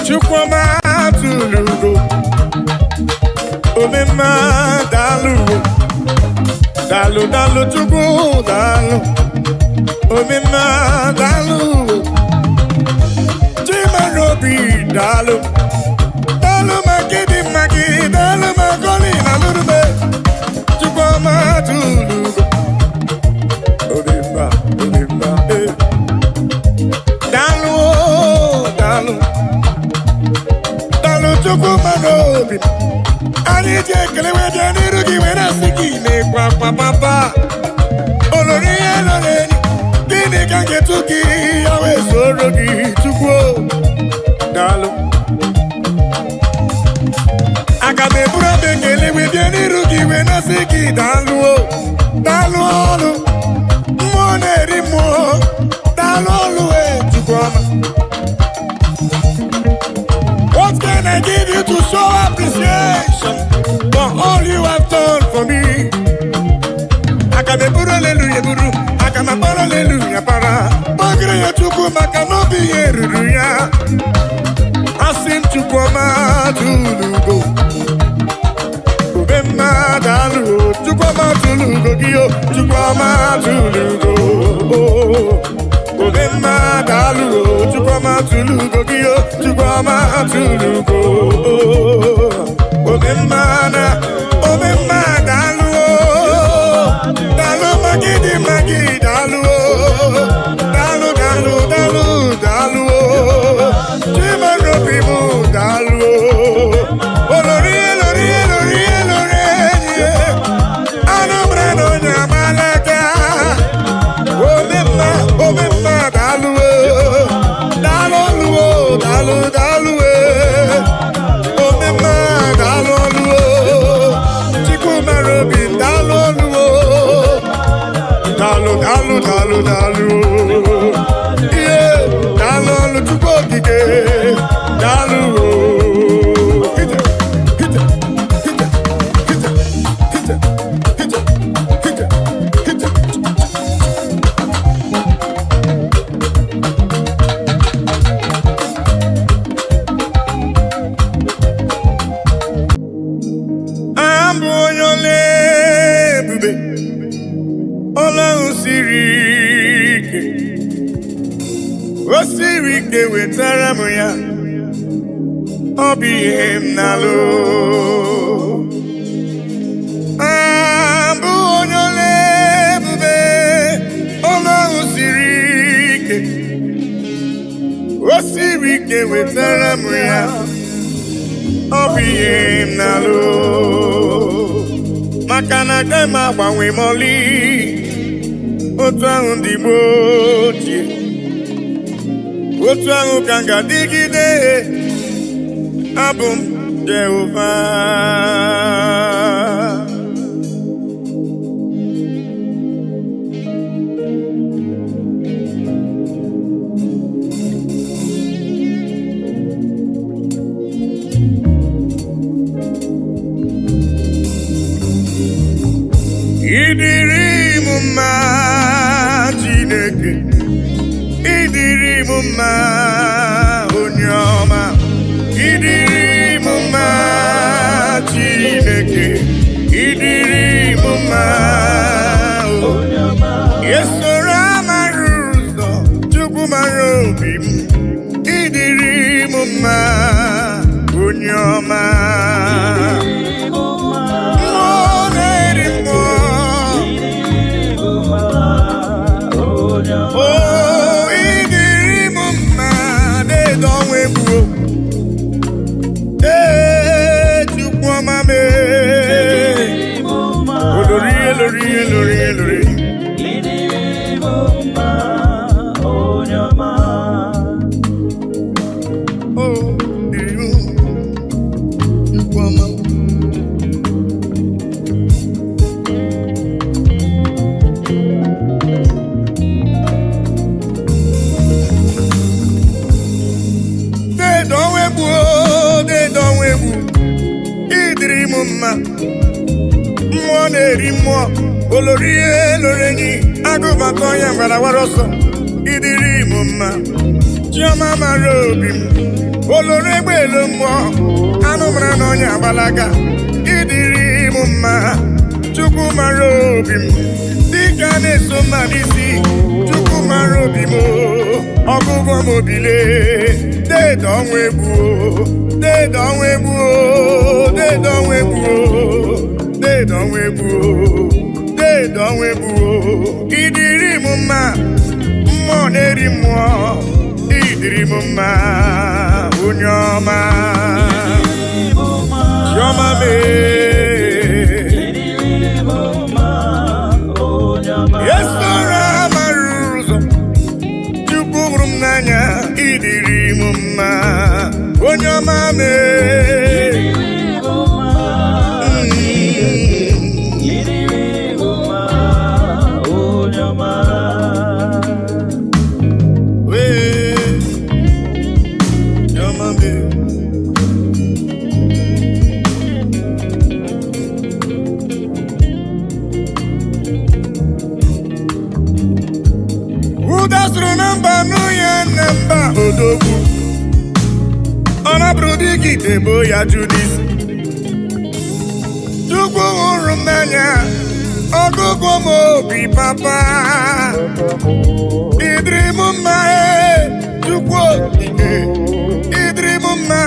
Chukwuma tulugo Omema dalu Dalu dalu chukwu dalu Omema dalu Chimarobi dalu Dalu makidi maki Dalu makoli na lurube Chukwuma tulugo Omema Dalu dalu Dalu chukwu marobi Ani je kelewe je nirugi wena siki ne kwa papa Olori eloreni Dini kange tuki yawe sorogi chukwu Dalu Akabe bura bekelewe je nirugi wena siki dalu Dalu olu Mwone rimo Dalu olu chukwama What can I give you to show appreciation for all you have done for me? Akabeburu hallelujah buru, akamapara hallelujah para. Magre ya chuku makanobi yeruya. Asim chukwama tulugo. Ubema dalu, chukwama tulugo giyo, chukwama tulugo. Ubema dalu, chukwama tulugo giyo, chukwama tulugo. Ubema dalu, dalu magidi magi dalu, dalu dalu dalu dalu, chimarobi mu dalu. Olori elori elori elori, anumre no nyamalaka. Omema dalu, dalu dalu dalu, omema dalu, chikumarobi dalu, dalu dalu dalu dalu, yeah, dalu chukokike, dalu. Osirike wetara m ya ọ bụ ihe m na-alụ abụ onye ole ebube ọlọ́run siri ike osirike wetara m ya ọ bụ ihe m na-alụ maka na agaghị m agbanwe m ọlị otu ahụ ndị gboo ochie otu ahụ ka m ga-adịgide abụ m Jehova ịdịrị m mma Chineke ịdịrị m mma onye ọma ịdịrị m mma Chineke ịdịrị m mma onye ọma esoro amara ụzọ Chukwu mara obi m ịdịrị m mma onye ọma olórí eloreni agụbakọ ya gbarawara ọsọ ịdịrị m mma chiọma mara obi m olórí egbelumo anụmara n'ọnya agbalaga ịdịrị m mma Chukwu mara obi m dịka na-eso mma n'isi Chukwu mara obi m ọgụgụ m obile dede ọnwa egbu dede ọnwa egbu dede ọnwa egbu dede ọnwa egbu dede ọnwa egbu ịdịrị m mma mmụọ na-eri mmụọ ịdịrị m mma onye ọma chiọma esora mara ụzọ Chukwu hụrụ m n'anya ịdịrị m mma onye ọma odogwu ọnabụrụ dịka itebo ya Judis Chukwu hụrụ m n'anya ọgụgụ m obi papa ịdịrị m mma Chukwu okike ịdịrị m mma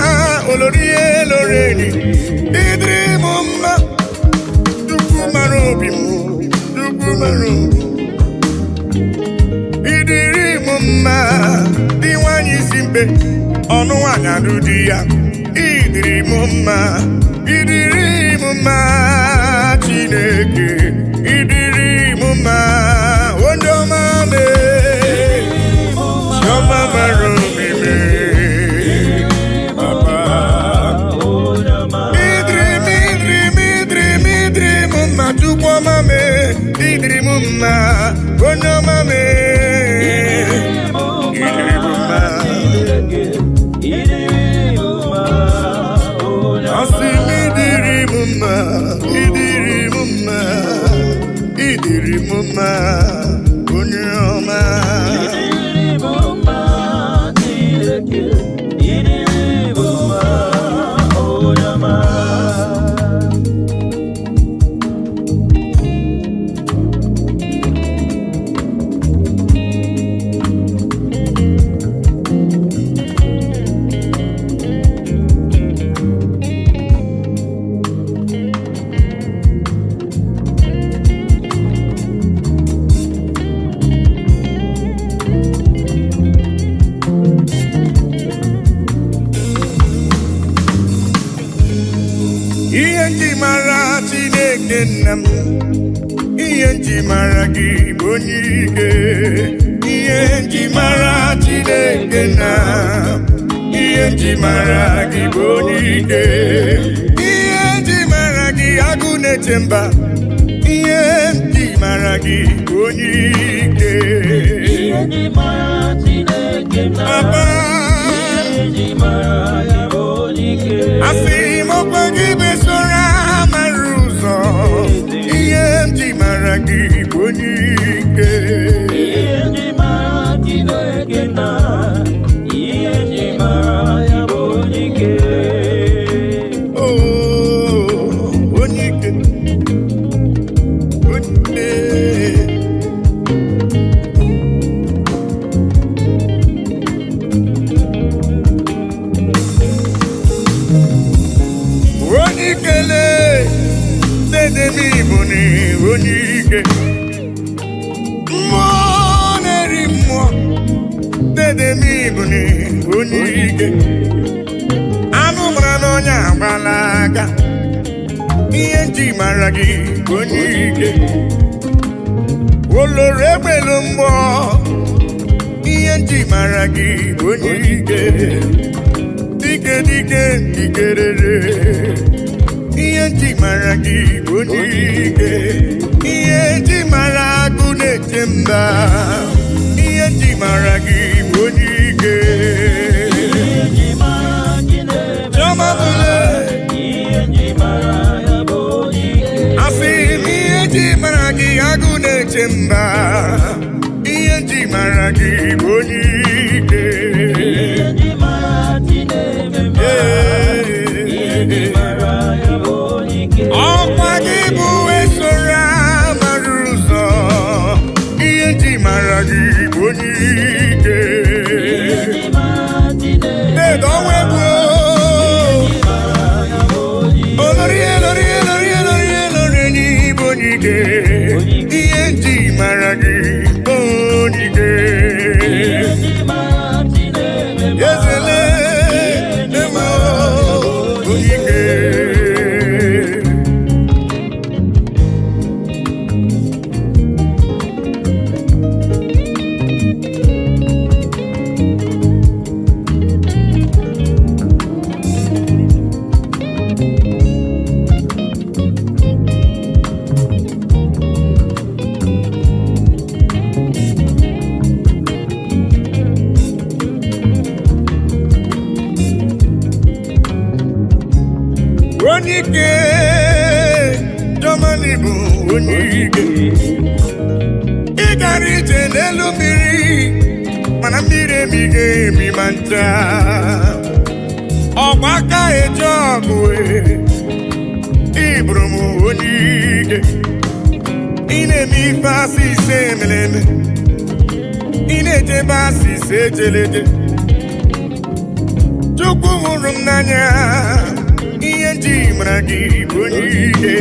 olori eloreni ịdịrị m mma Chukwu mara obi m Chukwu mara obi ịdịrị m mma dị nwanyị isi mbe ọnụ nwanyị alụ di ya ịdịrị m mma ịdịrị m mma Chineke ịdịrị m mma onye ọma chiọma mara obi papa ịdịrị m mma Chukwu ọma ịdịrị m mma onye ọma ịdịrị m mma onye ọma ihe nji mara Chineke nna m ihe nji mara gị bụ onye ike ihe nji mara Chineke nna ihe nji mara gị bụ onye ike ihe nji mara gị agụ na-eche mba ihe nji mara gị bụ onye ike ihe nji mara Chineke nna ihe nji mara ya bụ onye ike asị m ọkwa gị besora mara ụzọ ihe nji mara gị bụ onye ike ihe nji mara Chineke nna ihe nji mara ya bụ onye ike onye ike Igbo ni onye ike mmụọ na-eri mmụọ dede m Igbo ni onye ike anụ mara n'ọnya agbala aka ihe nji mara gị onye ike oloro egbelu mgbọ ihe nji mara gị onye ike dike dike dikerere ihe nji mara gị bụ onye ike ihe nji mara agụ na-eche mba ihe nji mara gị bụ onye ike asị m ihe nji mara gị agụ na-eche mba ihe nji mara gị bụ onye ike Onyike Jomani bụ onyike ịgara ije n'elu mmiri mana mmiri emighị emi ma ncha ọgba aka eje ọgụ ịbụrụ m onyike ị na-eme ife asị ise emeleme ị na-ejebe asị ise ejeleje Chukwu hụrụ m n'anya ihe nji mara gị bụ onyike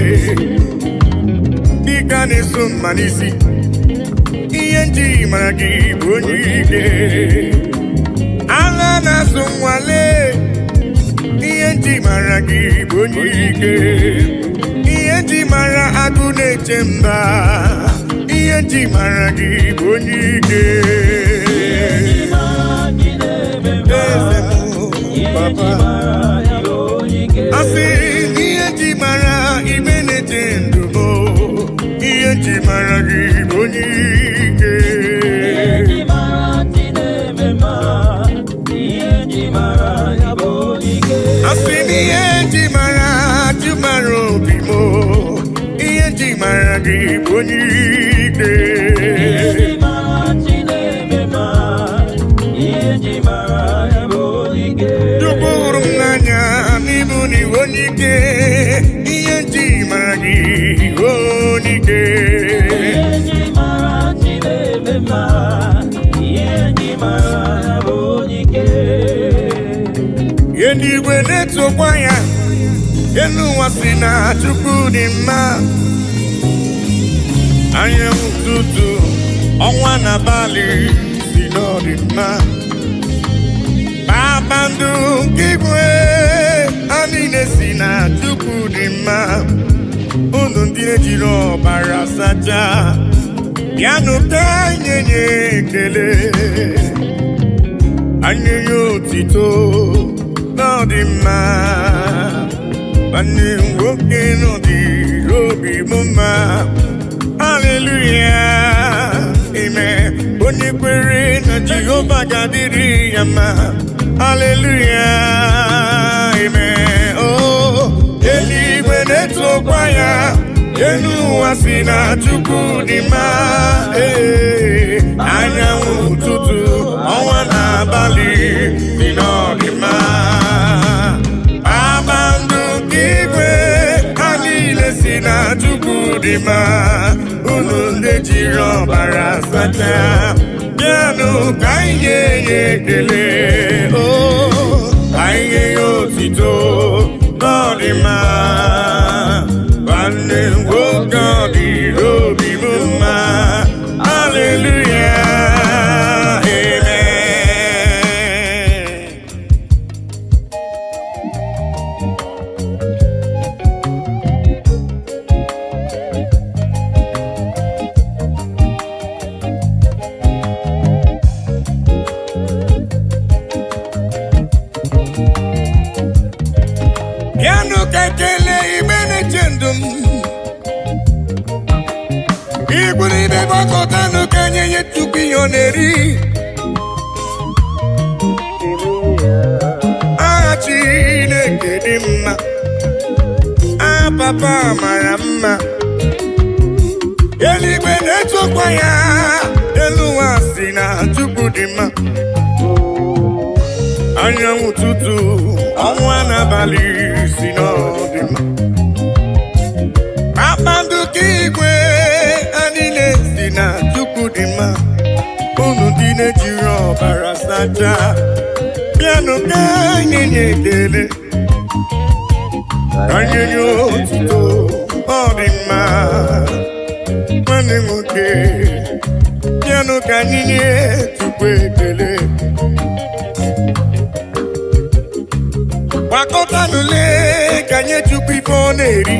dịka na-eso mma n'isi ihe nji mara gị bụ onyike agha na-asụ nwale ihe nji mara gị bụ onyike ihe nji mara agụ na-eche mba ihe nji mara gị bụ onyike Papa asị ihe nji mara ibe na-eche ndụ m ihe nji mara gị bụ onyike asị n'ihe nji mara jụmara obi m ihe nji mara gị bụ onyike Chukwu hụrụ m n'anya n'ịbụ n'iwu onyike ihe nji mara gị onyike ihe n'igwe na-etokwa ya elu ụwa si na Chukwu dị mma anyanwụ ụtụtụ ọnwa na abalị si na ọ dị mma kpakpando nke igwe ha niile si na Chukwu dị mma unu ndị ejiri ọbara sacha bịanụ ka anyị nye ekele anyị nye otito na ọ dị mma nwanne nwoke na ọ dịrị obi m mma haleluya amen onye kwere na Jehova ga-adịrị ya mma hallelujah amen oh eluigwe na-etokwa ya elu ụwa si na Chukwu dị mma anyanwụ ụtụtụ ọnwa na abalị si na ọ dị mma kpakpando nke igwe ha niile si na Chukwu dị mma unu ndị jiri ọbara sacha bịanụ ka anyị nye ya ekele anyị nye ya otito na ọ dị mma nwanne nwoke ọ dịrị obi m mma haleluya amen bịanụ ka ekele igbe na-eche ndụ m igburu ibe gbakọtanụ ka nye ya Chukwu ihe ọ na-eri aha Chineke dị mma aha Papa mara mma eluigwe na-etokwa ya elu ụwa si na Chukwu dị mma anyanwụ ụtụtụ ọnwa na abalị si na ọ dị mma kpakpando nke igwe ha niile si na Chukwu dị mma unu ndị na-ejiri ọbara sacha bịanụ ka anyị nye ekele ka anyị nye otito ọ dị mma nwanne nwoke bịanụ ka anyị nye Chukwu ekele gbakọtanụle ka nye Chukwu ife ọ na-eri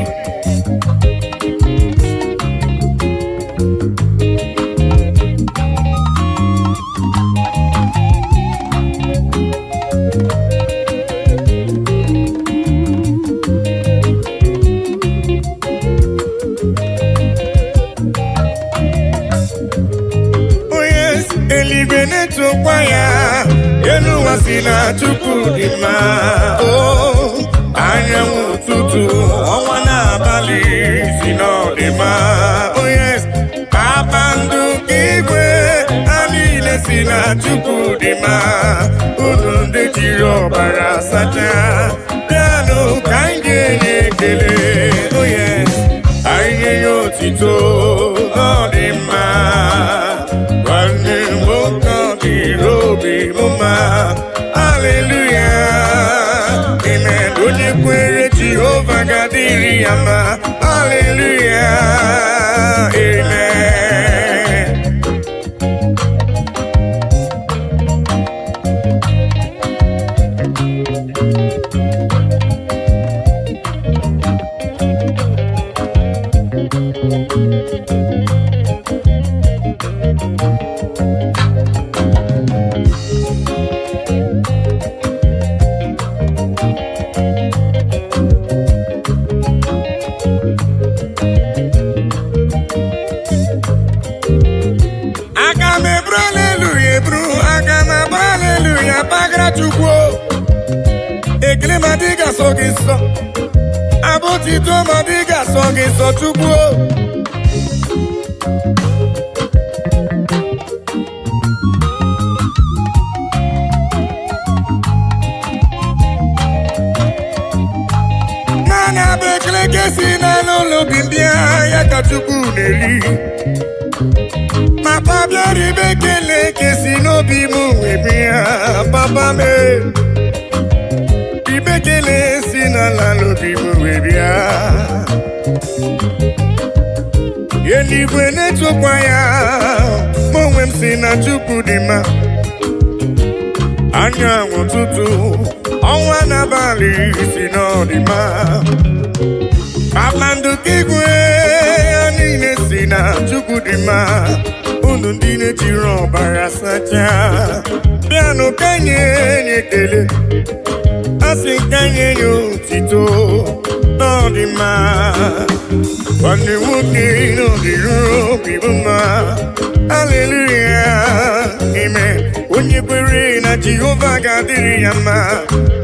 eluigwe na-etokwa ya elu ụwa si na Chukwu dị mma anyanwụ ụtụtụ Chukwu dị mma, unu ndị jiri ọbara sacha bịanụ ka anyị ga-enye ekele. Oh yes, anyị nye ya otito, ọ dị mma. Nwanne m nwoke ọ dịrị obi m mma. Hallelujah, amen. Onye kwere Jehova ga-adịrị ya mma. Hallelujah, amen. Ekele ma dị ga-asọ gị nsọ, abụtito ma dị ga-asọ gị nsọ Chukwu. Mana bụ ekele ka esi n'ụlọ obi mbịa ya ka Chukwu na-eri. Ma papa ribe ekele ka esi n'obi m wee bịa papa m. Ibekele si n'ala n'obi m wee bịa. Eluigwe na-etokwa ya, ma onwe m si na Chukwu dị mma. Anyanwụ ụtụtụ, ọnwa n'abalị si na ọ dị mma. Kpakpando nke igwe ya niile si na Chukwu dị mma. Unu ndị na-ejiri ọbara sacha bịanụ ka nye ekele. Asị ka nye ya otito, ọ dị mma. Nwanne nwoke ọ dịrị obi m mma. Hallelujah, amen. Onye kwere na Jehova ga-adịrị ya mma.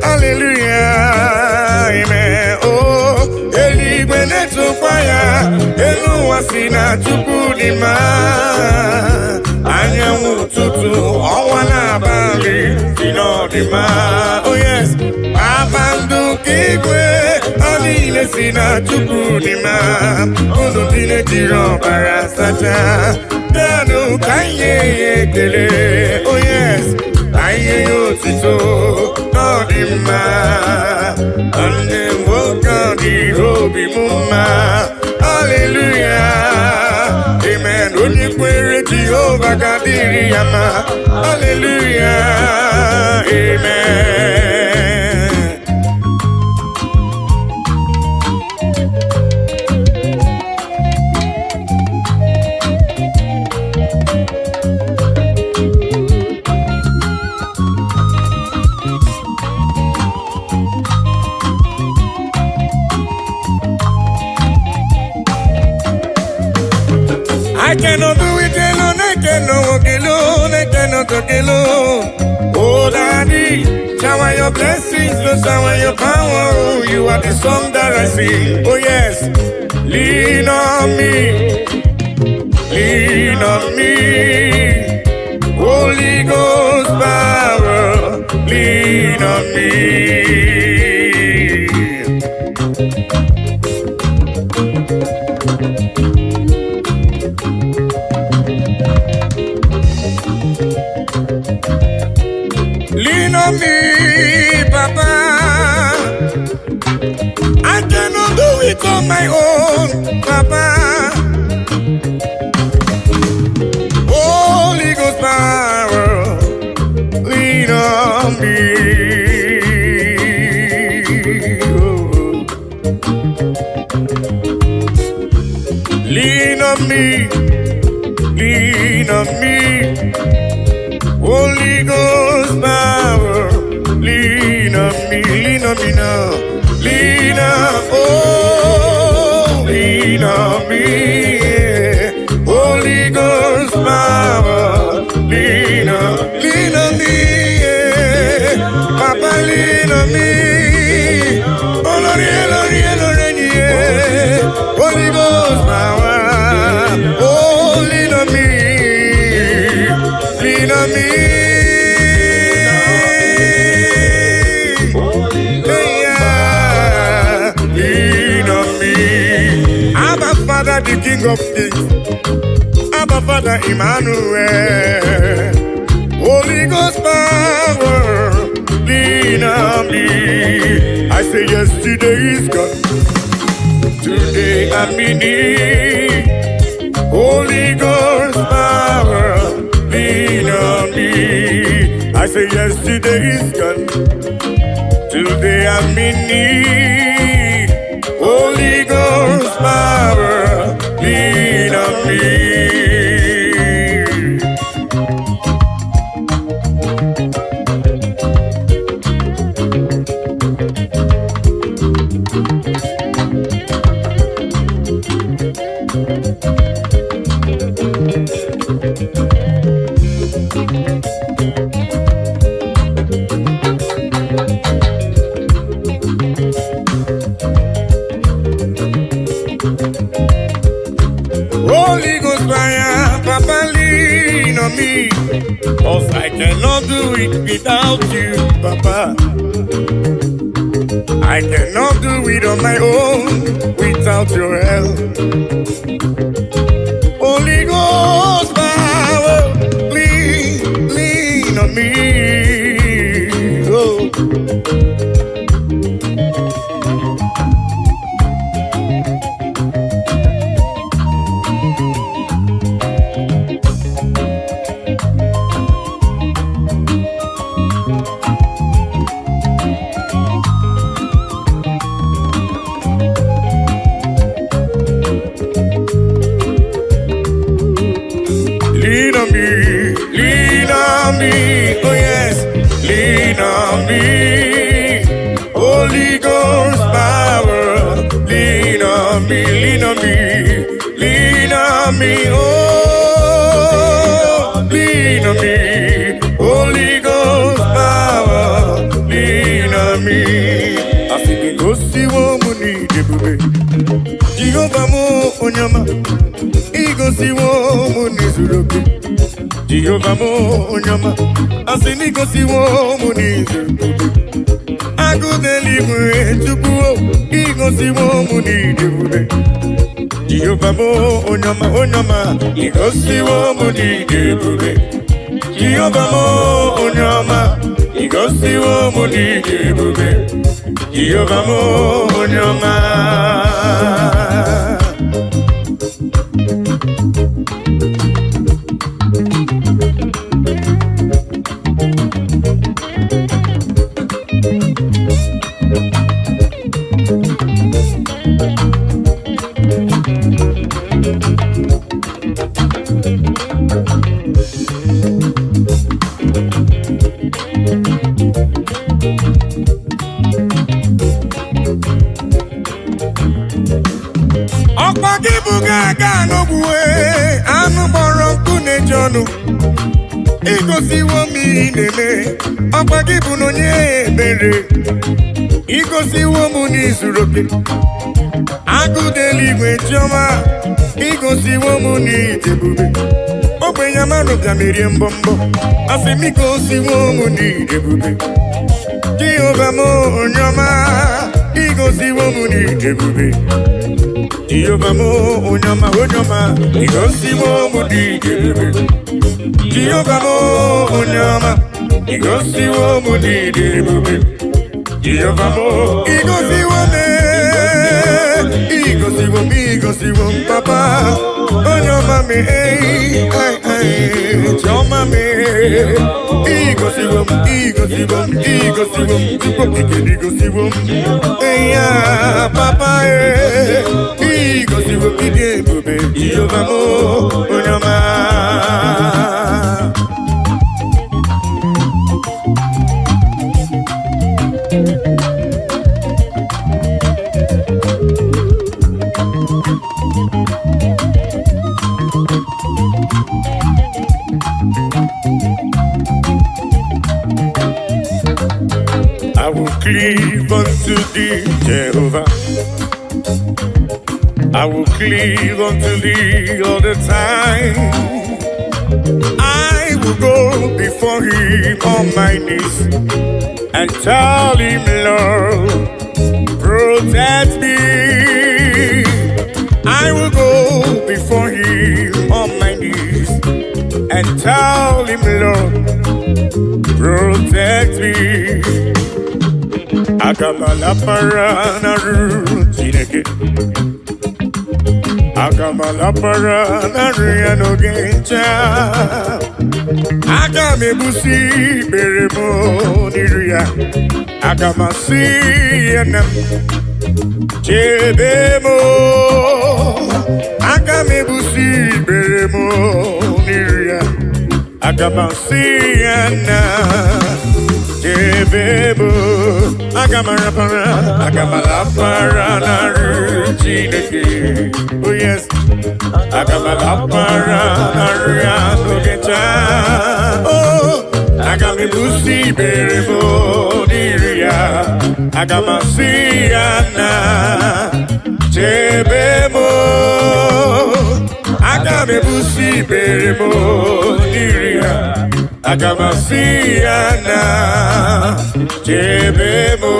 Hallelujah, amen. Oh, eluigwe na-etokwa ya, elu ụwa si na Chukwu dị mma. Anyanwụ ụtụtụ, ọnwa n'abalị si na ọ dị mma. Oh yes, kpakpando nke igwe ọ niile si na Chukwu dị mma. Unu ndị na-ejiri ọbara sacha bịanụ ka anyị nye ya ekele. Oh yes, anyị nye ya otito, ọ dị mma. Nwanne m nwoke ọ dịrị obi m mma. Hallelujah, amen. Onye kwere Jehova ga-adịrị ya mma. Hallelujah, amen. I cannot do it alone, I cannot walk alone, I cannot talk alone. Oh Daddy, shower your blessings, Lord, shower your power. Oh, you are the song that I sing. Oh yes, lean on me, lean on me. Holy Ghost power, lean on me. Lean on me, Papa. I cannot do it on my own, Papa. Holy Ghost power, lean on me. Oh. Lean on me, lean on me. Holy Ghost power, lean on me now. Lean on, oh, lean on me. Yeah. Holy Ghost power, lean on me. Yeah. Papa, lean on me. Oh, Lord, yeah. Holy Ghost power, oh, lean on me. Lean on me. Father, the King of Kings. Abba Father, Emmanuel. Holy Ghost power, lean on me. I say yesterday is gone. Today I'm in need. Holy Ghost power, lean on me. I say yesterday is gone. Today I'm in need. Holy Ghost power, lean on me. Holy Ghost fire, Papa, lean on me. Cause I cannot do it without you, Papa. I cannot do it on my own without your help. Holy Ghost power, lean on me. Oh. Lean on me, oh yes, lean on me. Holy Ghost power, lean on me, lean on me, lean on me, oh, lean on me. Holy Ghost power, lean on me. I think it goes to woman, Jehovah mo onyama. Igosi wo munizuruke Jehovah mo onyama Asini gosi wo munizuruke Agudeli mwe chukuo Igosi wo munizuruke Jehovah mo onyama Igosi wo munizuruke Jehovah mo onyama Igosi wo munizuruke Jehovah mo onyama. Igosi wo mi neme, Akpagi bu no nye ebere. Igosi wo mu ni zuroke, Agudeli gwe chioma. Igosi wo mu ni debube, Ogbe yamano jamiri mbombo. Asemi gosi wo mu ni debube, Jehovah mo onyama. Igosi wo mu ni debube, Jehovah mo onyama. Igosi wo mu ni debube, Jehovah mo onyama. Igosi wo mu ni debube, Jehovah mo. Igosi wo me, Igosi wo papa. Onyama me, choma me. Igosi wo, Igosi wo, yeah, papa. Igosi wo debube, Jehovah mo onyama. I will cleave unto thee, Jehovah. I will cleave unto thee all the time. I will go before him on my knees and tell him, Lord, protect me. I will go and tell him, Lord, protect me. Akamalapara naru chineke. Akamalapara naru yanogencha. Akamebusi beremo niruya. Akamasi yanam chebemo. Akamebusi beremo niruya. Akamasi yanam chebemo. Akamalapara naru chineke. Oh yes. Akamalapara naru yanogencha. Oh, Akamebusi beremo niruya. Akamasi yanam chebemo. Akamebusi beremo niruya. Akamasi yanam chebemo.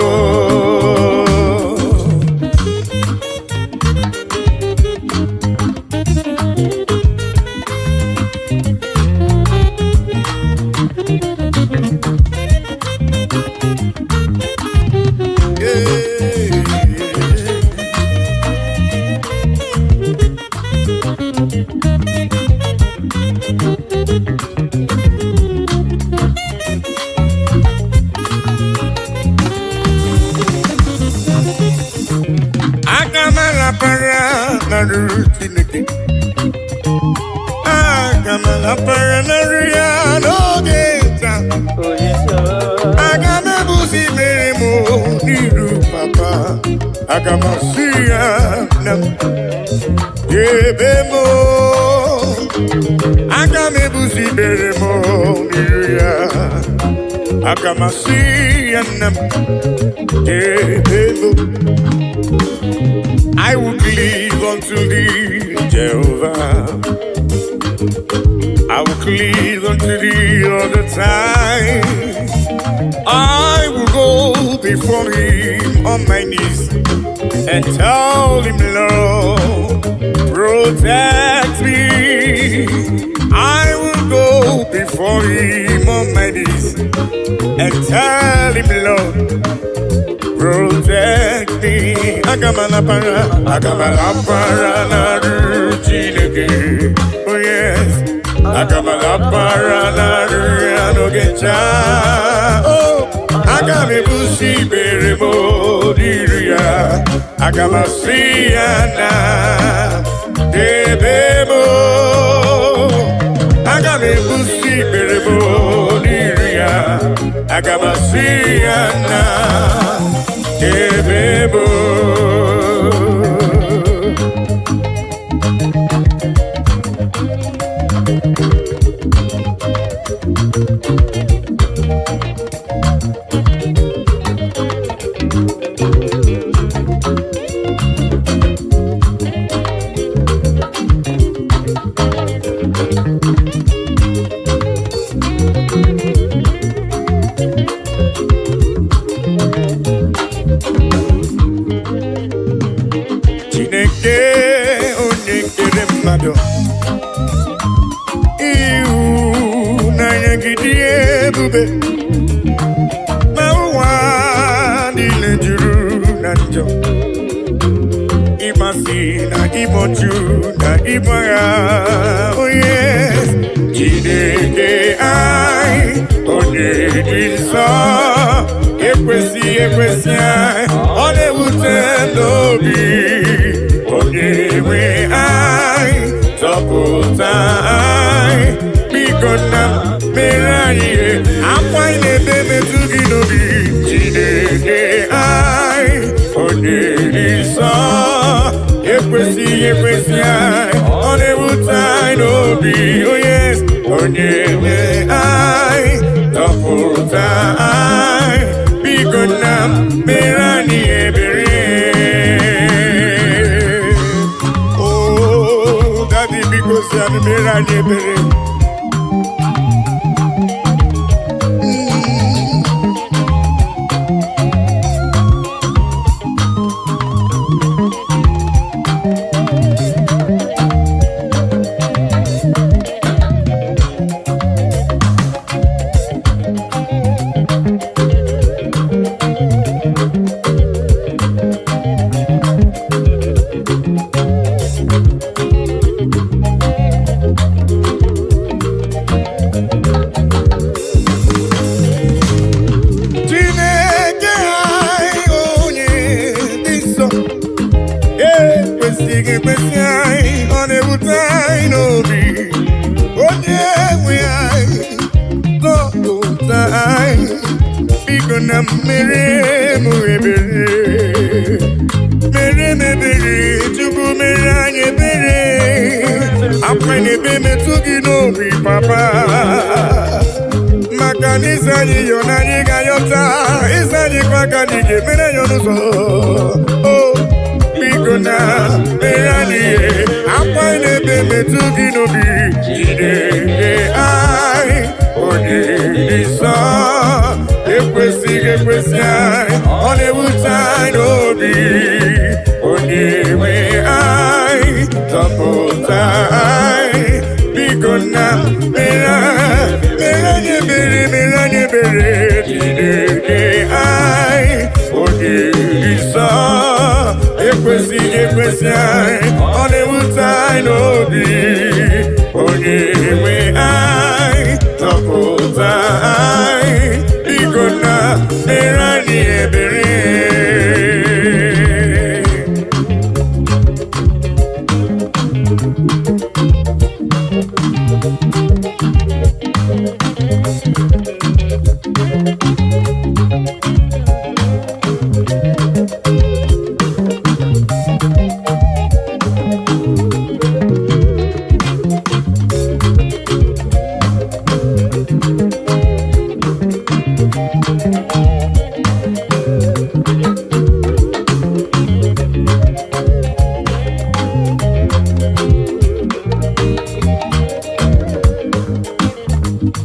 Akamalapara naru chineke. Akamalapara naru yanogenta. Akamebusi beremo niru papa. Akamasi yanam chebemo. Akamebusi beremo niruya. Akamasi yanam chebemo. I will cleave unto thee, Jehovah. I will cleave unto thee all the time. I will go before him on my knees and tell him, Lord, protect me. I will go before him on my knees and tell him, Lord, protect me. Akamalapara naru chineke. Oh yes. Akamalapara naru yanogencha. Oh, akamebusi beremo niruya. Akamasi yanam chebemo. Akamebusi beremo niruya. Akamasi yanam chebemo. Oh yes, Chineke ai onyedisa ekwesi ai onewute n'obi onyewe ai zọpụta ai biko na mere anyị akwa na-ebe metụ gị n'obi Chineke ai onyedisa ekwesi ai onewute ai n'obi oh yes onyewe ai zọpụta ai biko na mere anyị ebere. Oh daddy biko si anyị mere anyị ebere. mere mu ebere mere mebere Chukwu mere anyị ebere akwa n'ebe metụ gị n'obi papa maka na ịza anyị yọ na anyị ga-ayọta ịza anyị kwa ka anyị ga-emere ya n'ụzọ biko na mere anyị akwa n'ebe metụ gị n'obi jide anyị onye nsọ ekwesịghị ekwesị anyị ọ na-ewute anyị n'obi onye nwe anyị zọpụta anyị biko na mere anyị ebere jide anyị onye nsọ ekwesịghị ekwesị anyị ọ na-ewute anyị n'obi onye nwe anyị zọpụta anyị biko na mere anyị ebere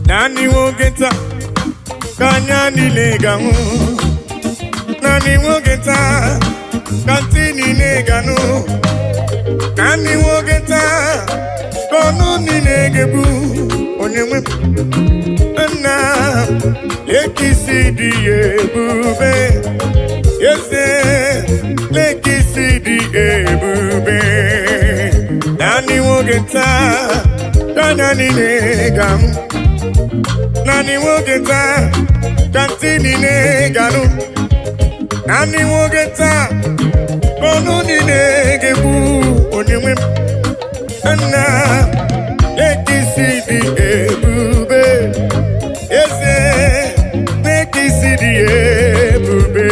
Nani wogeta kanya nileganu Nani wogeta kantini neganu Nani wogeta kono ninegebu onyewem na lekisi di ebube yese lekisi di ebube Nani wogeta kanya nileganu Nani wogeta kantini neganu Nani wogeta kono ninegebu onyewem na lekisi di ebube eze lekisi di ebube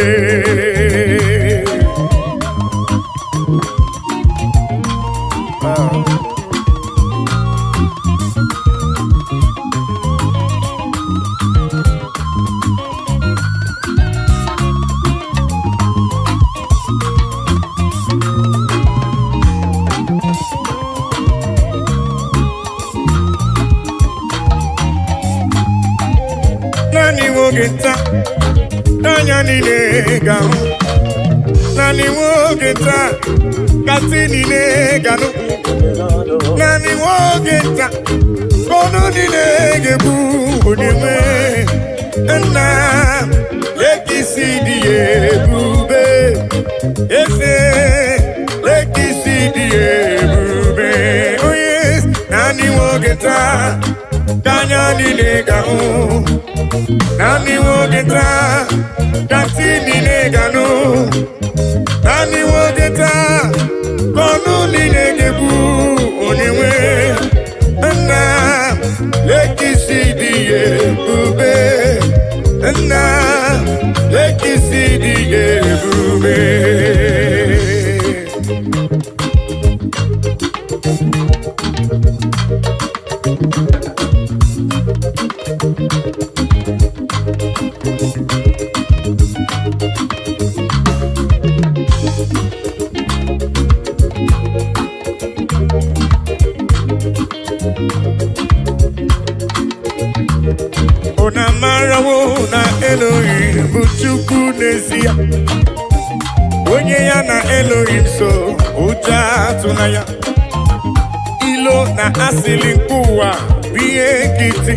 Nani wogeta Nanya ninega Nani wogeta Katini neganu Nani wogeta Kono ninegebu Oniwe Na lekisi di ebube Ese lekisi di ebube Oh yes Nani wogeta Nanya ninega Nani wogeta Kantini neganu Nani wogeta Kono ninegebu Oniwe Na lekisi di ebube Na lekisi di ebube Ona marawo na Elohim bụ Chukwu n'ezie onye ya na Elohim so ụjọ atụla ya ilo na asịlị nke ụwa bụ ihe nkịtị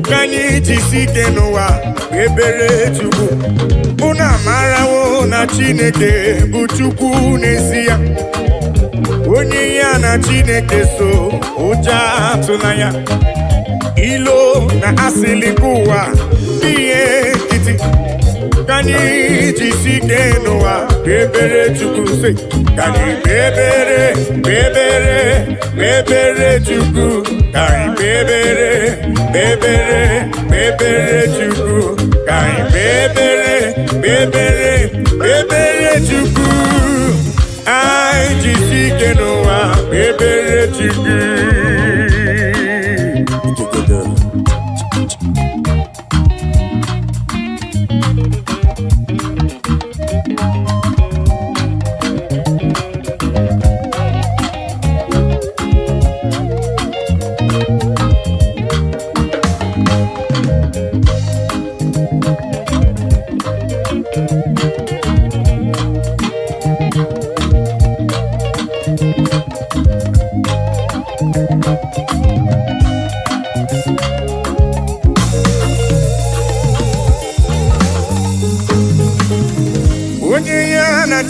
ka anyị jisi ike n'ụwa ebere Chukwu Una marawo na Chineke bụ Chukwu n'ezie onye ya na Chineke so ụjọ atụla ya ilo na asịlị nke ụwa ihe nkịtị ka anyị jisi ike n'ụwa ebere Chukwu sị ka anyị kpee ekpere Chukwu Kai bebere, bebere, bebere chuku. Kai bebere, bebere, bebere chuku. Ai jisike noa, bebere chuku.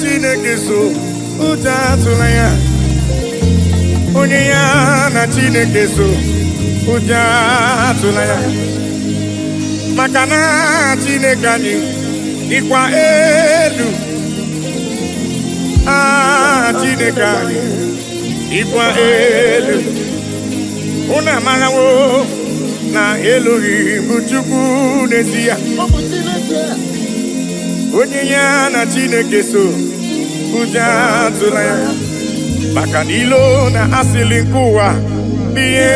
Chineke so uja atụla ya. Onye ya na Chineke so uja atụla ya. Maka na Chineke anyị dịkwa elu. Chineke anyị dịkwa elu. Unu amarawo na Elohim bụ Chukwu n'ezie. Onye ya na Chineke so uja atụla ya. Maka n'ilo na asịlị nke ụwa ihe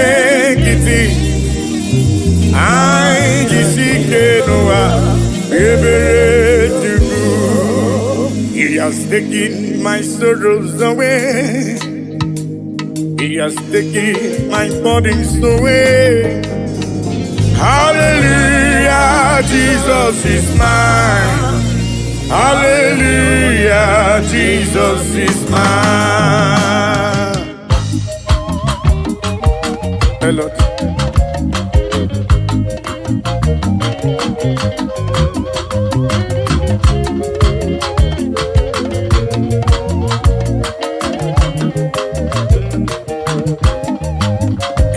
nkịtị. Anyị jisi ike n'ụwa ebere Chukwu. He has taken my sorrows away. He has taken my burdens away. Hallelujah, Jesus is mine. Hallelujah, Jesus is mine. Hello.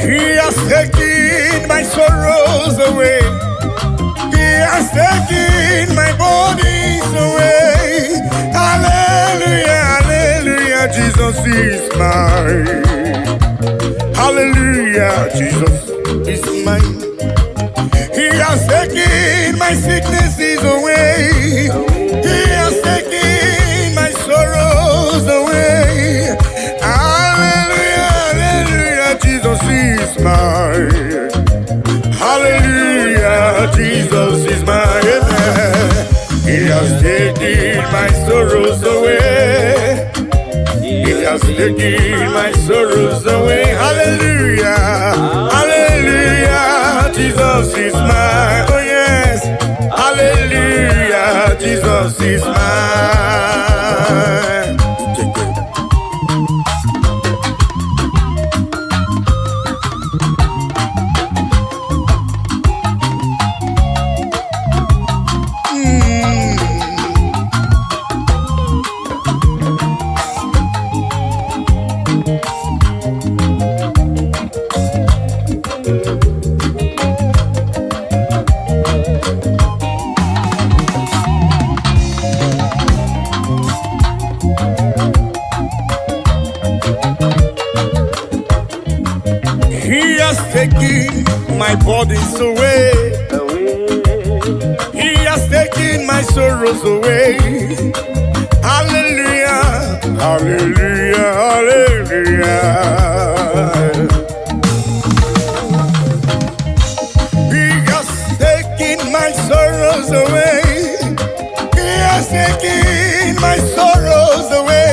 He has taken my sorrows away. He has taken my bodies away. Hallelujah, hallelujah, Jesus is mine. Hallelujah, Jesus is mine. He has taken my sicknesses away. He has taken my sorrows away. Hallelujah, hallelujah, Jesus is mine. Hallelujah, Jesus is mine. He has taken my sorrows away. He has taken my sorrows away. Hallelujah, hallelujah, Jesus is mine. Oh yes, hallelujah, Jesus is mine. He has taken my burdens away. He has taken my sorrows away. Hallelujah, hallelujah, hallelujah. He has taken my sorrows away. He has taken my sorrows away.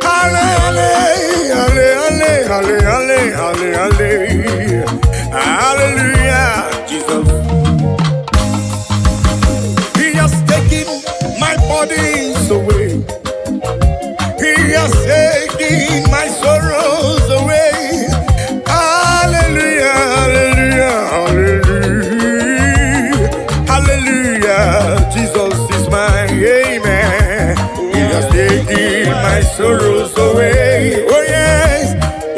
Hallelujah, hallelujah, hallelujah, hallelujah, hallelujah, Jesus. He has taken my burdens away. He has taken my sorrows away. Hallelujah, hallelujah, hallelujah, hallelujah, Jesus is mine. Amen. He has taken my sorrows away. Oh yes,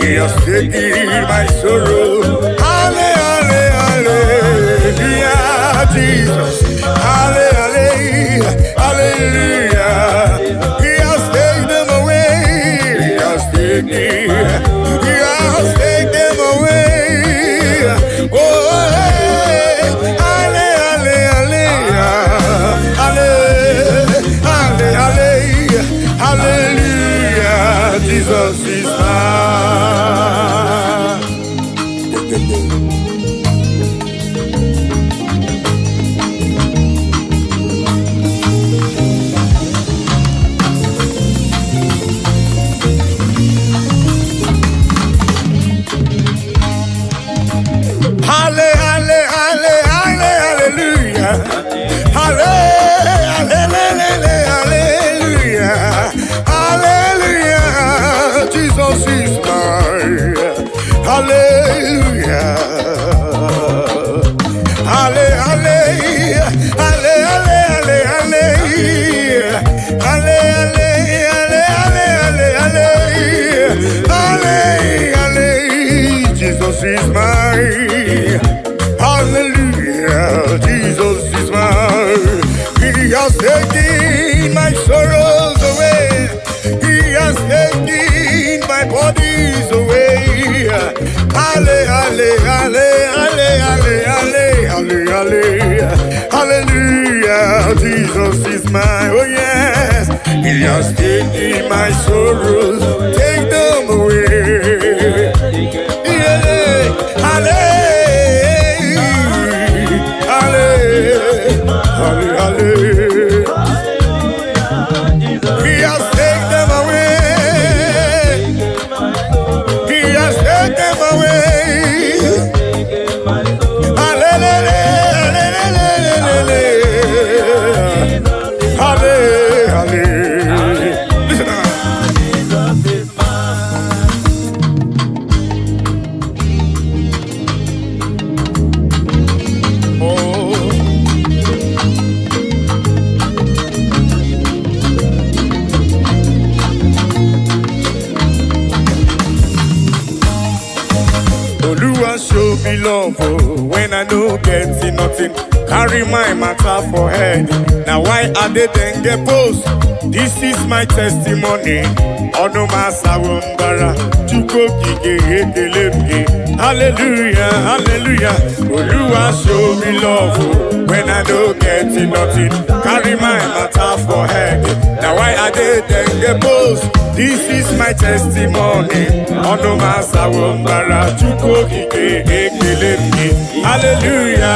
He has taken my sorrow. Hallelujah, hallelujah, Jesus. Hallelujah, hallelujah. He has taken them away. He has taken them away. He has taken my sorrows, take them away. Yeah, hallelujah, hallelujah, hallelujah. He has taken them away. He has taken them away. Show me love when I no get nothing. Carry my matter for head. Now why are they then get post? This is my testimony. Ono masawumbara chuko kike. Hallelujah, hallelujah. Oluwa show me love when I no get nothing. Carry my matter for head. Now why are they then get post? This is my testimony. Ono masawumbara chuko kike. Hallelujah.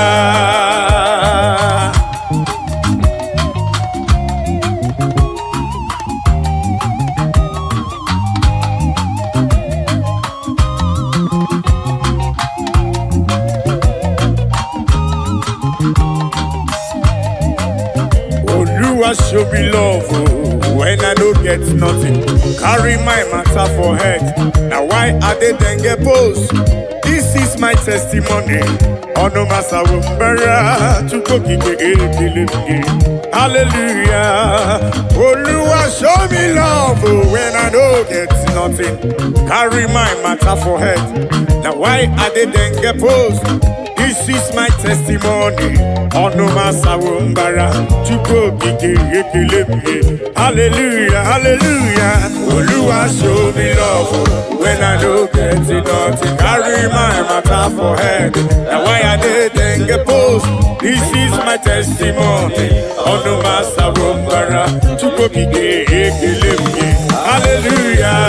Oluwa show me love when I don't get nothing. Carry my matter for head. Now why are they then get post? This is my testimony. Ono masawumbara chuko kike. Hallelujah. Oluwa show me love when I don't get nothing. Carry my matter for head. Now why are they then get post? This is my testimony. Ono masawumbara chuko kike. Hallelujah, hallelujah. Oluwa show me love when I don't get nothing. Carry my matter for head. Now why I didn't get post? This is my testimony. Ono masawumbara chuko kike. Hallelujah.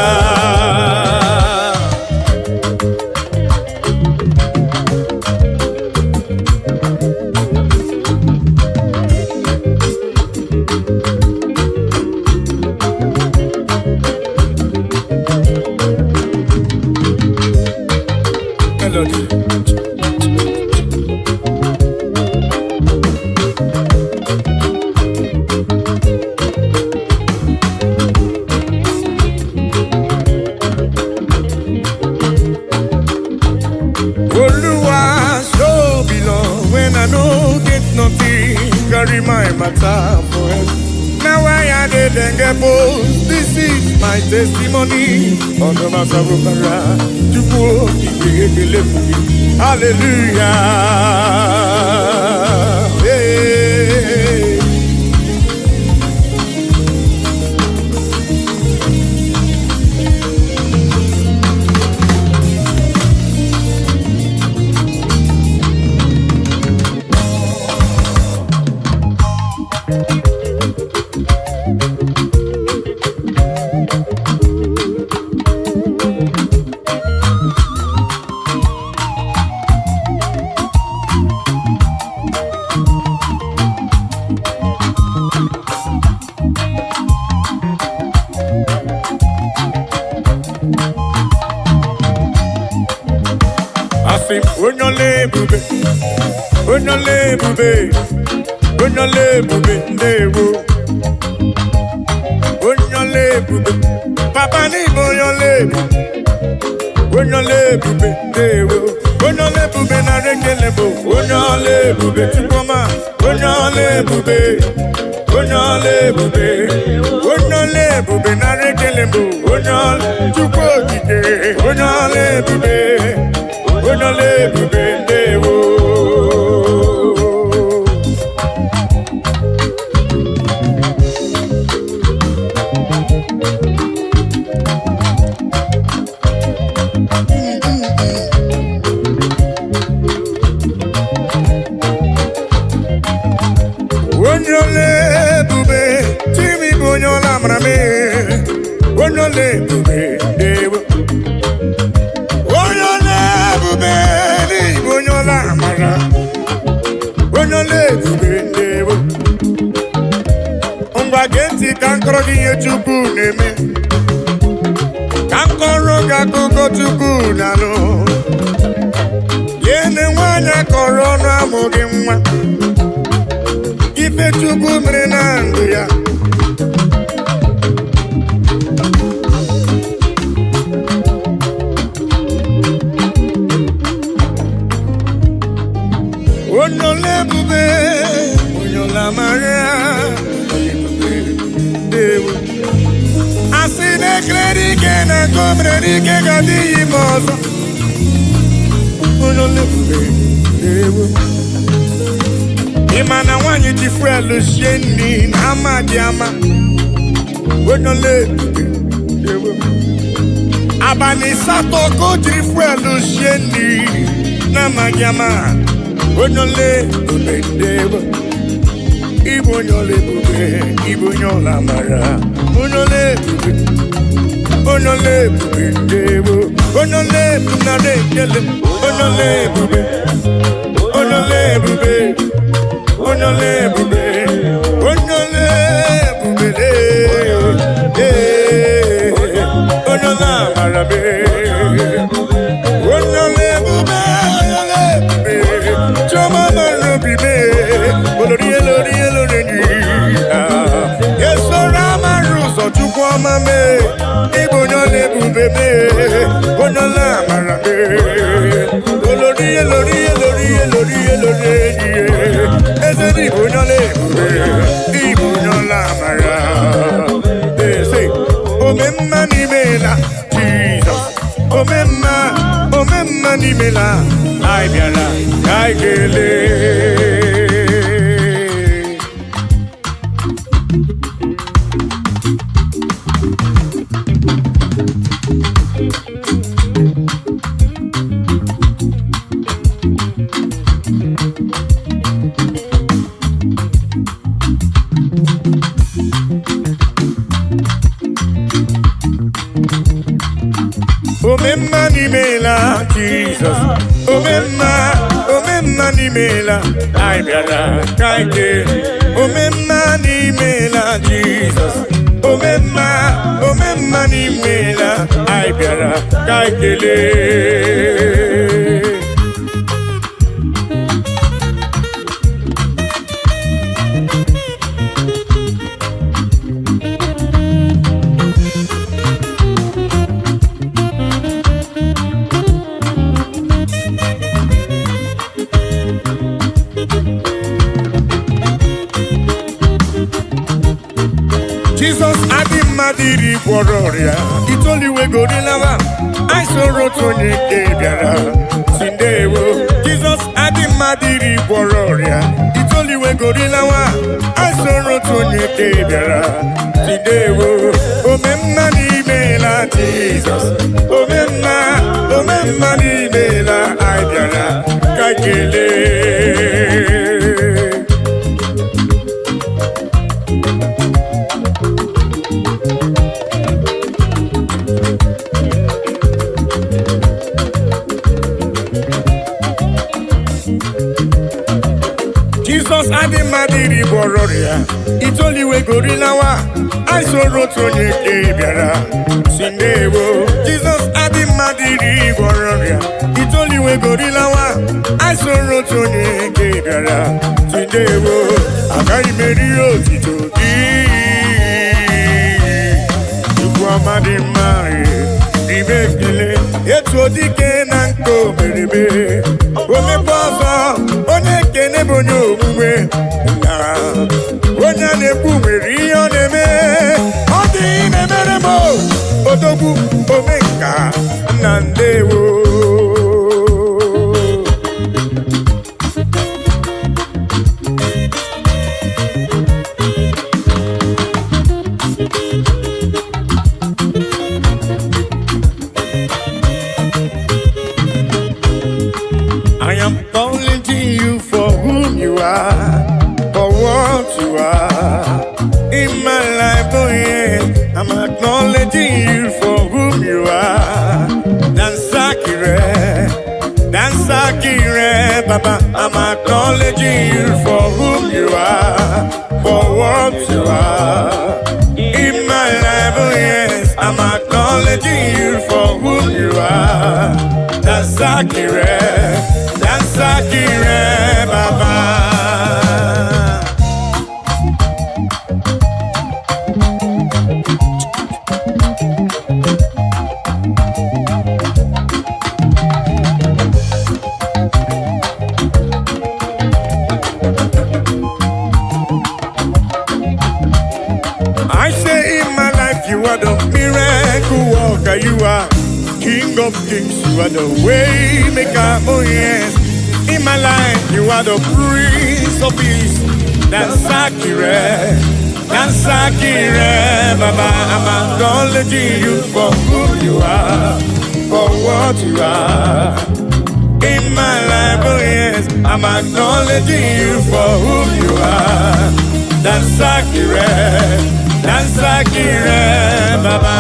Carry my matter for it. Now why I didn't get post? This is my testimony. On the matter of hallelujah. Hey. Papa ni bube na rekele bo. Onyole bube tukoma. Onyole bube. Onyole bube. Onyole bube na rekele bo. Onyole tukokike. Onyole bube. Onyole bube ndewo. onyole bube ewo onyole bube n'Igbo onyola amara onyole bube ewo ngwa gee ntị ka nkọrọ gị ihe Chukwu na-eme ka nkọrọ gị akụkọ Chukwu na-alụ yene nwanyị akọrọ ọnụ amụghị nwa ife Chukwu mere na ndụ ya onyole bube onyola mara asị na-ekere ike na nkomere ike ga-adịghị m ọzọ onyole bube ewo ịma na nwaanyị ji fuelu sie nri na ama dị ama onyole bube ewo abalị satọ ka o jiri fuelu sie nri na ama dị ama onyole bube ewo Igbo onyole bube Igbo onyola amara onyole bube ewo onyole bube na rekele onyole bube onyole bube onyole bube onyole bube onyola amara be onyole bube choma maro bibe olori elori Chukwu ọma me Igbo onyole bube me onyola amara me olori eze Igbo onyole bube Igbo onyola amara eze omemma n'imela Jesus omemma n'imela anyị bịara ka anyị kelee omemma n'imela Jesus omemma n'imela anyị bịara ka anyị kelee omemma n'imela Jesus omemma n'imela anyị bịara ka anyị kelee Jesus adị mmadụ iri gwọrọ ọrịa itoliwe gorilawa anyị soro otu onye nke bịara si ndewo Jesus adị mmadụ iri gwọrọ ọrịa itoliwe gorilawa anyị soro otu onye nke bịara si ndewo omemma n'imela Jesus omemma n'imela anyị bịara ka kelee Jesus adị mmadụ iri gwọrọ ọrịa itoliwe gorilawa anyị soro otu onye nke bịara si ndewo Jesus adị mmadụ iri gwọrọ ọrịa itoliwe gorilawa anyị soro otu onye nke bịara si ndewo agaghị m eri otito gị Chukwu ọma dị mma ibe ekele etu odike na nke omerebe omekwa ọzọ onye ekene bụ onye omume na onye a na-ekwu nwere ihe ọ na-eme ọ dị na-emere m odogwu omenka na ndewo I'm acknowledging you for whom you are. Dansakire, Baba, I'm acknowledging you for whom you are, for what you are. In my life, oh yes, I'm acknowledging you for whom you are. Dansakire, Baba. You are the miracle worker, you are King of Kings, you are the way maker, oh yes. In my life, you are the Prince of Peace. Dansakire, Baba, I'm acknowledging you for who you are, for what you are. In my life, oh yes, I'm acknowledging you for who you are. Dansakire, Baba.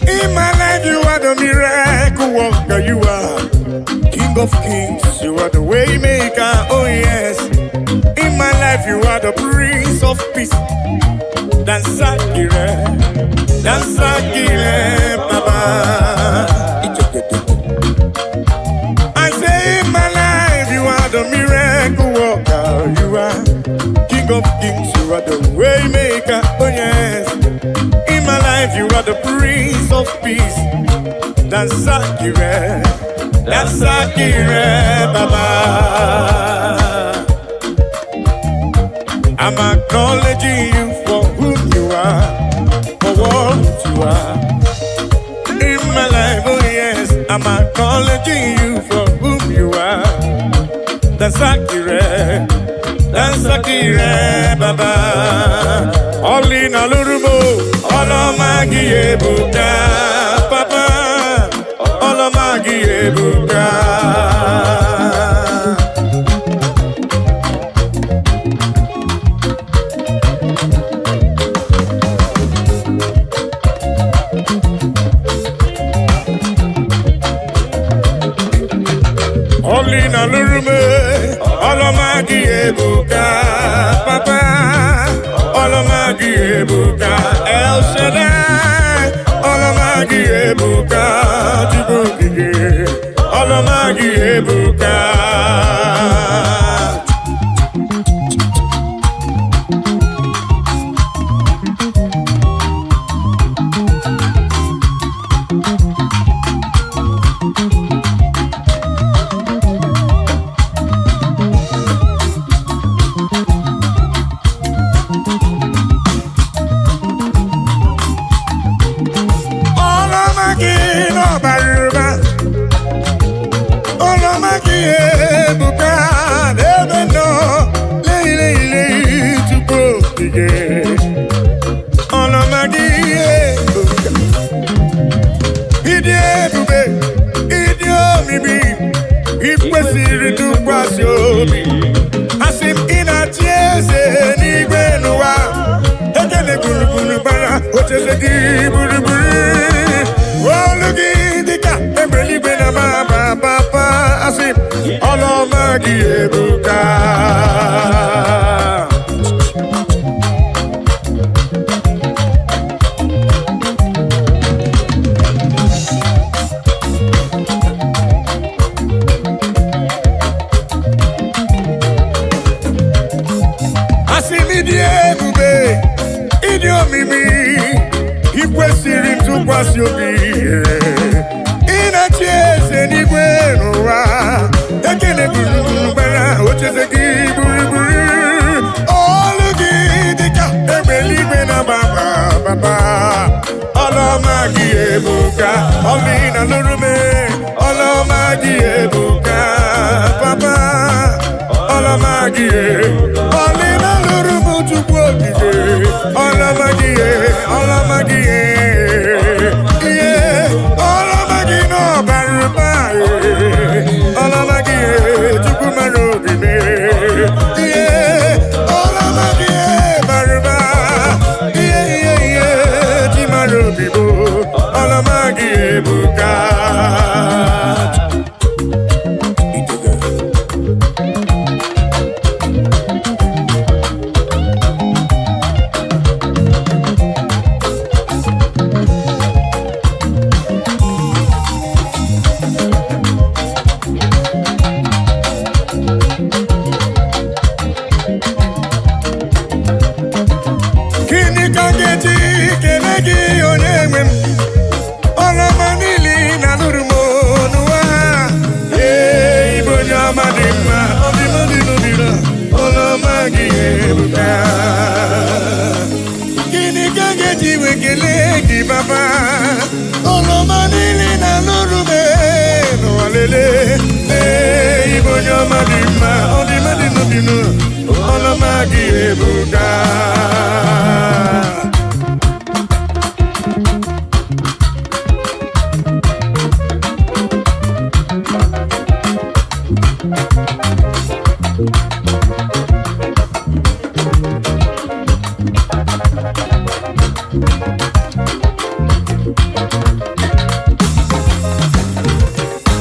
In my life, you are the miracle worker, you are King of Kings, you are the way maker, oh yes. In my life, you are the Prince of Peace. Dansakire, Baba. I say in my life, you are the miracle worker, you are King of Kings, you are the way maker, oh yes. In my life, you are the Prince of Peace. Dansakire, Baba. I'm acknowledging you for whom you are, for what you are. In my life, oh yes, I'm acknowledging you for whom you are. Dansakire, Baba. All in a lurubo, all of my buka, Papa. All of my buka. Only na lurume, all of my buka, Papa. All of my buka, El Shaddai. All of my buka, all of my buka. Olina lurumu chukwotige. Olamagie. Yeah. Olamagi no baruba. Olamagie chukwumarobime. Yeah. Olamagie baruba. Yeah. Chimarobibo. Olamagie buka.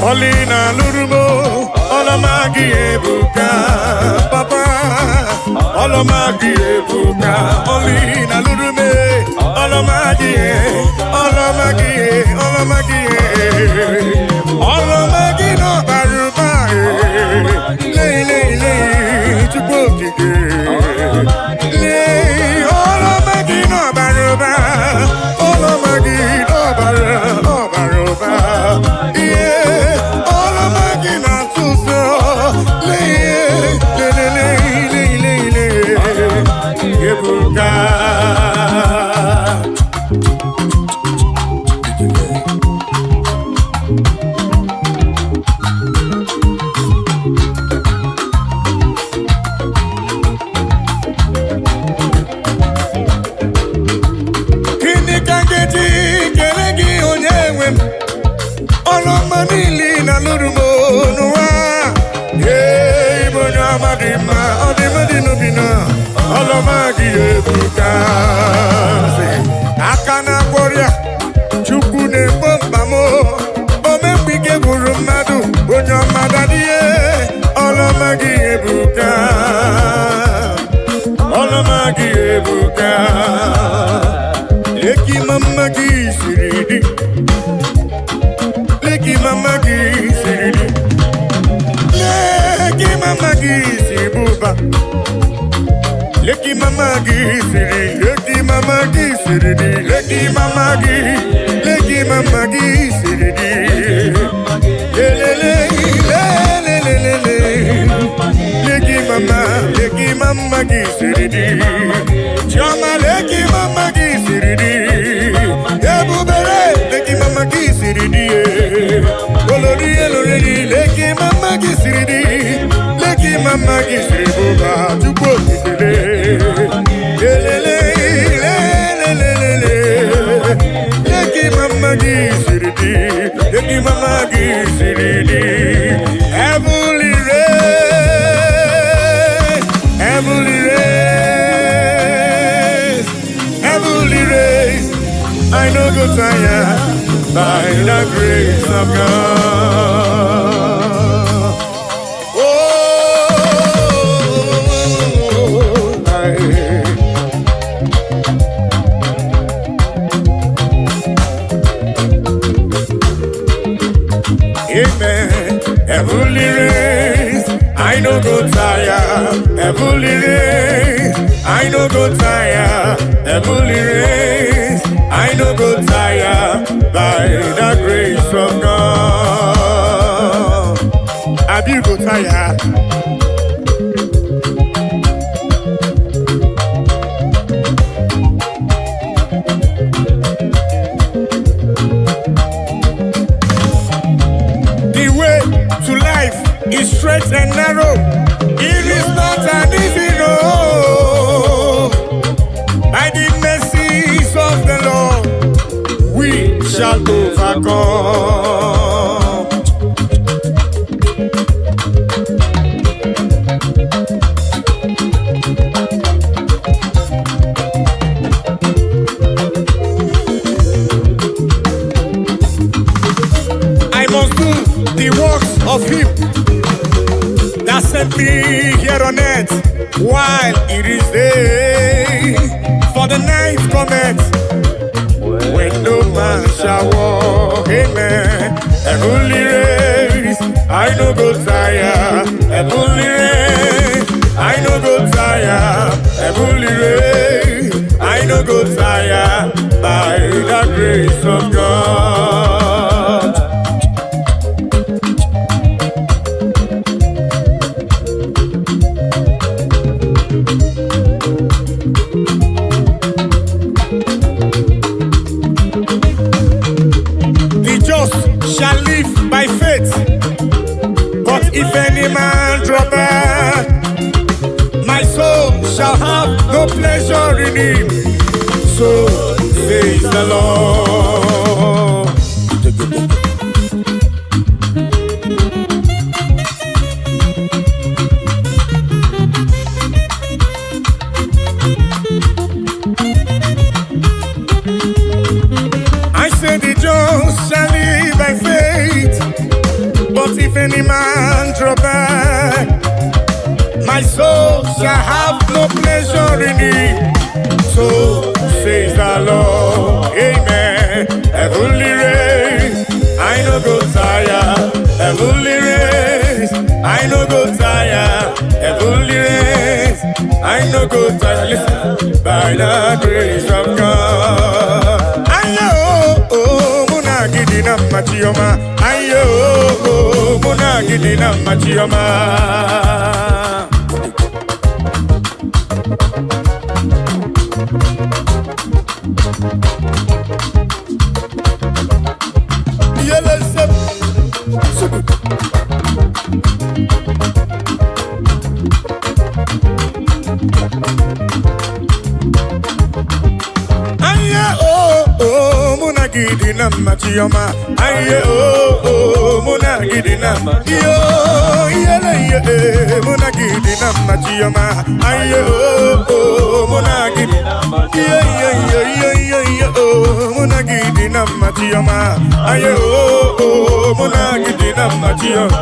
Olina lurumo, olamagi ebuka, papa. Olamagi ebuka, olina lurume, olamagi no baruba, le, chukwotige, olamagi no baruba, olamagi no baruba, yeah, olamagi na tuso, le, ebuka. Olomagi ebuka. Akana warrior, chukune bombamo. Omepike buru madu, onyo madadie. Olomagi ebuka. Leki mamagi siridi. Leki mamagi sibuba. Leki mamagi siridi, leki mamagi siridi. Lele, leki mamagi siridi. Chama leki mamagi siridi. Ebubere, leki mamagi siridi. Olori, leki mamagi siridi. Leki mamagi siribuba, chukwotigele. Leki mamagi siridi, leki mamagi siridi. Heavenly race. I no go tire by the grace of God. Amen. Heavenly race, I no go tire. Heavenly race, I no go tire. Heavenly race, I no go tire by the grace of God. Have you go tire? The way to life is straight and narrow. It is not shall overcome. I must do the works of him that sent me here on earth while it is day. For the night cometh when no man shall walk. Amen. Heavenly race, I no go tire. Heavenly race, I no go tire. Heavenly race, I no go tire. By the grace of God. Shall live by faith, but if any man drop back, my soul shall have no pleasure in him. So says the Lord. I said the just shall live by faith, but if any man draw back, my soul shall have no pleasure in him. So says the Lord. Amen. Heavenly race, I no go tire. Heavenly race, I no go tire. Heavenly race, I no go tire. Listen, by the grace of God. Gidina machioma, ayo, muna gidina machioma. Gidina machioma, aye muna gidina yo yele muna gidina machioma, aye muna gidina yo muna gidina machioma, aye muna gidina machioma.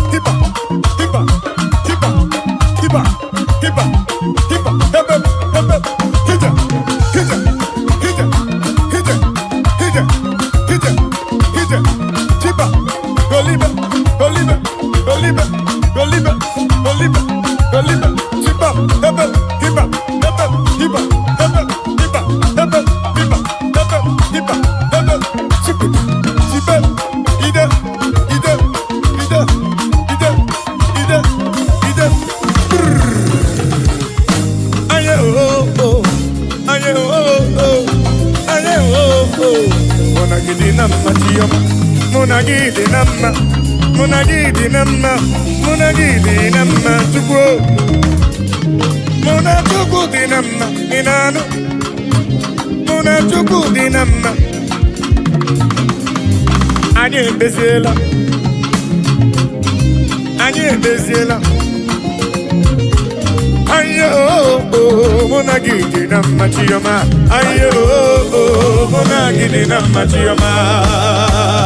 Hippa, hippa, hippa, hippa, hippa, Monagidi namma chiyom, monagidi namma, monagidi namma, monagidi namma chukwo, monachukudi namma inano, monachukudi namma. Anye beziela, anye beziela. Ayo, monagidi namma chiyoma. Ayo, monagidi namma chiyoma.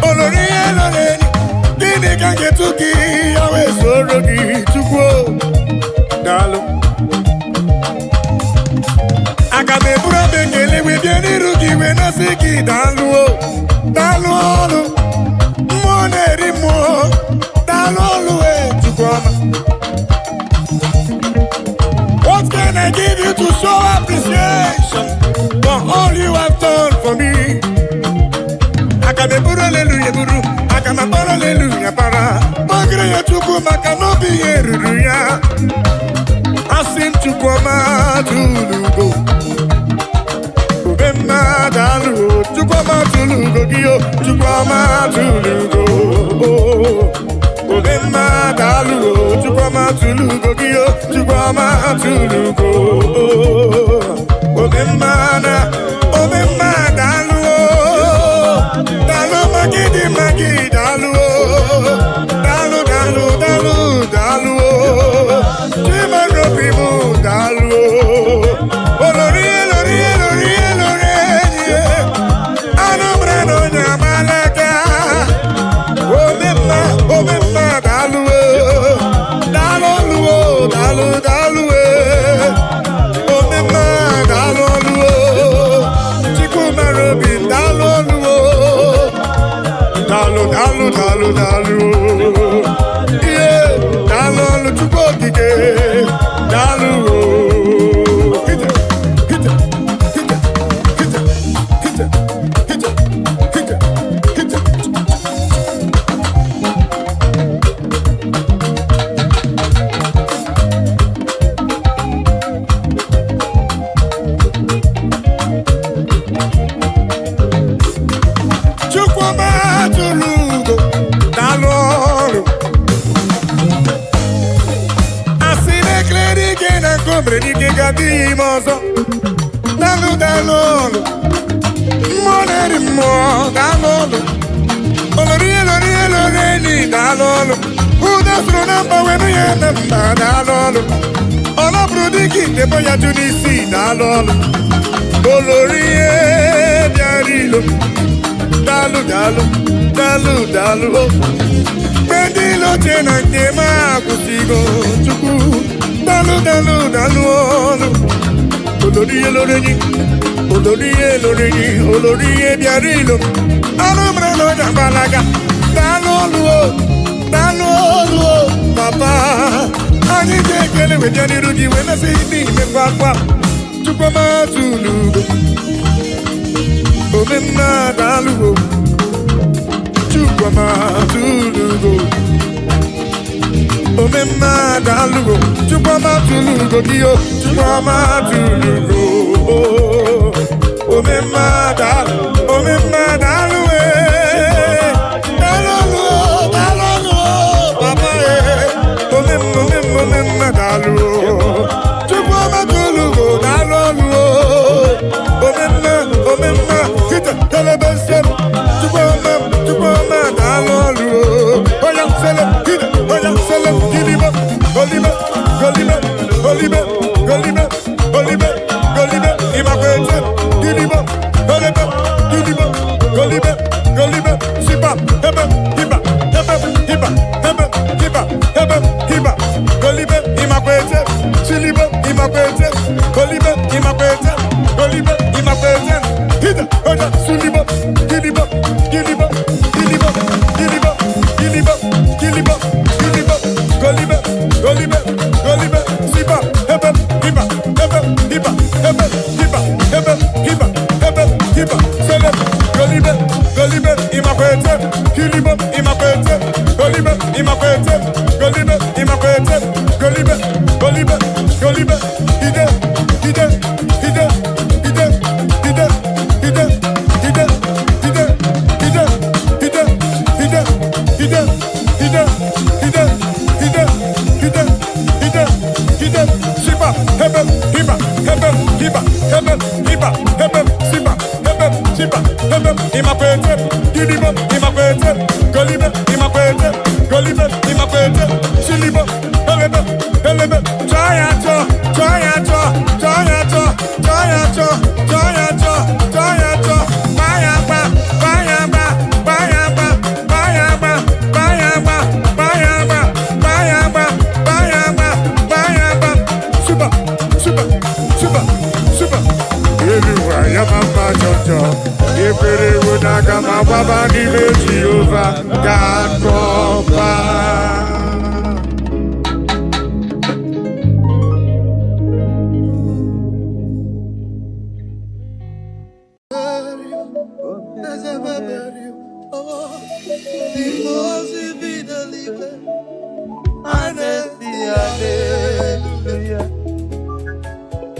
Olori eloreni, dini kange tuki, yawe soro ki tukwo. dalo. Aga me bura bengele we bieni rugi we na siki dalu dalu olu mo neri mo dalu olu e tukoma. What can I give you to show appreciation for all you have done for me? Aga me bura hallelujah buru, aga me bura hallelujah para. Magre ya tukuma kanobi yeruya. Asim tukoma tulugo. Ubemma dalu, tukoma tulugo giyo, tukoma tulugo. Ubemma dalu, tukoma tulugo giyo, tukoma tulugo. Ubemma dalu, dalu magi dalu, dalu dalu. Chima ropimu dalu. Dalu, yeah, dalu, chuko kike, dalu, hita. Chukwama tulugo, dalu. Brediche gadimoso, dalu, moneri mo, dalu, olori, dalu, uda strunamba wenu yenamba, dalu, ola brodiki debo ya tunisi, dalu, olori diarilo, dalu, bedilo tena kema kusigo, chuku. Dalu, olori biarilo, alumra no jambalaga, dalu, papa, ani kele we jani rugi we na sini me papa, chukoma tulugo, omena dalu, chukoma tulugo. Omema dalugo, chukama tulugo giyo, chukama tulugo. Omema dalu, dalu, papa omema dalu, chukama tulugo, dalu, omema, kita telebesem, chukama dalu, oya selem, kita. Golibe, imakwete, golibe, sipa, hebe, hiba, golibe, imakwete, silibo, imakwete, golibe, imakwete, hida, oja, sulibo, gilibo, golibe, sipa, hebe, hiba, selem, golibe, imakwete, gilibo, golibe, hide,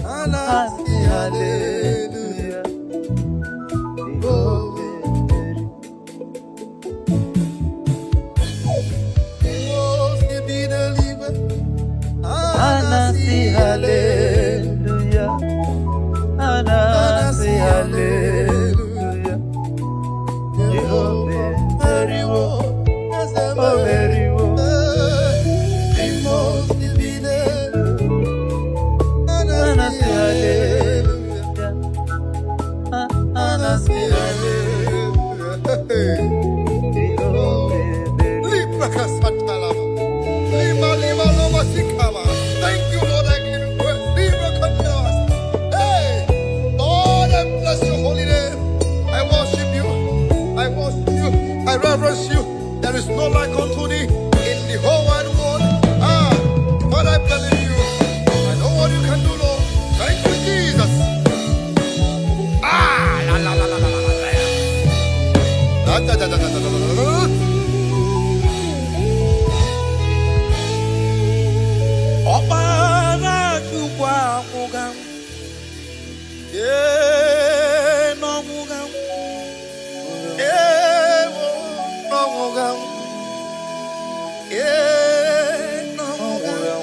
Anasi hallelujah. Oh, Anasi hallelujah. Anasi hallelujah. Jehovah very well. Very well. The most divine. Anasi hallelujah. Anasi hallelujah. Thank you, Lord. I give you praise. Hey, Lord, I bless your holy name. I worship you. I worship you. I reverence you. There is no like unto thee in the whole wide world. But I believe you. I know what you can do, Lord. Thank you, Jesus. La la la la la la la. Opara chukwa mugam, no mugam, no mugam, no mugam.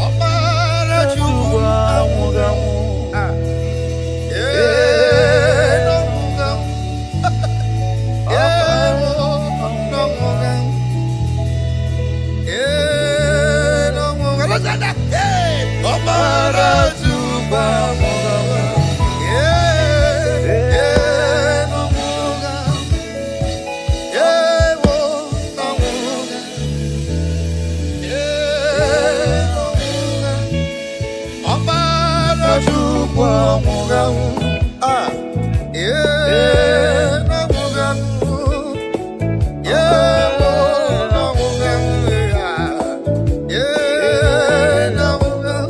Opara chukwa mugam, no mugam, no mugam. Opara chukwa mugam, no mugam, no mugam, no mugam.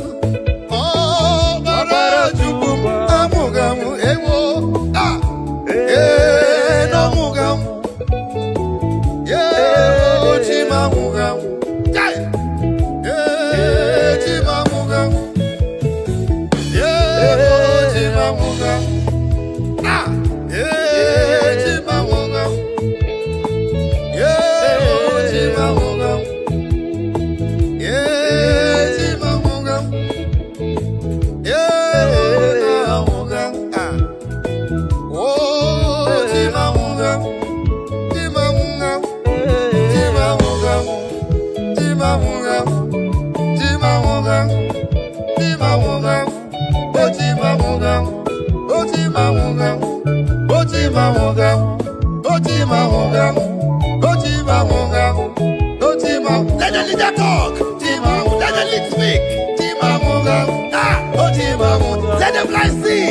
Opara chukwa mugam, no mugam, no mugam. Let the leader talk. Let the lead speak. Let the blind see.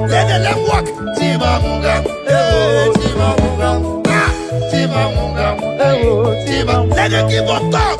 Let the lame walk. Let the keyboard talk.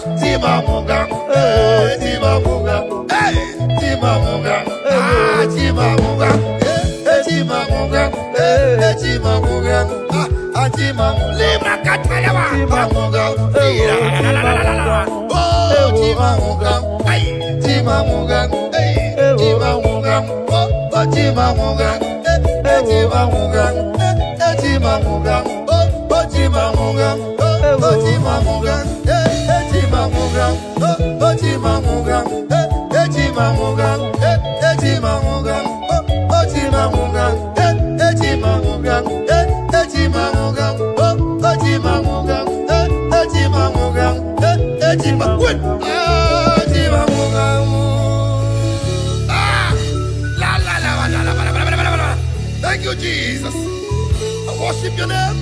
Thank you, Jesus. I worship your name.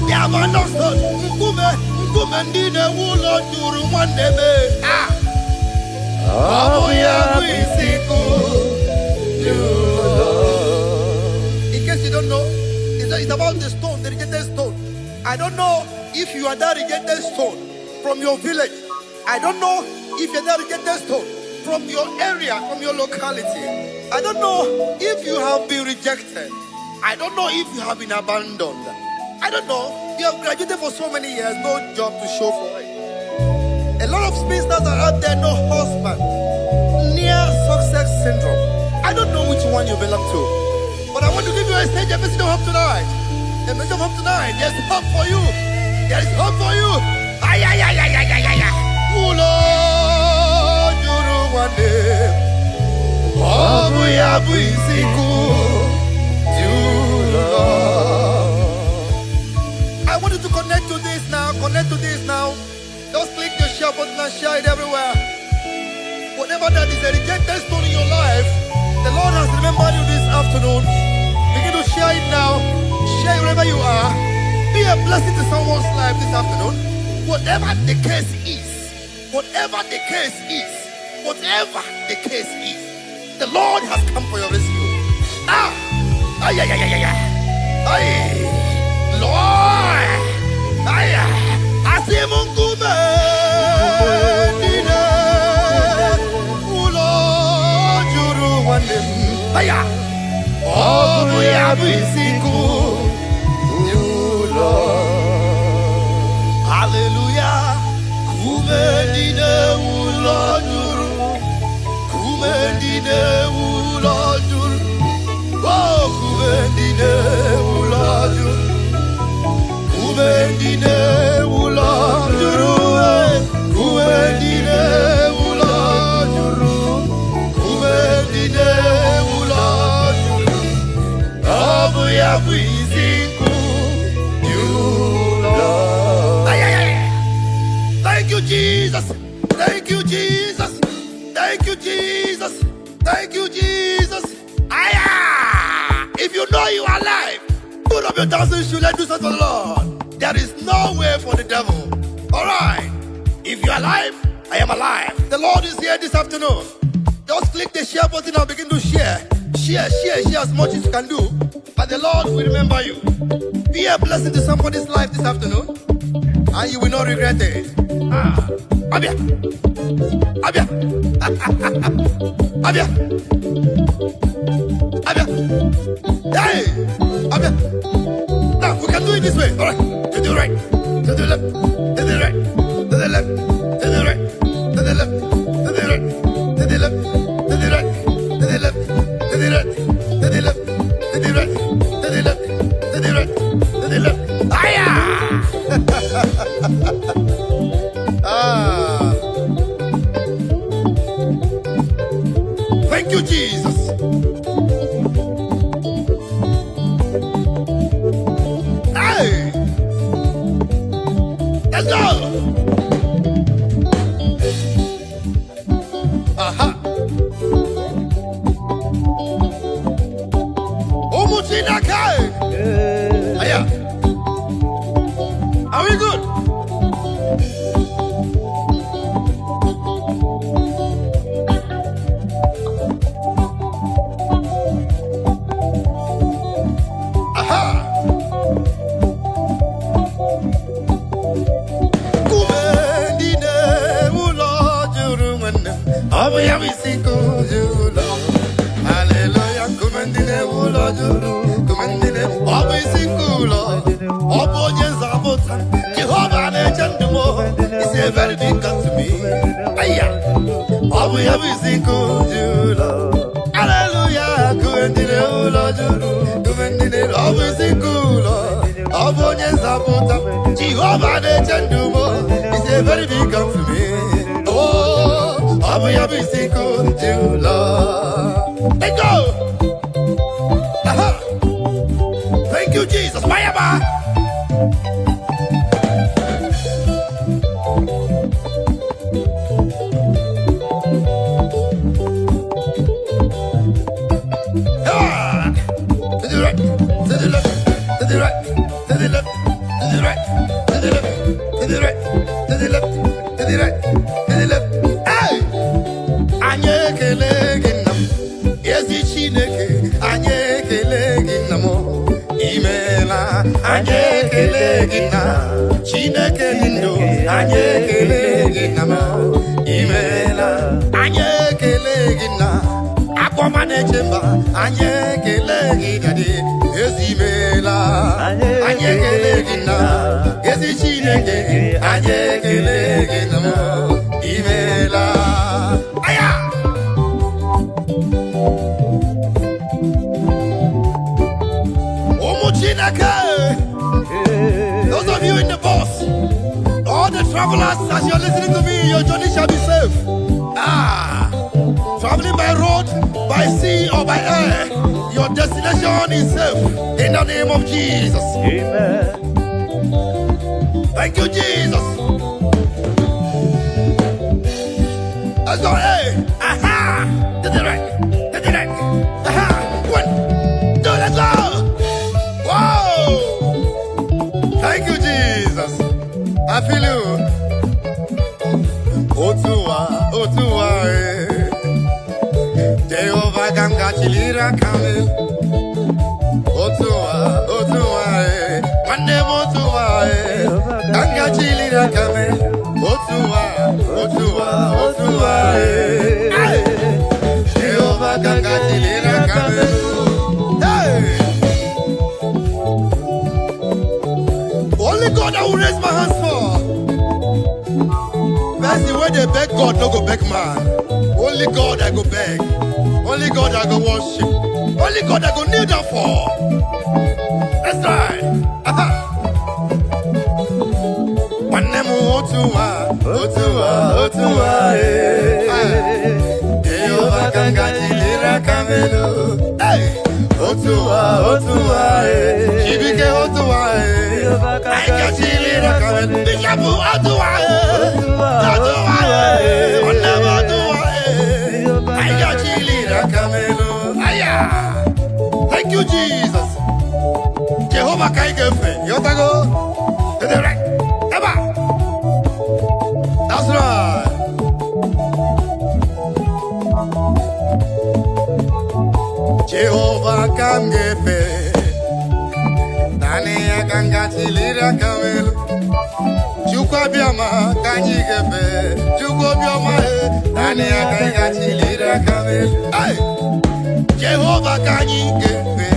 Yeah, man, no son. Nkume ndine wulo juru mwandeme. Abuya bisiku. In case you don't know, it's about the stone, the rejected stone. I don't know if you are that rejected stone from your village. I don't know if you're that rejected stone from your area, from your locality. I don't know if you have been rejected. I don't know if you have been abandoned. I don't know. You have graduated for so many years, no job to show for it. A lot of spinsters are out there, no husband. Near success syndrome. I don't know which one you belong to. But I want to give you a stage, a message of hope tonight. A message of hope tonight. There's hope for you. There is hope for you. Ay, ay, ay, ay, ay, ay, ay, ay. Ulo juru wane. Obu ya buisiku. I want you to connect to this now. Connect to this now. Just click the share button and share it everywhere. Whatever that is a rejected stone in your life, the Lord has remembered you this afternoon. Begin to share it now. Share it wherever you are. Be a blessing to someone's life this afternoon. Whatever the case is, whatever the case is, whatever the case is, the Lord has come for your rescue. Ah! Ay, ay, ay, ay, ay. Ay! Lord! Ay, ay! Asimungume! Dine! Ulo juru wanem! Ay, ay! Obu ya bisiku! Ulo! Hallelujah! Kume dine ulo juru! Kume dine ulo juru! Oh, kumendine ulaju, kumendine ulajuru, kumendine ulajuru, kumendine ulajuru. Abu ya bisiku, yula. Ay, ay, ay. Thank you, Jesus. Thank you, Jesus. Thank you, Jesus. Thank you, Jesus. If you know you are alive, put up your dancing shoes, let's do something for the Lord. There is no way for the devil. Alright. If you are alive, I am alive. The Lord is here this afternoon. Just click the share button and begin to share. Share as much as you can do. But the Lord will remember you. Be a blessing to somebody's life this afternoon, and you will not regret it. Abia. Abia. Abia. Abia. Hey! Abia. Now, we can do it this way. All right. To the right. To the left. To the right. To the left. To the right. To the left. To the right. To the left. To the right. To the left. To the right. To the left. To the right. To the left. To the right. To the left. Aya! Thank you, Jesus. Hey! Let's go! Aha! Umuchinakai! Aya! Are we good? Hallelujah, kumendine ulo juru, kumendine obi sikulo, obo jezabota, Jehovah nechandumo, it's a very big God to me. Aya, obi sikulo, hallelujah, kumendine ulo juru, kumendine obi sikulo, obo jezabota, Jehovah nechandumo, it's a very big God to me. Oh, obi sikulo. Let go! Aha! Thank you, Jesus. Mayaba! To the right, to the left, to the right, to the left, to the anye kelegi nama imela, anye kelegi na akwamane chemba, anye kelegi dadi ezimela, anye kelegi na ezichilege, anye kelegi nama imela. Aya. Those of you in the bus, all the travelers, as you're listening to me, your journey shall be safe. Traveling by road, by sea, or by air, your destination is safe. In the name of Jesus. Amen. Thank you, Jesus. Let's go. Hey. Aha. To the right. To the right. Aha. 1, 2, let's go. Whoa! Thank you, Jesus. I feel you. Otua, Jehovah ganga chilira kamel. Otua, Mande Otua, ganga chilira kamel. Otua, Jehovah ganga chilira kamel. Hey! Only God I will raise my hands for. That's the way they beg God, no go beg man. Only God I go beg. Only God I go worship. Only God I go kneel down for. That's right. One name Otua. Jehovah ganga chilira kamelo. Hey. Otua, Chibike Otua, I can see it. Bishabu Otua, I got Chilira Camelo. Thank you, Jesus. Jehovah Kaigefe, Yotago, to the right. That's right. Jehovah Kangefe, Nania Kangatilira Kamel, Chukabiama Kanyigefe, Chukobiama, Nania Kangatilira Kamel, Jehovah Kanyigefe,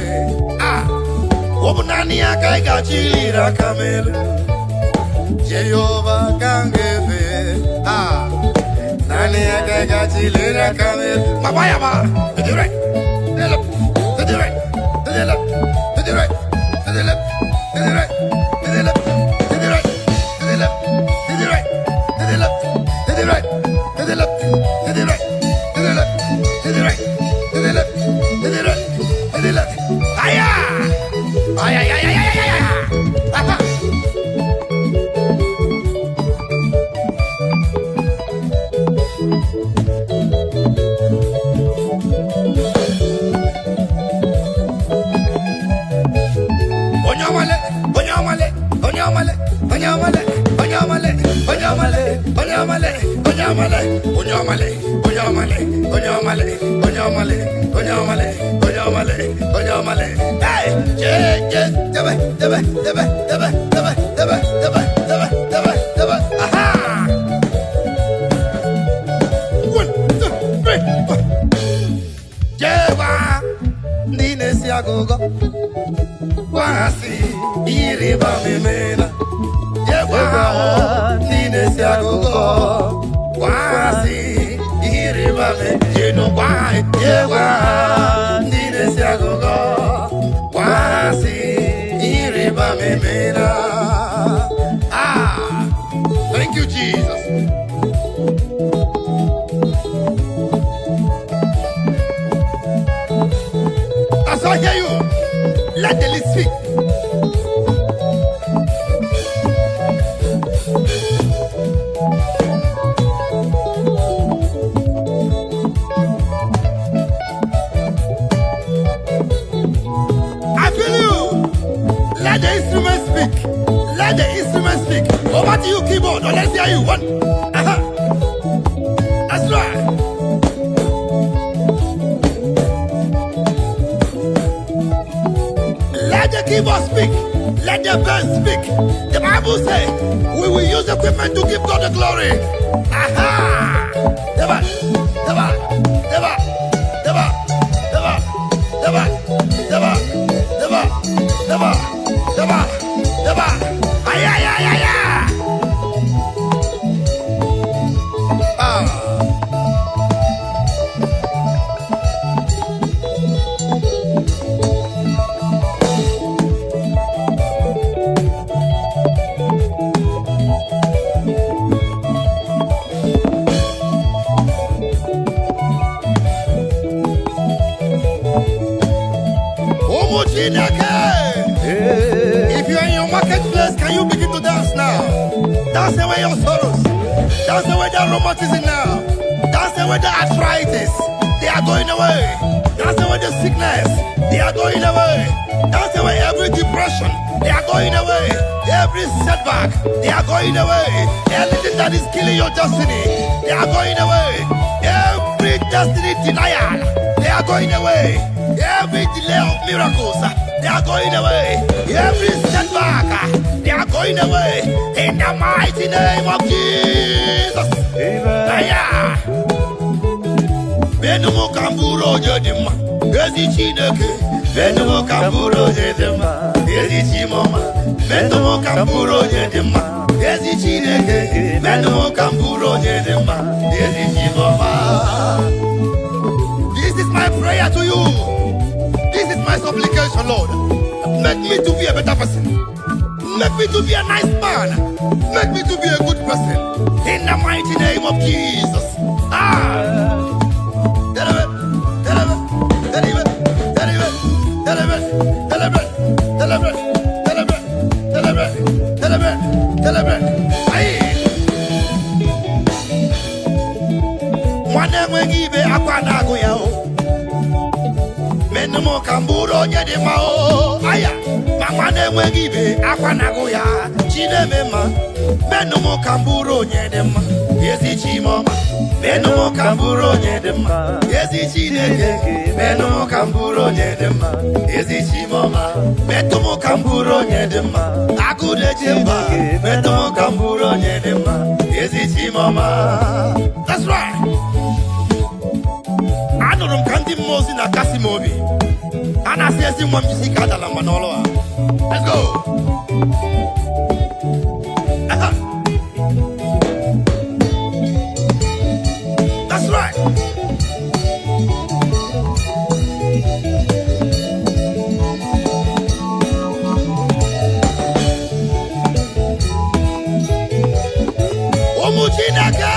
Nania Kangatilira Kamel, Jehovah Kangefe, Nania Kangatilira Kamel, Mabayama, to the right. To the right, to the left, to the right, to the left, to the right, to the left, to the right, to the left, to the right, to the left, to the right, to the left, to the right, to the left, to the right, to the left, to the right, to the left. Aya! Aya! Thank you, Jesus. As I hear you, let the list speak. I feel you. Let the instrument speak. Let the instrument speak. Over to you, keyboard. Or let's hear you. One. That's right. Let the keyboard speak. Let the birds speak. The Bible says we will use equipment to give God the glory. Aha! Deba, deba, deba, deba, deba, deba, deba, deba, deba, deba, deba. Ay, ay, ay, ay, ay. If you're in your marketplace, can you begin to dance now? Dance away your sorrows. Dance away that rheumatism now. Dance away the arthritis. They are going away. Dance away the sickness. They are going away. Dance away every depression. They are going away. Every setback. They are going away. Everything that is killing your destiny. They are going away. Every destiny denial. They are going away. Every delay of miracles, they are going away. Every setback, they are going away. In the mighty name of Jesus. Amen. Benumo kamburo jedima, ezi chineke. Benumo kamburo jedima, ezi chimoma. Benumo kamburo jedima, ezi chineke. Benumo kamburo jedima, ezi chimoma. This is my prayer to you. This is my supplication, Lord. Make me to be a better person. Make me to be a nice man. Make me to be a good person. In the mighty name of Jesus. Menumo kamburo nyede mao aya mama nemwe gibe akwanago ya chinemema menumo kamburo nyede ma yezi chimoma menumo kamburo nyede ma yezi chineke menumo kamburo nyede ma yezi chimoma menumo kamburo nyede ma akude chemba menumo kamburo nyede ma yezi chimoma. That's right. Anorum kandi mozi na kasi mobi. Ana sesi mwa mjisika adala manoloa. Let's go. That's right. Omuchinaka.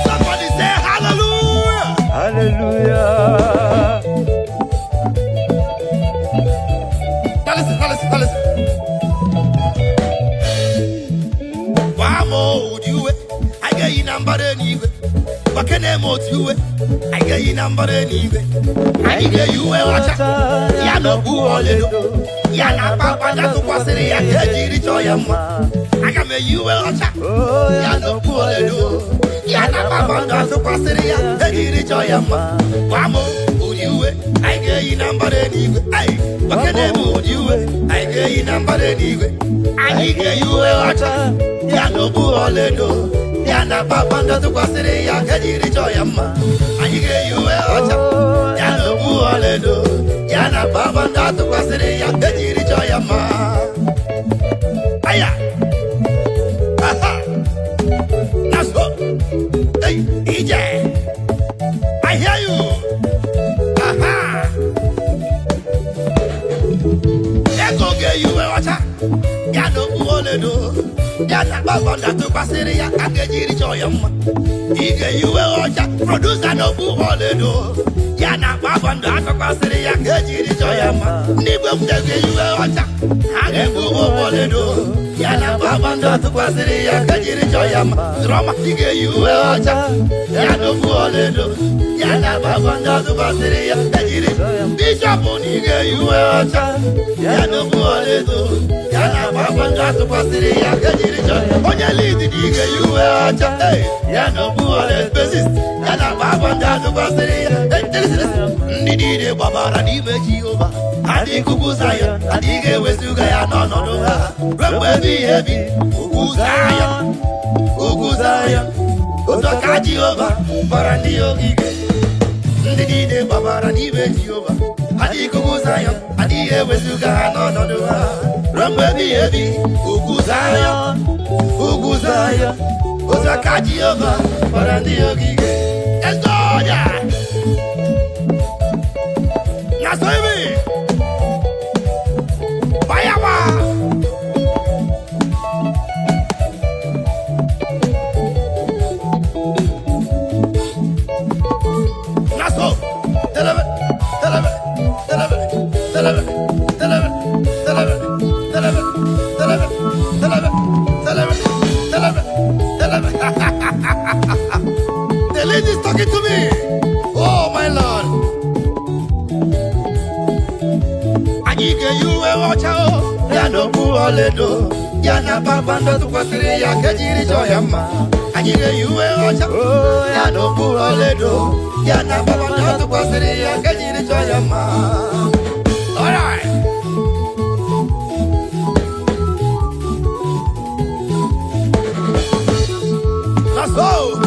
Somebody say hallelujah. Hallelujah. Now listen. Wamo udiwe, I get you number anyway. Wakene motiwe, I get you number anyway. I get you a water. Yano buoledo. Yana papa na tukwasiri ya kejiri choyama. I got me you a water. Yano buoledo. Yana papa na tukwasiri ya kejiri choyama. Wamo udiwe, I get you number anyway. Ay, wakene motiwe, I get you number anyway. I get you a water. Yano buoledo. Yana papa na tukwasiri ya kejiri choyama. I get you a water. Yano buoledo. Yana baba ndatu kwa siri ya kejiri choyama. Aya. Aha. Naso. Hey, EJ. I hear you. Aha. Eko ge you a wacha. Yano buoledo. Yana baba ndatu kwa siri ya kejiri choyama. Ige you a wacha. Producer no buoledo. Yana baba ndatu kwa siri ya kejiri choyama. Niwe mdege yuwe wacha. Hage bubo boledo. Yana baba ndatu kwa siri ya kejiri choyama. Drama ige yuwe wacha. Yana buoledo. Yana baba ndatu kwa siri ya kejiri choyama. Bishop nige yuwe wacha. Yana buoledo. Yana baba ndatu kwa siri ya kejiri choyama. Onye lidi Agige you are ya no buole basis. Ya na baba ndatu basiri. Ndidi babara di Jehovah. Adi kukuzayo, adige wesuga ya no ha. Remwe bi heavy, kukuzayo. Otoka Jehovah, barandi ogige. Ndidi babara di Jehovah. Adi kukuzayo, adige wesuga no ha. Remwe bi heavy, kukuzayo. Otoka Jehovah, barandi ogige. Let's go, yeah. Nasoibi. The lady is talking to me. Oh my Lord. Agige you watch out. Ya no buoledo. Ya na babando tu kwasiri ya kejiri joyama. Agige you watch out. Ya no buoledo. Ya na babando tu kwasiri ya kejiri joyama. All right. Let's go.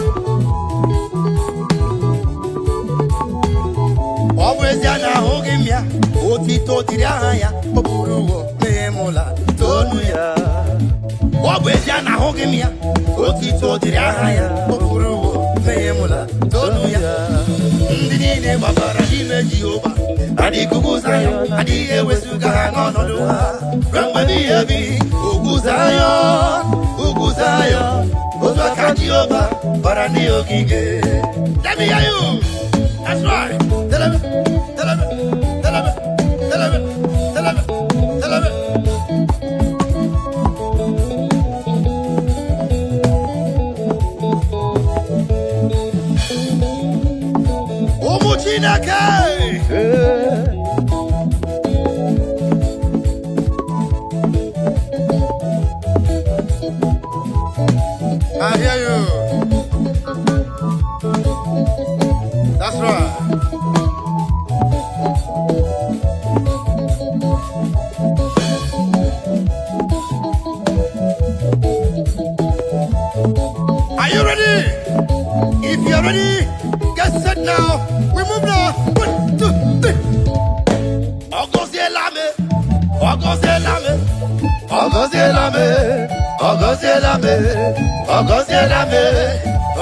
Always yana hogimya. Otito tiraya. Popuruo memola. Tonuya. Always yana hogimya. Otito tiraya. Popuruo memola. Tonuya. Ndine babara dime Jehovah. Adi kukuzayo. Adi ewesuga no ha. Rambadi ebi. Uguzayo. Otoka Jehovah, barani ogige. Let me hear you. That's right. Tell me. Omuchinake. I hear you. That's right. Are you ready? If you're ready, get set now. We move now. 1, 2, 3.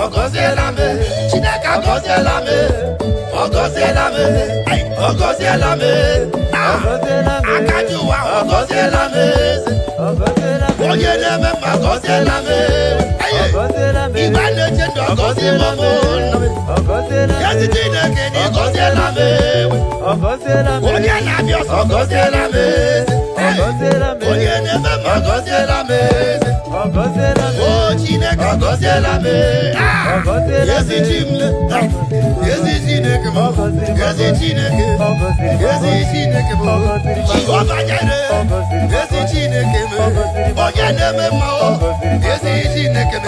Ogozelame, Chineka Ogozelame, Akajuwa Ogozelame, Onyewem Ogozelame, Ibane Chendo Ogozelame, Yezidineke Ogozelame, Onyenabios Ogozelame, Onyewem Ogozelame, Oh, Chineke Ogozelame, Yezi Chineke, Yezi Chineke, Yezi Chineke, Chihuahua Jare, Yezi Chineke, Onyewem, Yezi Chineke,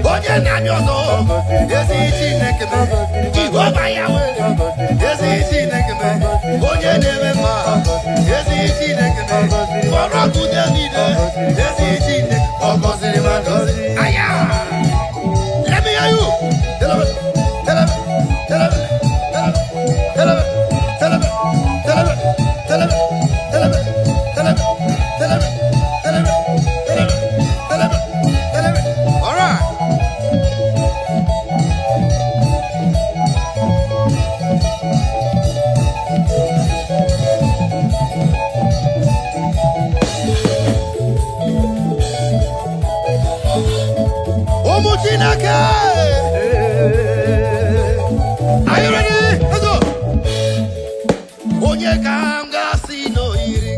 Onyenabioso, Yezi Chineke, Chihuahua Yahweh, Yezi Chineke, Onyewem, Yezi Chineke, Oraku David, Yezi Chineke, Aya! Let me hear you. Tell him. All right. Are you ready? Let's go. Onye kamga sino iri.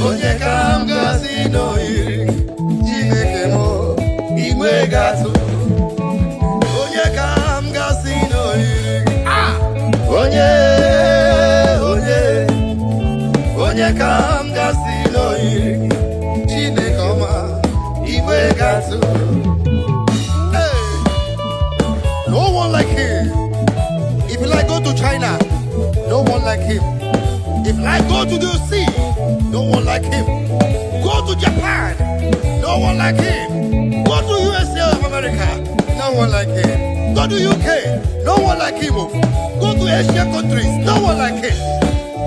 Onye kamga sino iri. Chineke mo igwe gatu. Onye kamga sino iri. Ah. Onye kamga sino iri. No one like him. If you like, go to China. No one like him. If you like, go to the sea. No one like him. Go to Japan. No one like him. Go to USA of America. No one like him. Go to UK. No one like him. Go to Asian countries. No one like him.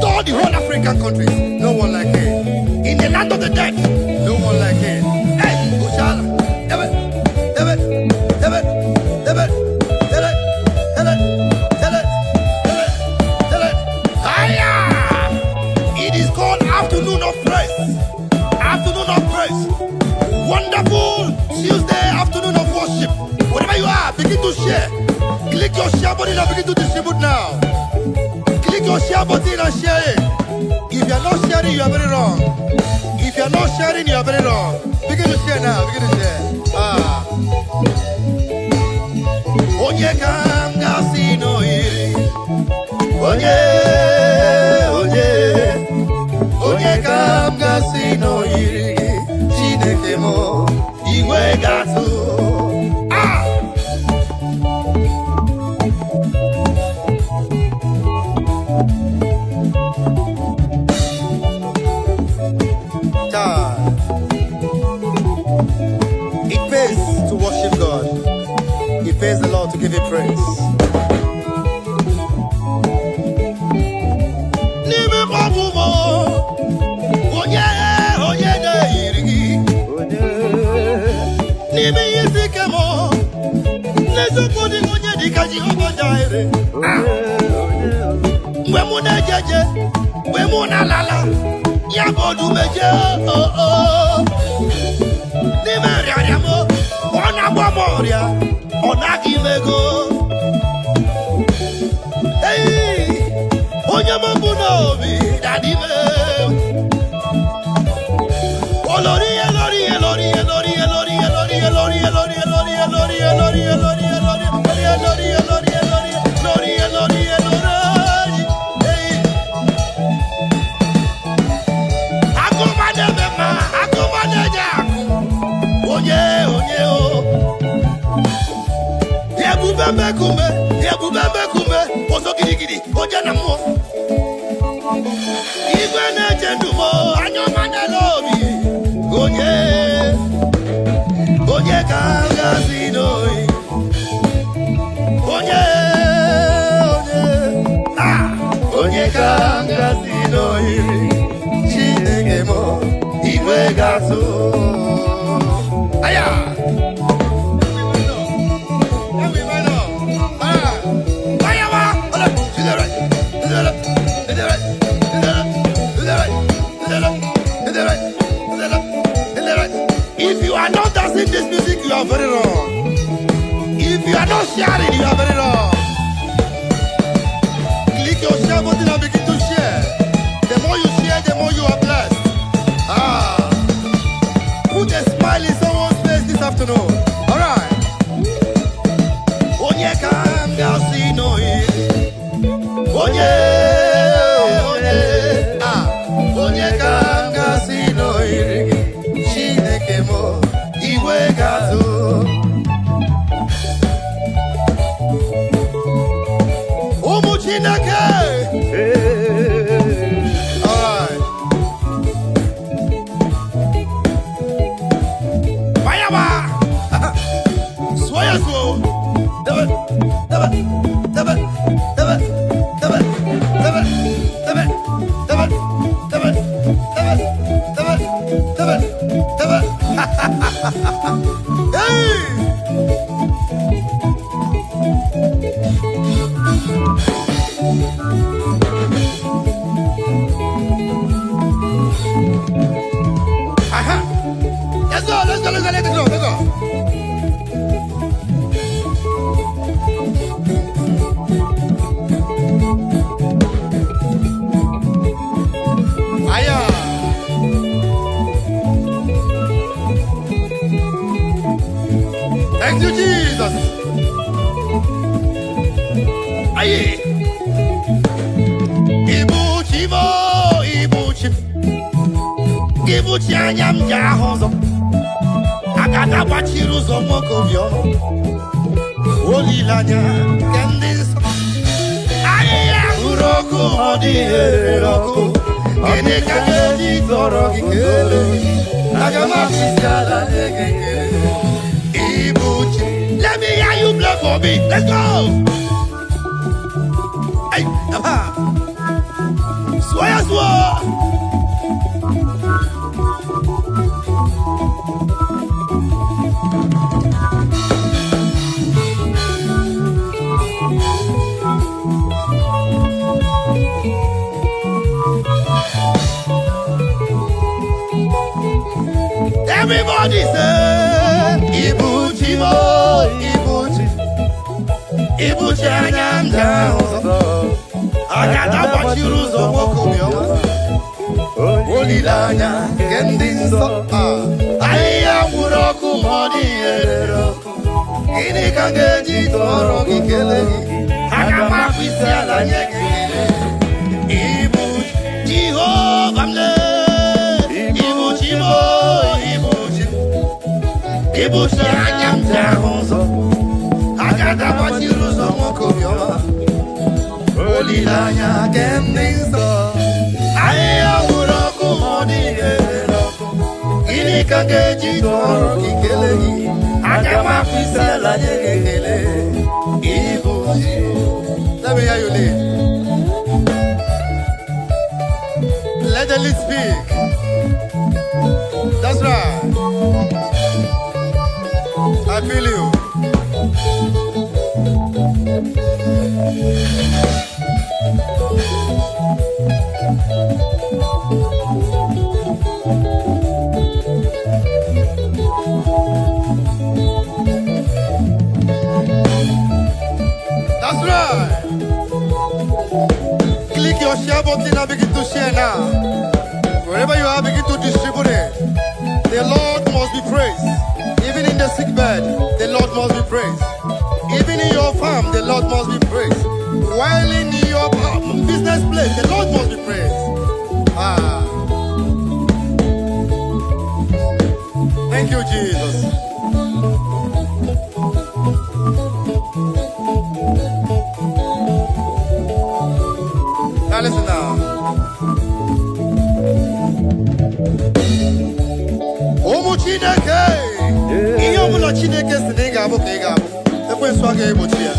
To all the whole African countries. No one like him. In the land of the dead. No one like him. Hey, Usher. It is called afternoon of praise. Afternoon of praise. Wonderful Tuesday afternoon of worship. Whatever you are, begin to share. Click your share button and begin to distribute now. Click your share button and share it. If you are not sharing, you are very wrong. If you are not sharing, you are very wrong. Begin to share now. Begin to share. Onye kanga sino iri. Onye kanga sino iri. Chineke mo iwe gatu. It pays to worship God. It pays the Lord to give you praise. If you are not dancing this music, you are very wrong. If you are not sharing, you are very wrong. Click your share button and begin to share. The more you share, the more you are blessed. Put a smile in someone's face this afternoon. All right. Onye kanga sino onye kanga sino Chineke mo iwe gazo. Umu Chineke. All right. Bayaba. Soya so. Let's go. Thank you, Jesus. Aye. Ibuchi anyam jahozo. Agada bachiru zomoko byo. Oli lanya kendis. Aya uroku odi roku. Kene kagedi toro kikele. Agama fisala negekele. Ibuchi. Let me hear you blow for me. Let's go. Hey, aha. Swear, swear. Everybody say, Ibuchi mo, Ibuchi, Ibuchi anyam down. Agada bachiru zomoko byo. Oli lanya kendinso. Aya muroku modi eroko. Ini kangeji toro kikele. Agama kwisiala nyekele. Ibuchi Jehovah mle. Ibuchi mo, Ibuchi. Ibuchi anyam down. Agada bachiru zomoko byo. Olilanya kendinso. Aya uroku modi eroko. Ini kageji toro kikele. Agama fisela nyekele. Ibuchi. Let me hear you lead. Let the lead speak. That's right. I feel you. That's right. Click your share button and begin to share now. Wherever you are, begin to distribute it. The Lord must be praised. Even in the sick bed, the Lord must be praised. Even in your farm, the Lord must be praised. While in your business place, the Lord must be praised. Thank you, Jesus. Now listen now. Omu Chineke, iyo mula Chineke sinega bo kega bo. Ekwe swage ibochia.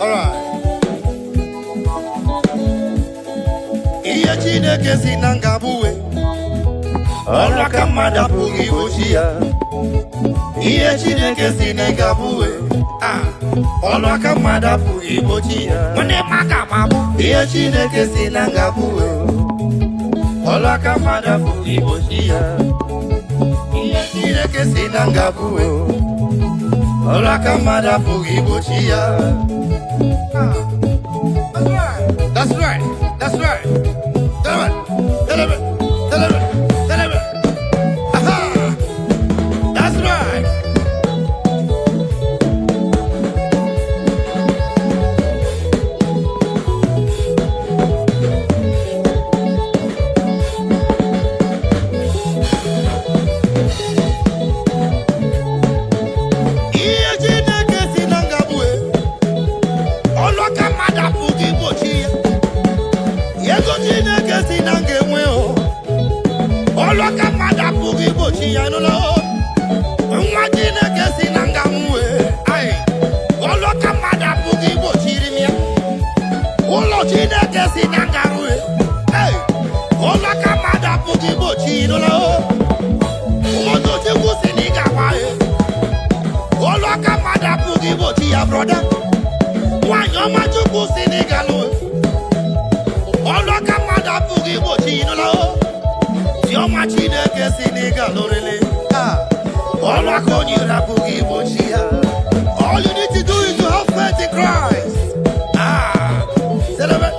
All right. Iya Chineke sinanga buwe. Ola kamada pugi ibochia. Iya Chineke sinanga buwe. Ola kamada pugi ibochia. Mone makama bu. Iya Chineke sinanga buwe. Ola kamada pugi ibochia. Iya Chineke sinanga buwe. Ola kamada pugi ibochia. That's right. That's right. Tell me. Aha. That's right. Brother, why you ma to go Senegal? Olo kamada pugi bochi no lo. Yo ma chine ke Senegal really. Olo konyi ra pugi bochi. All you need to do is to have faith in Christ. Celebrate.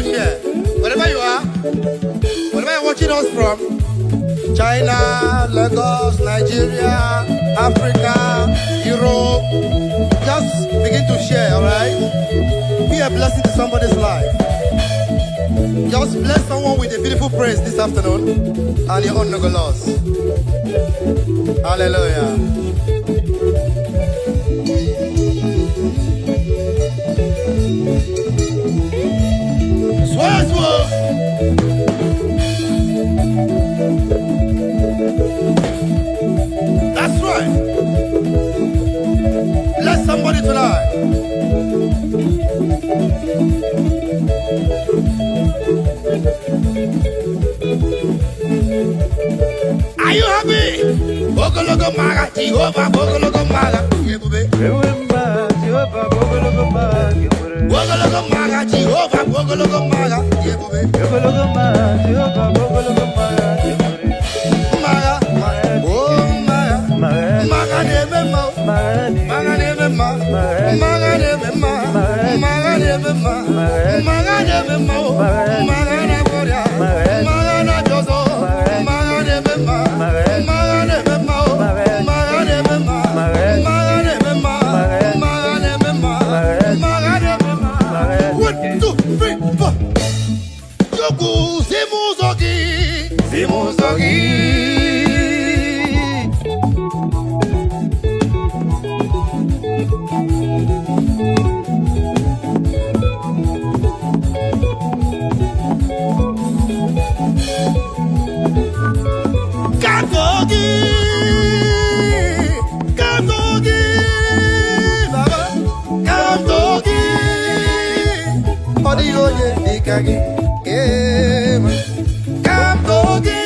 to share. Wherever you are, wherever you're watching us from, China, Lagos, Nigeria, Africa, Europe, just begin to share, alright? Be a blessing to somebody's life. Just bless someone with a beautiful praise this afternoon, and your own no go lost. Hallelujah. Swear, swear. That's right. Bless somebody tonight. Are you happy? Bogologo maga, Jehovah, bogologo maga. Remember, Jehovah, Bogologo Maga. Bogologo maga, Jehovah, bogologo maga. Bogologo Maga, Jehovah, Bogologo Maga. Maga, oh maga, maga de mema, maga de mema, maga de mema, maga de mema, maga de mema, maga de gloria, maga de jozo, maga de mema, maga de mema, maga de mema, maga de mema, maga de mema, maga de mema. 1, 2, 3, 4. Yoku simuzogi, simuzogi. Kazogi, kazogi, baba, kazogi. Odioye ikagi, kazogi,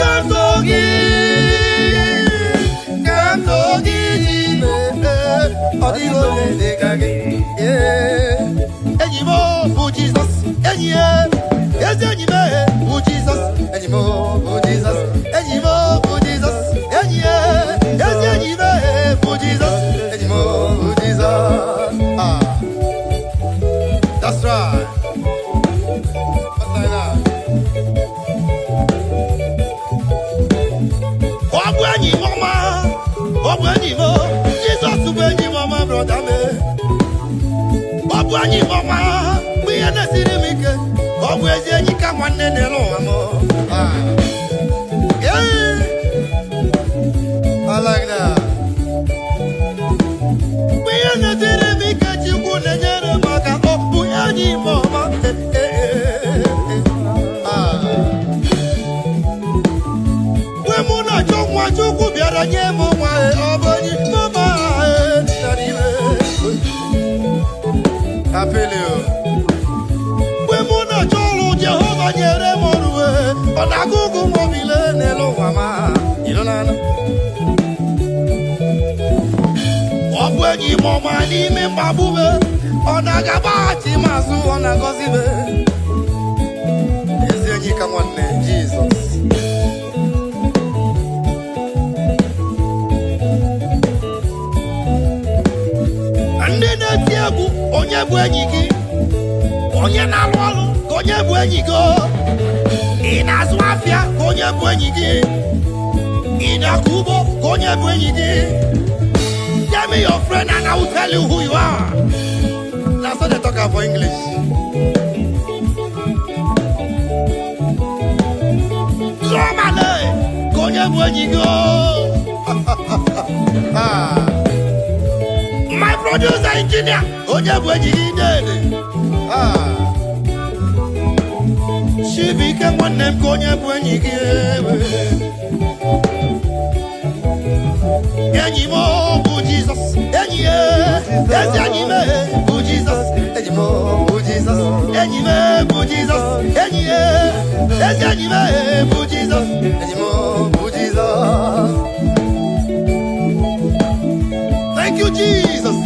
kazogi, kazogi. Odioye ikagi, Enyimo for Jesus, enye, yes enyime for Jesus, enyimo for Jesus, enyimo for Jesus, enye, yes enyime for Jesus, enyimo for Jesus. Ah, that's right. What's like that? Obwenyi mama, obwenyi mo, Jesus obwenyi mama brother me. Obwenyi mama, we are not seeing me. Obwenyi any come one day alone. Ah, yeah, I like that. We are not seeing me. You couldn't get a maka. Obwenyi mama. Ah, we muna chokwa choku biara nyemo mwa. Obwenyi mama. I feel you. We muna cholo Jehovah nyere moruwe. Onagugu mobile nelo mama. You don't know. Obwenyi mama ni me babube. Onagabati masu onagozibe. Ezenyi come on Jesus. Onye bụ enyi gị, onye na-alụ ọrụ ka onye bụ enyi gị, ị na-azụ afịa ka onye bụ enyi gị, ị na-akọ ugbo ka onye bụ enyi gị. Tell me your friend and I will tell you who you are. That's what they talk about English. Normally, ka onye bụ enyi gị. My producer engineer, onye bụ enyi gị dede. Chibike nwanne m ka onye bụ enyi gị. Enyi m bụ Jesus, enyi ya, ezi enyi m bụ Jesus, enyi m bụ Jesus, enyi m bụ Jesus, enyi ya, ezi enyi m bụ Jesus, enyi m bụ Jesus. Thank you, Jesus.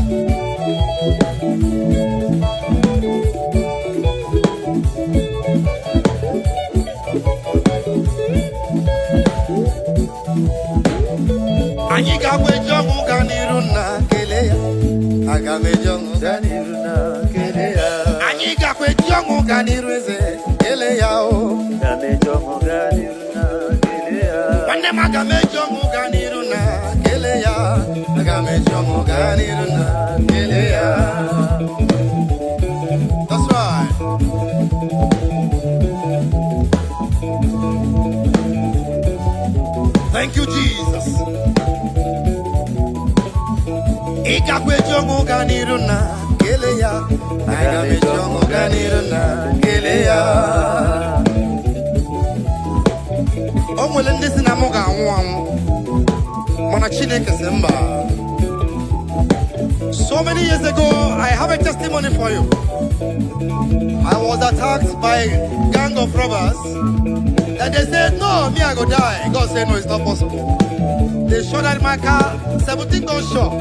Anyị ga-agweje ọmụ ga n'iru na kele ya. Aga m eje ọmụ ga n'iru na kele ya. Anyị Iga kwe jongo ganirweze ele yao. Game jongo ganiruna ele ya. Wande magame jongo ganiruna ele ya. Magame jongo ganiruna ele ya. That's right. Thank you, Jesus. Iga kwe jongo ganiruna ele ya. Magame jongo ganiruna ele ya. Omwele ndị si na mụ ga-anwụ anwụ mana Chineke sị mba. So many years ago, I have a testimony for you. I was attacked by a gang of robbers and they said, no, me I go die. God said, no, it's not possible. They shot at my car, 17 gunshots.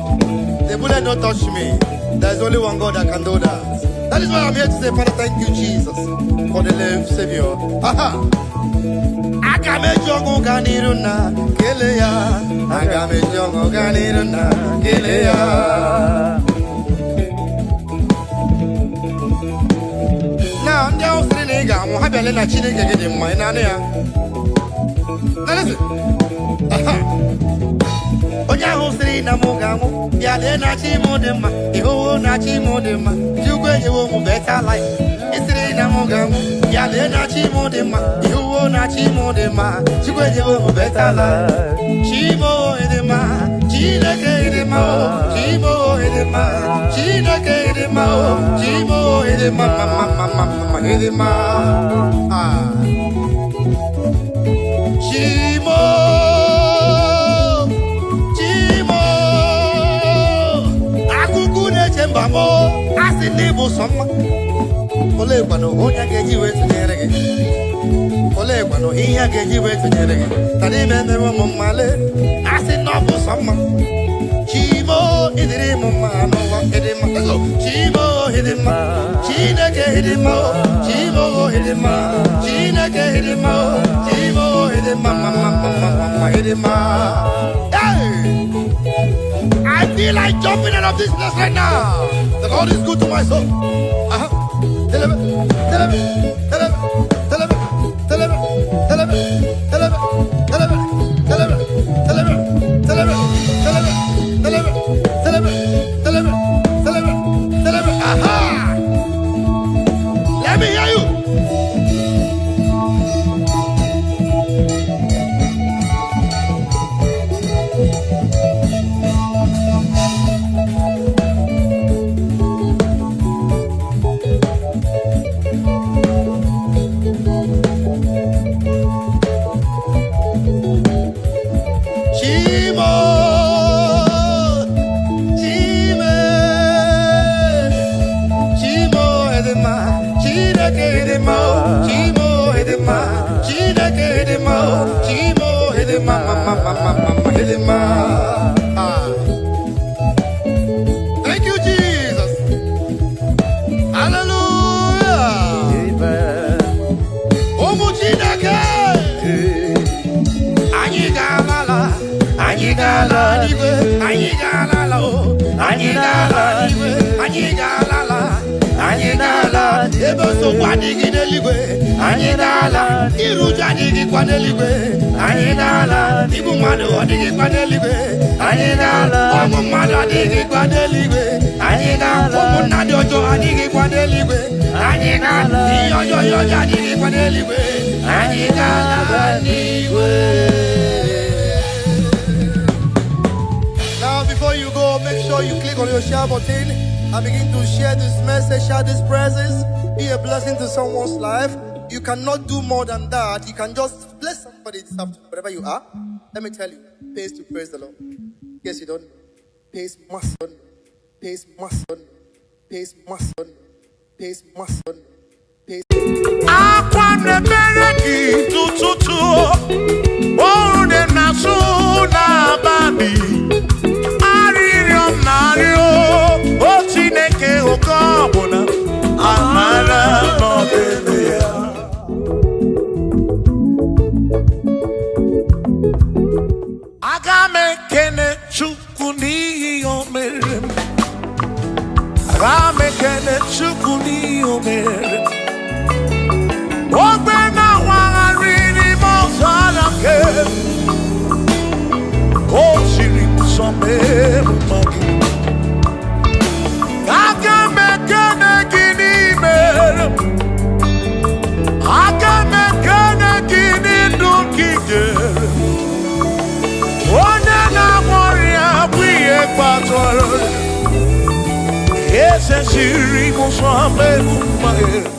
The bullet don't touch me. There's only one God that can do that. That is why I'm here to say, Father, thank you, Jesus, for the life Savior. Aha! Agame jongo ganiruna keleya. Agame jongo ganiruna keleya. Now, I'm down for the nigga. I'm happy to let Chineke get in my name. Now listen. Onya hosri na mugamu ya le na chimodema iho na chimodema jugwe yewo mu better life isri na mugamu ya le na chimodema iho na chimodema jugwe yewo mu better life chimo edema Chineke edema chimo edema Chineke edema chimo edema mama edema chimo Mbamo asi nibu soma ole kwano honya geji wetu nyerege ole kwano hiya geji wetu nyerege tani mene mo male asi nobu soma chimo idiri mo mano wa edema chimo edema Chineke edema chimo edema Chineke edema chimo edema mama edema. I feel like jumping out of this place right now. The Lord is good to my soul. Tell him. Let me hear you. Thank you, Jesus. Hallelujah. Amen. Omu Chineke. Anyị ga-alala n'igwe. Anyị ga-alala n'igwe. Anyị ga-alala ebe nsogbu adịghị n'eluigwe. Anyị ga-ala iru uju adịghịkwa n'eluigwe. Anyị ga-ala igbu mmadụ adịghịkwa n'eluigwe. Anyị ga-ala ọmụ mmadụ adịghịkwa n'eluigwe. Anyị ga-ala ụmụnna dị ọjọọ adịghịkwa n'eluigwe. Anyị ga-ala ihe ọjọọ adịghịkwa n'eluigwe. Anyị ga-ala n'igwe. Now before you go, make sure you click on your share button and begin to share this message, share this presence. Be a blessing to someone's life. You cannot do more than that. You can just bless somebody this afternoon, wherever you are. Let me tell you, pays to praise the Lord. Yes, you don't. Pays must. Pays must. Pays must. Pays must. Pays. Akwane bereki tututu Ode nasu na babi Aririo nario O Chineke okobuna Amaram obebeya Agame kene chukwu n'ihi o mere Agame kene chukuni omere. Ogbe na wangari mozara ke. O siri musome magi. Aka mekene gini mere. Aka mekene gini dukigere. One na moria bwiye patoro. Ese siri musome magi.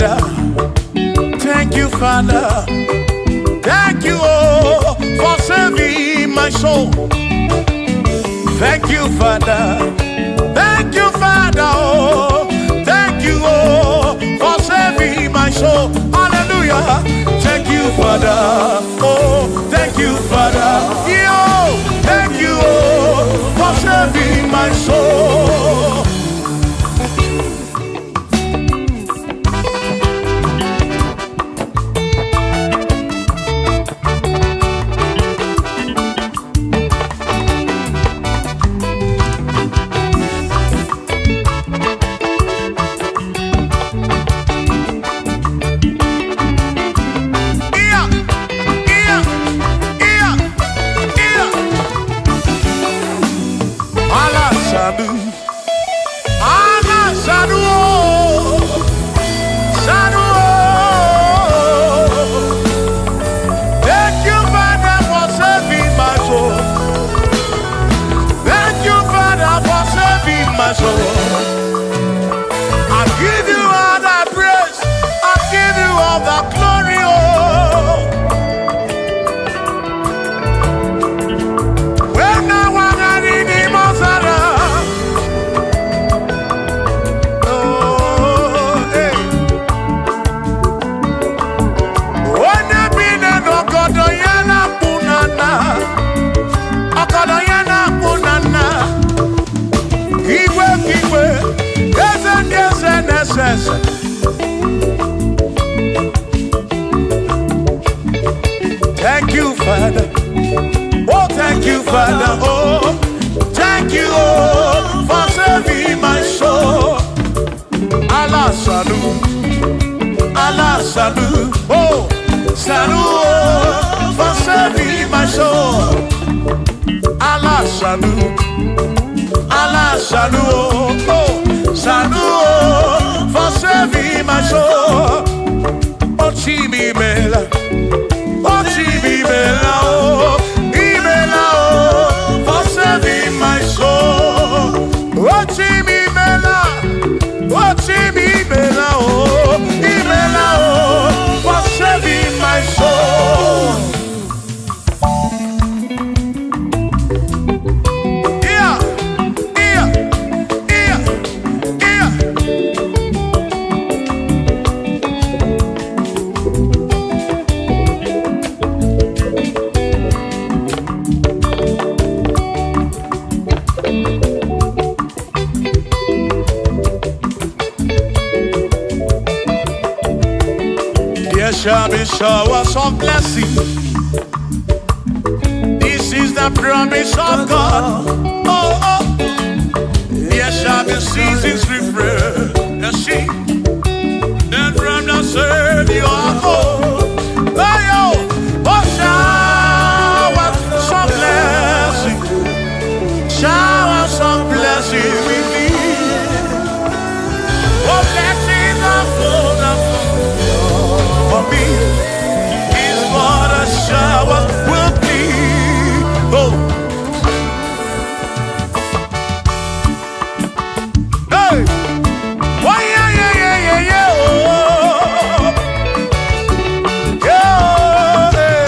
Father. Thank you, Father. Thank you, oh, for saving my soul. Thank you, Father. Thank you, Father. Oh, thank you, oh, for saving my soul. Hallelujah. Thank you, Father. Oh, thank you, Father. Yo, thank you, oh, for saving my soul. Thank you, Father. Oh, thank you, Father. Oh, thank you, oh, for saving my soul. Allah salut, Allah salut. Oh, salut, oh, for saving my soul. Allah salut, Allah salut. Oh, salut, oh, for saving my soul. Oh, Chimi Mela. Oh, Chibibela, oh, Ibela, oh, for saving my soul. Oh, Chibibela, oh, Chibibela, oh, Ibela, oh, for saving my soul. Yeah, yeah, yeah, yeah. There shall be showers of blessing. This is the promise of God. Oh, oh. There shall be seasons refreshing. Then from the Savior, oh, oh, showers of blessing. Showers of blessing we need. Oh, blessings are full of for me is what a shower will be. Oh, hey, oh yeah, yeah, yeah, yeah, yeah. Oh, yeah.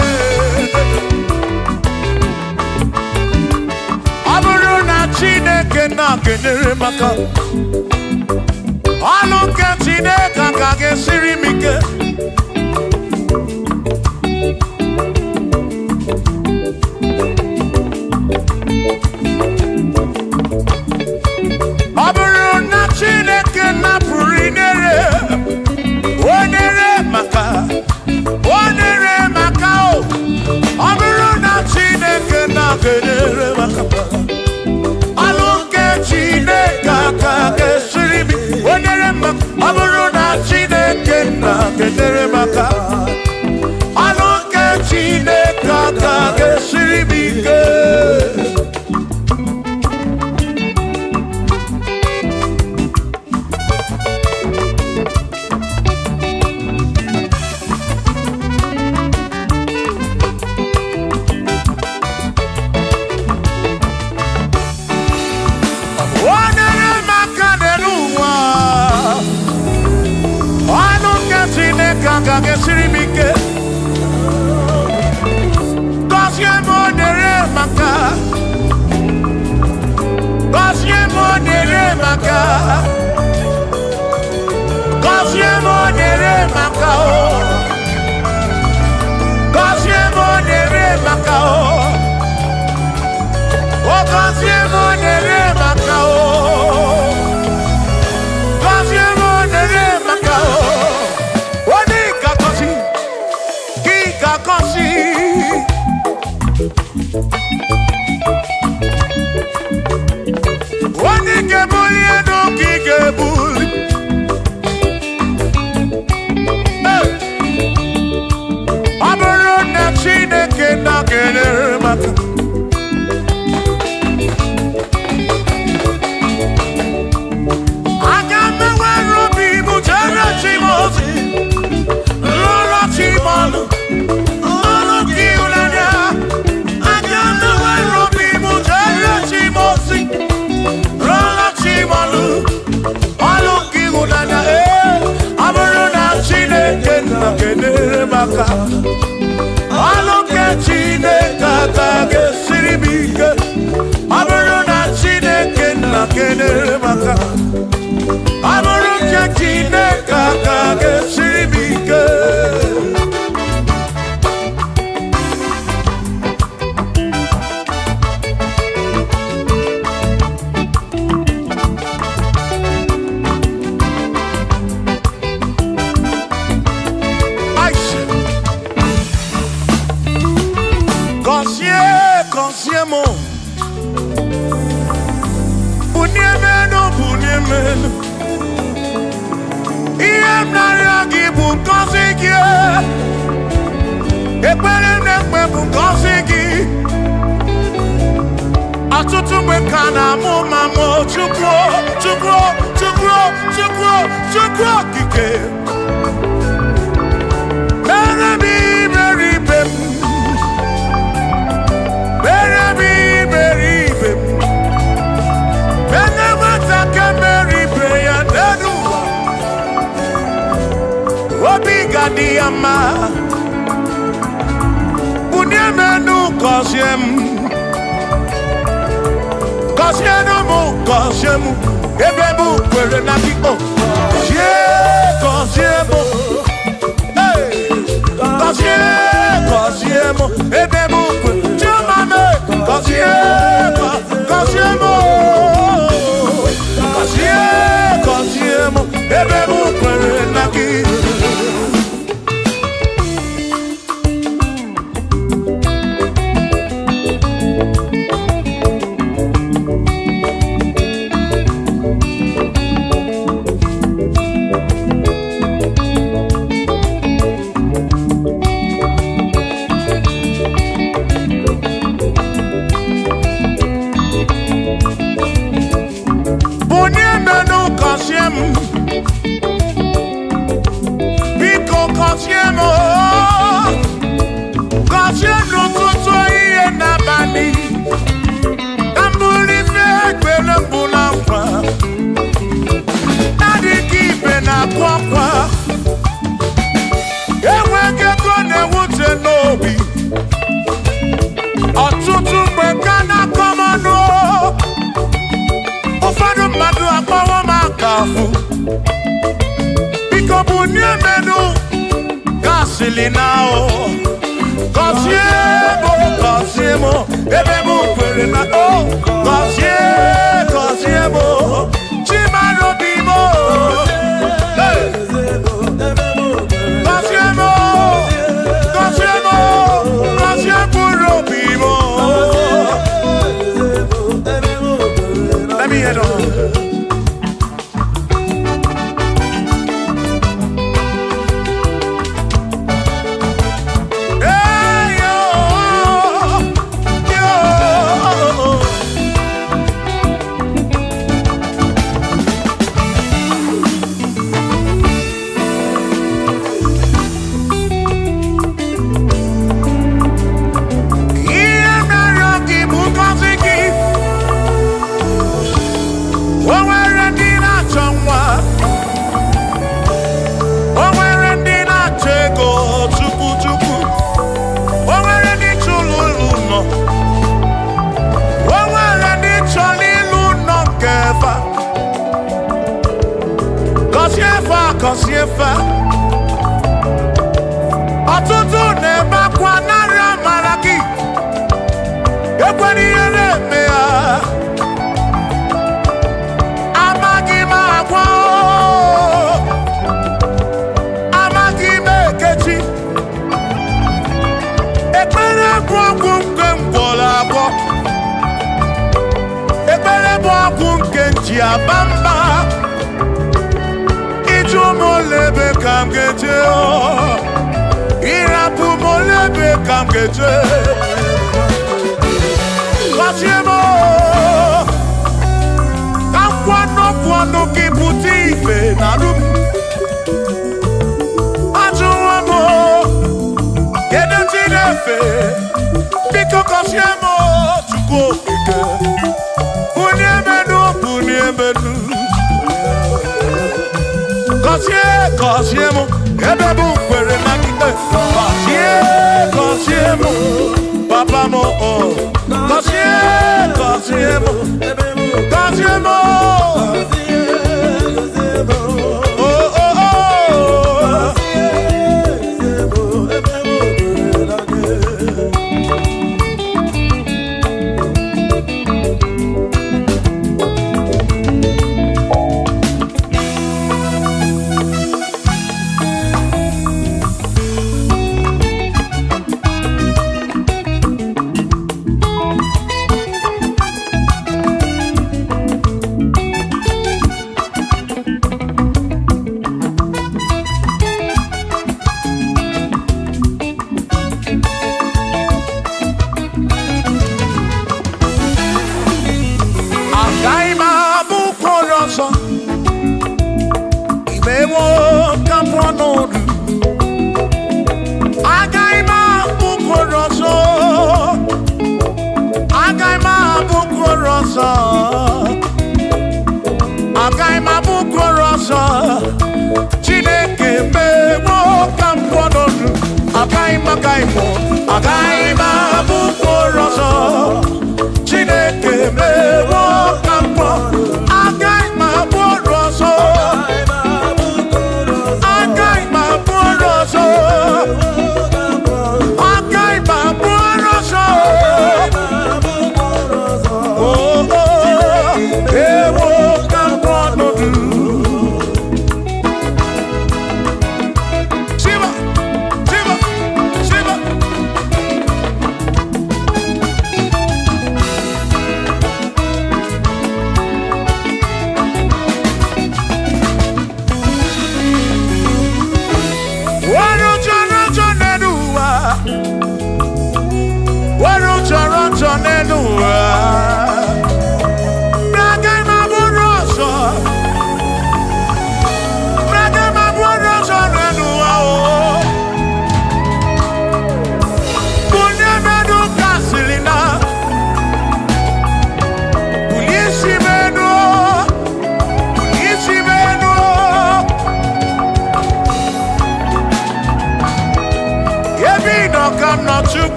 Aburuna Chineke na kenere maka. Aluke Chineke kage sirimike. Aburuna Chineke na purinere. Onere maka. Onere maka o. Aburuna Chineke na kenere maka. Aluke Chineke kage sirimi. Onere maka. Aburuna Chineke na kenere. maka. Gosye mo nere maka o. Gosye mo nere maka o. O gosye mo nere maka o. Gosye mo nere maka o. Oni kakosi, ki kakosi. Oni kebuli eno ki kebuli. Aburo na Chineke na kenere maka. Agame wero bi mujere chimozi. Lolo chimolu. Lolo kiulanya. Agame wero bi mujere chimozi. Lolo chimolu. Lolo kiulanya. Aburo na Chineke na kenere maka. Lolo ke Chineke kage siribike. Aburo na Chineke na kenere maka. Aburo ke Chineke kage siribike. Consiemo Bunyemeno Bunyemeno Iem Nariagi Bunkosiki Ekpere Nekpe Bunkosiki Atutu Mekana Mumamo Chukwo Chukwo Chukwo Chukwo Chukwo Kike Berebi Beribem Berebi Beribem Benemata Kemeribe ya Dedua Obiga Diama Bunyemenu Kosiem Kosiemu Kosiemu Ebebu Kwere Nakiko Kosiemu Kosiemu Ebebu Kwere Chumame Kosiemu Kosiemu Ebebu Kwere Nakiko Biko Kosiemo Kosiemo tutu iye nabani Kambuli fekwe mbuna kwa Nadi kipe na kwa Eweke kone wute nobi Otutu mwekana komano Ufadu madu akwawa makafu Biko bunyemenu Kasilinao Kosiemo Ebebu kwere na Kosiemo Chimano bimo Kosiemo bimo Let me head on. kosiefa ọtụtụ na-ebe akwa narị amara gị ekwere ihe na-eme ya amaghị m agwa amaghị m ekechi ekpere bụ ọgwụ nke ngwọrọ abụọ ekpere bụ ọgwụ nke nji aba mba ịjụ m olebe ka m ga-eje ịrapụ m olebe ka m ga-eje gọzie m ka nkwanọpụ ọnụ gị pụta ife na rụ m ajụwa m kedu chi na-efe biko gọzie m Chukwu okike bunye menu gọzie m ebe bụ kwere na gị gọzie m papa m gọzie m gọzie m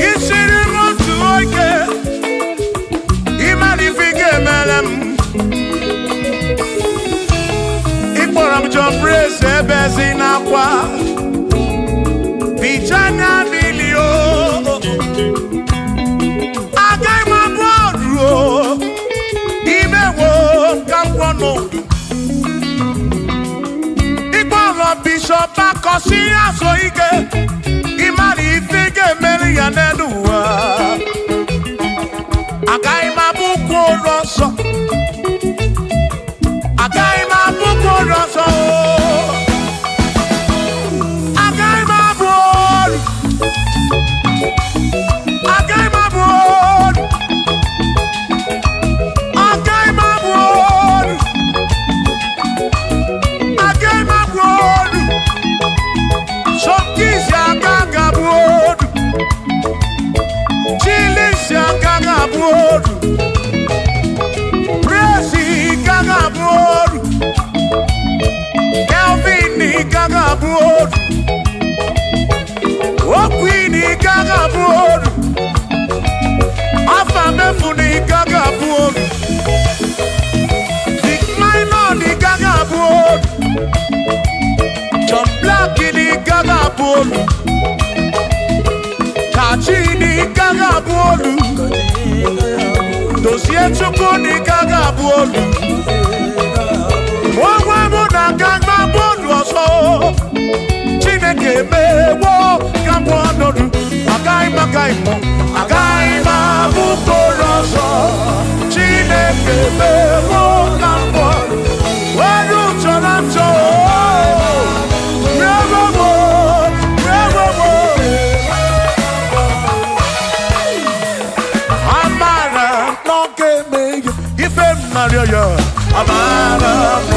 Isi bezina kwa Vijana milio Agai mabodro Imewo kampono Igbolo bishop akosi aso ige Imari ifige meri yanenuwa Agai mabuku roso Agai mabuku roso Kachini gaga bolu Dossier chukuni gaga bolu Mwa muna gaga bolu oso Chineke mewo gambo anodu Agai mo Agai mabuko roso Chineke mewo gambo Waru chorancho Amaram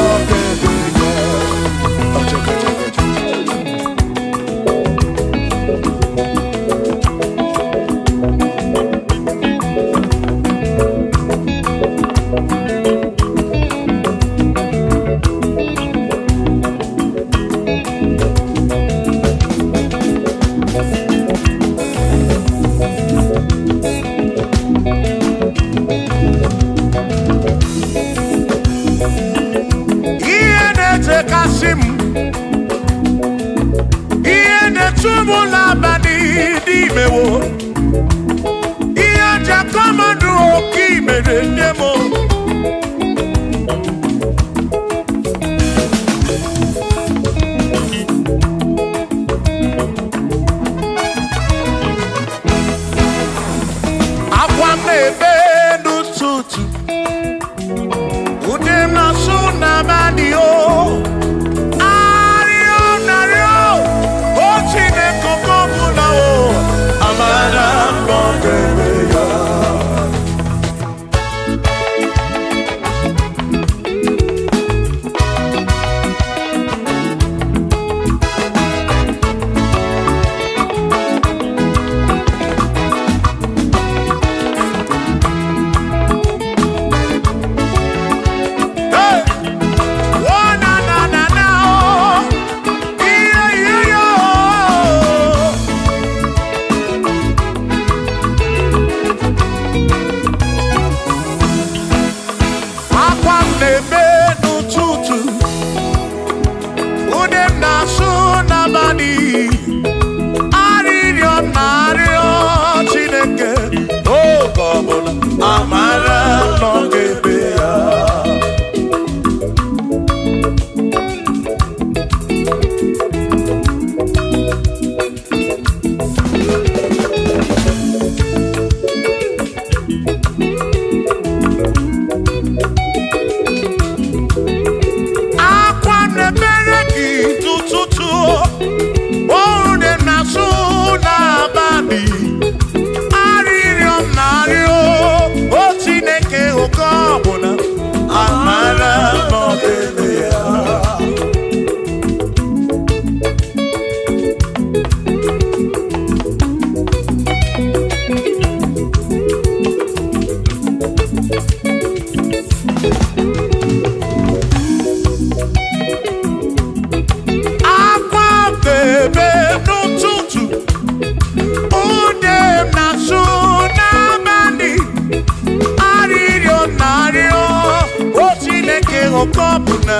okopuna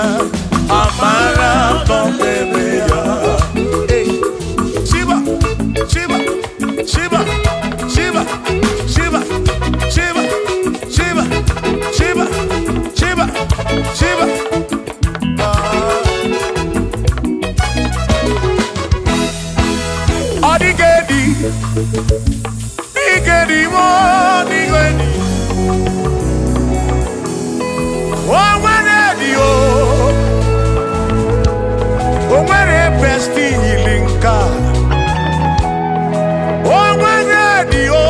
amara bobebe Nigeri mo nigeri. O nwere besti ilinka. O nwere dio.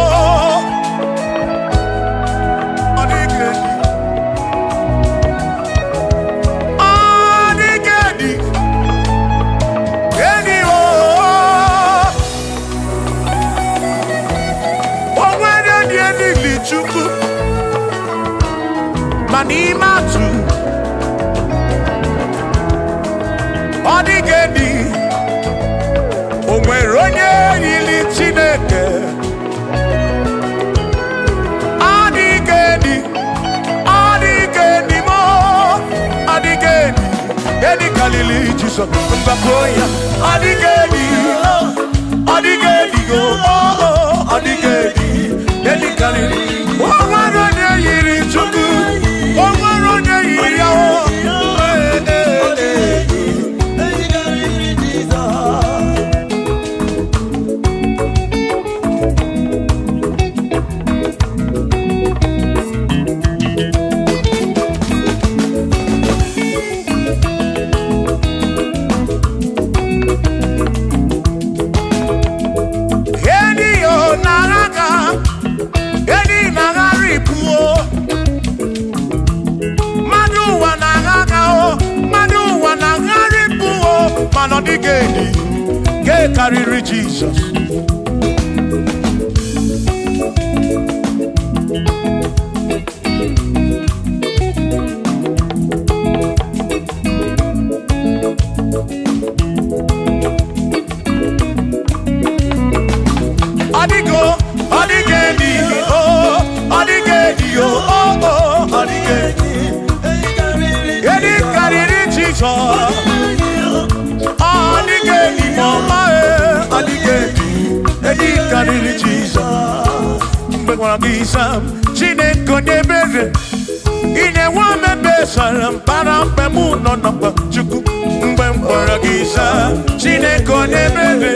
Odigedi. Odigedi. Edi o. O nwere edi lichuku. Manimatu. Odigedi. O nwere onye yili Chineke. Odigedi. Odigedi mo. Odigedi. Edi kalili Jesus. Mbakoya. Odigedi. Odigedi go. Odigedi. Edi kalili. O nwere onye yili Chukwu. O nwere onye yili yawo. Odigedi, get carry Jesus. Odigo, Odigedi, oh, Odigedi, oh, Odigedi, get carry Jesus. Odigedi mama odigedi edi kariri Jesus mbegwa gisam Chineke nyebere ine wa mebe salam para mpemu no no chuku mbembora gisam Chineke nyebere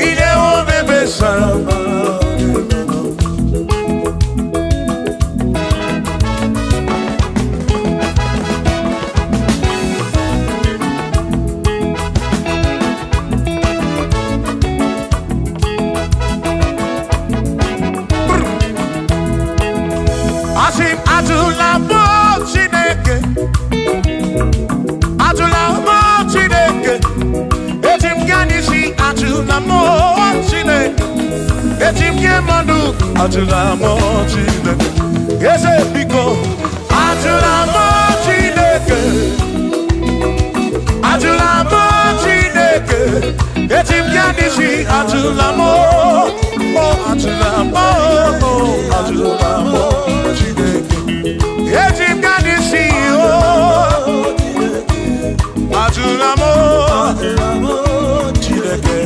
ine wa mebe salam Atulamo Chineke, yes, because Atulamo Chineke, Atulamo Chineke, yes, Yanisi Atulamo, oh Atulamo, oh Atulamo Chineke, yes, Yanisi oh Atulamo Chineke.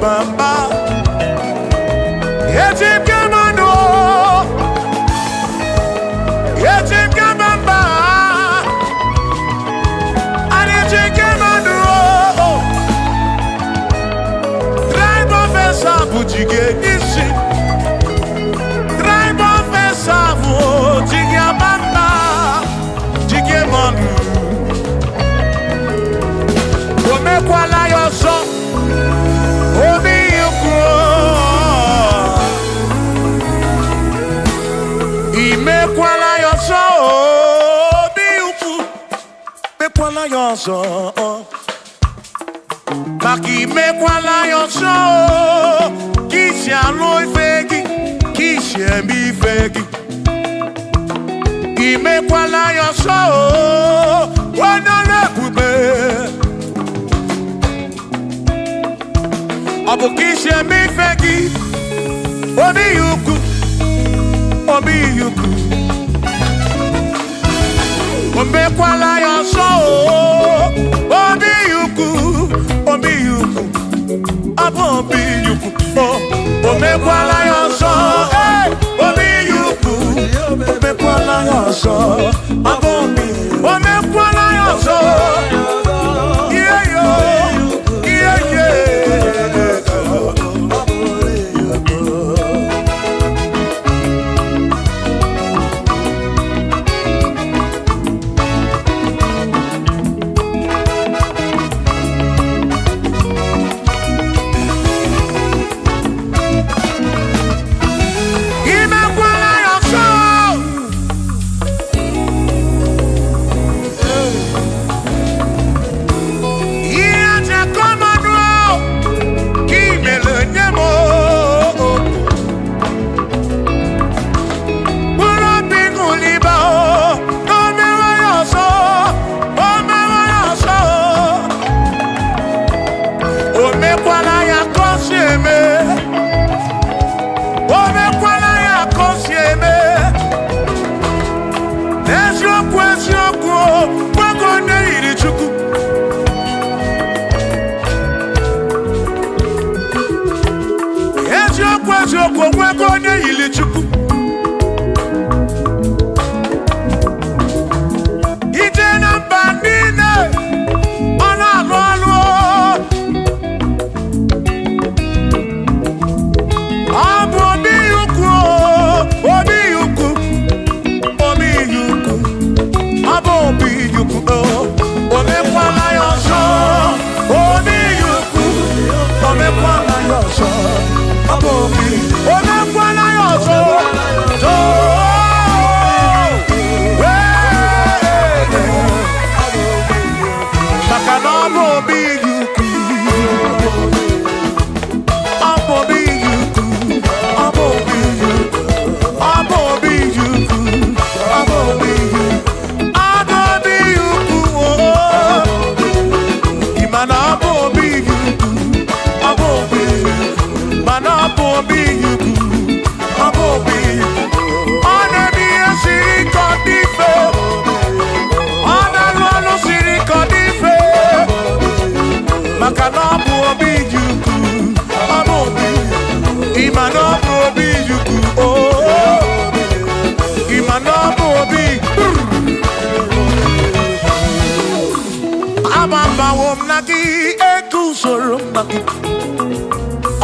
bamba. Yetim kamano, yetim kamamba. Yetim kamano, drive off a sabu jige nisi, drive off a sabu jige bamba, jige manu. Ome kwala yoso, obi yukro. Ime kwala yoso, obi yuku. Me kwala yoso, maki me kwala yoso. Kishi aloi fegi, kishi embi fegi. Ime kwala yoso, wana lepube. Abu kishi embi fegi, obi yuku, obi yuku. Ombe kwala yoso, obi yuku, obi yuku. Abu obi yuku, ombe kwala yoso, obi yuku. Ombe kwala yoso, abu obi, ombe kwala yoso. Yeah yo, yeah yeah.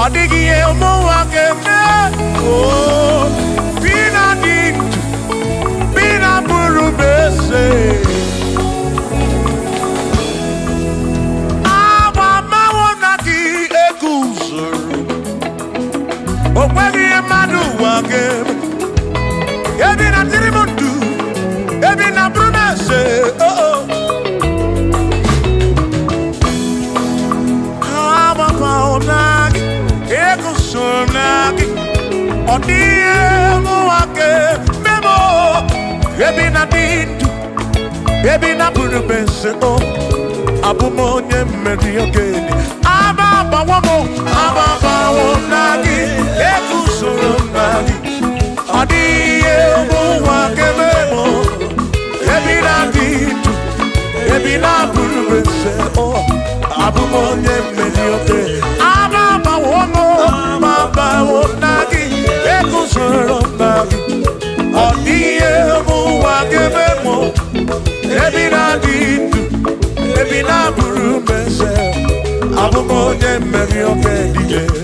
Odigi emo wakeme, oh, bina dintu, bina buru bese. Aba mawonaki ekusuru, okwegi emadu wakeme. Ebina tirimutu, ebina buru bese, oh oh. Aba mawonaki. Ekusonaki, odiemu wake memo, ebi na dindu, ebi na burubense o, abumonye meri ogeni, ababa wonaki, ekusonaki, odiemu wake memo, ebi na dindu, ebi na burubense o, abumonye meri ogeni, ababa okay, DJ.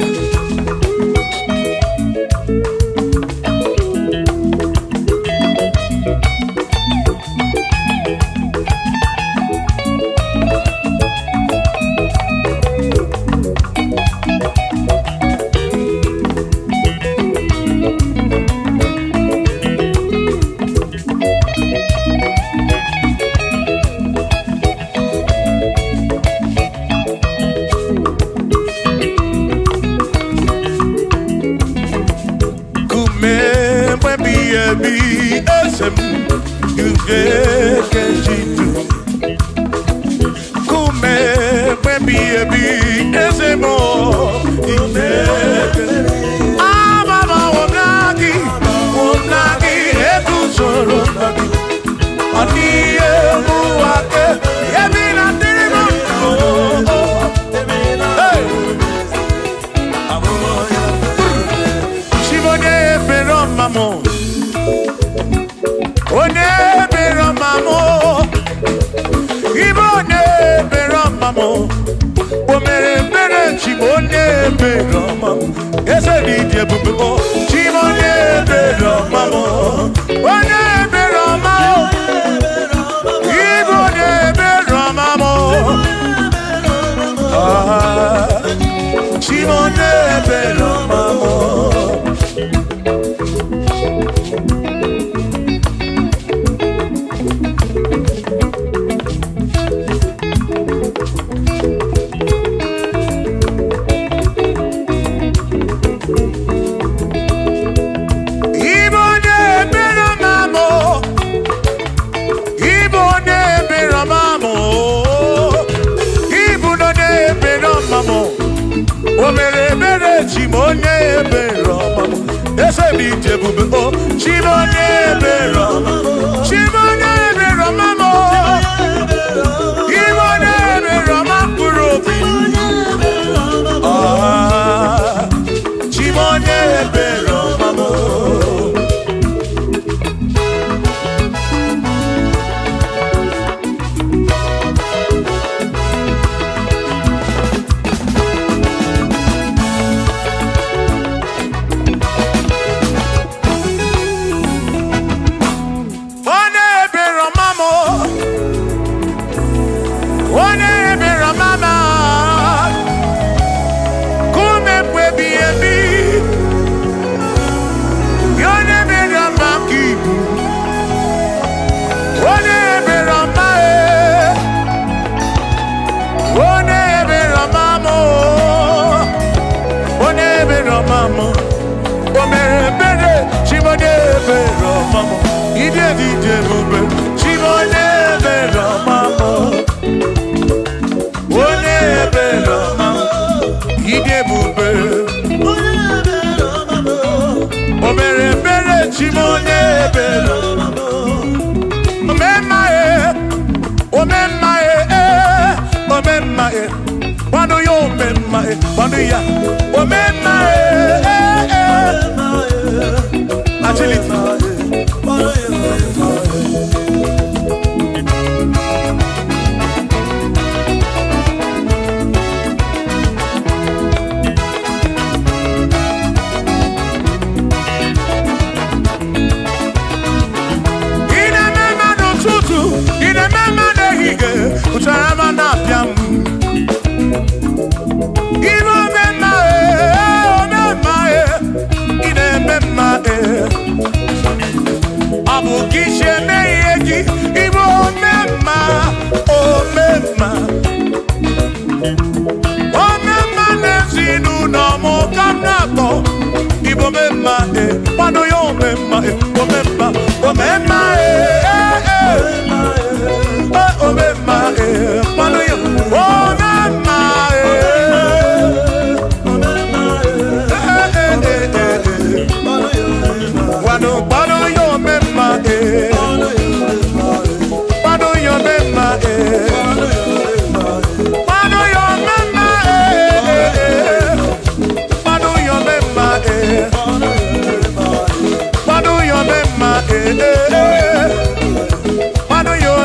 Why do you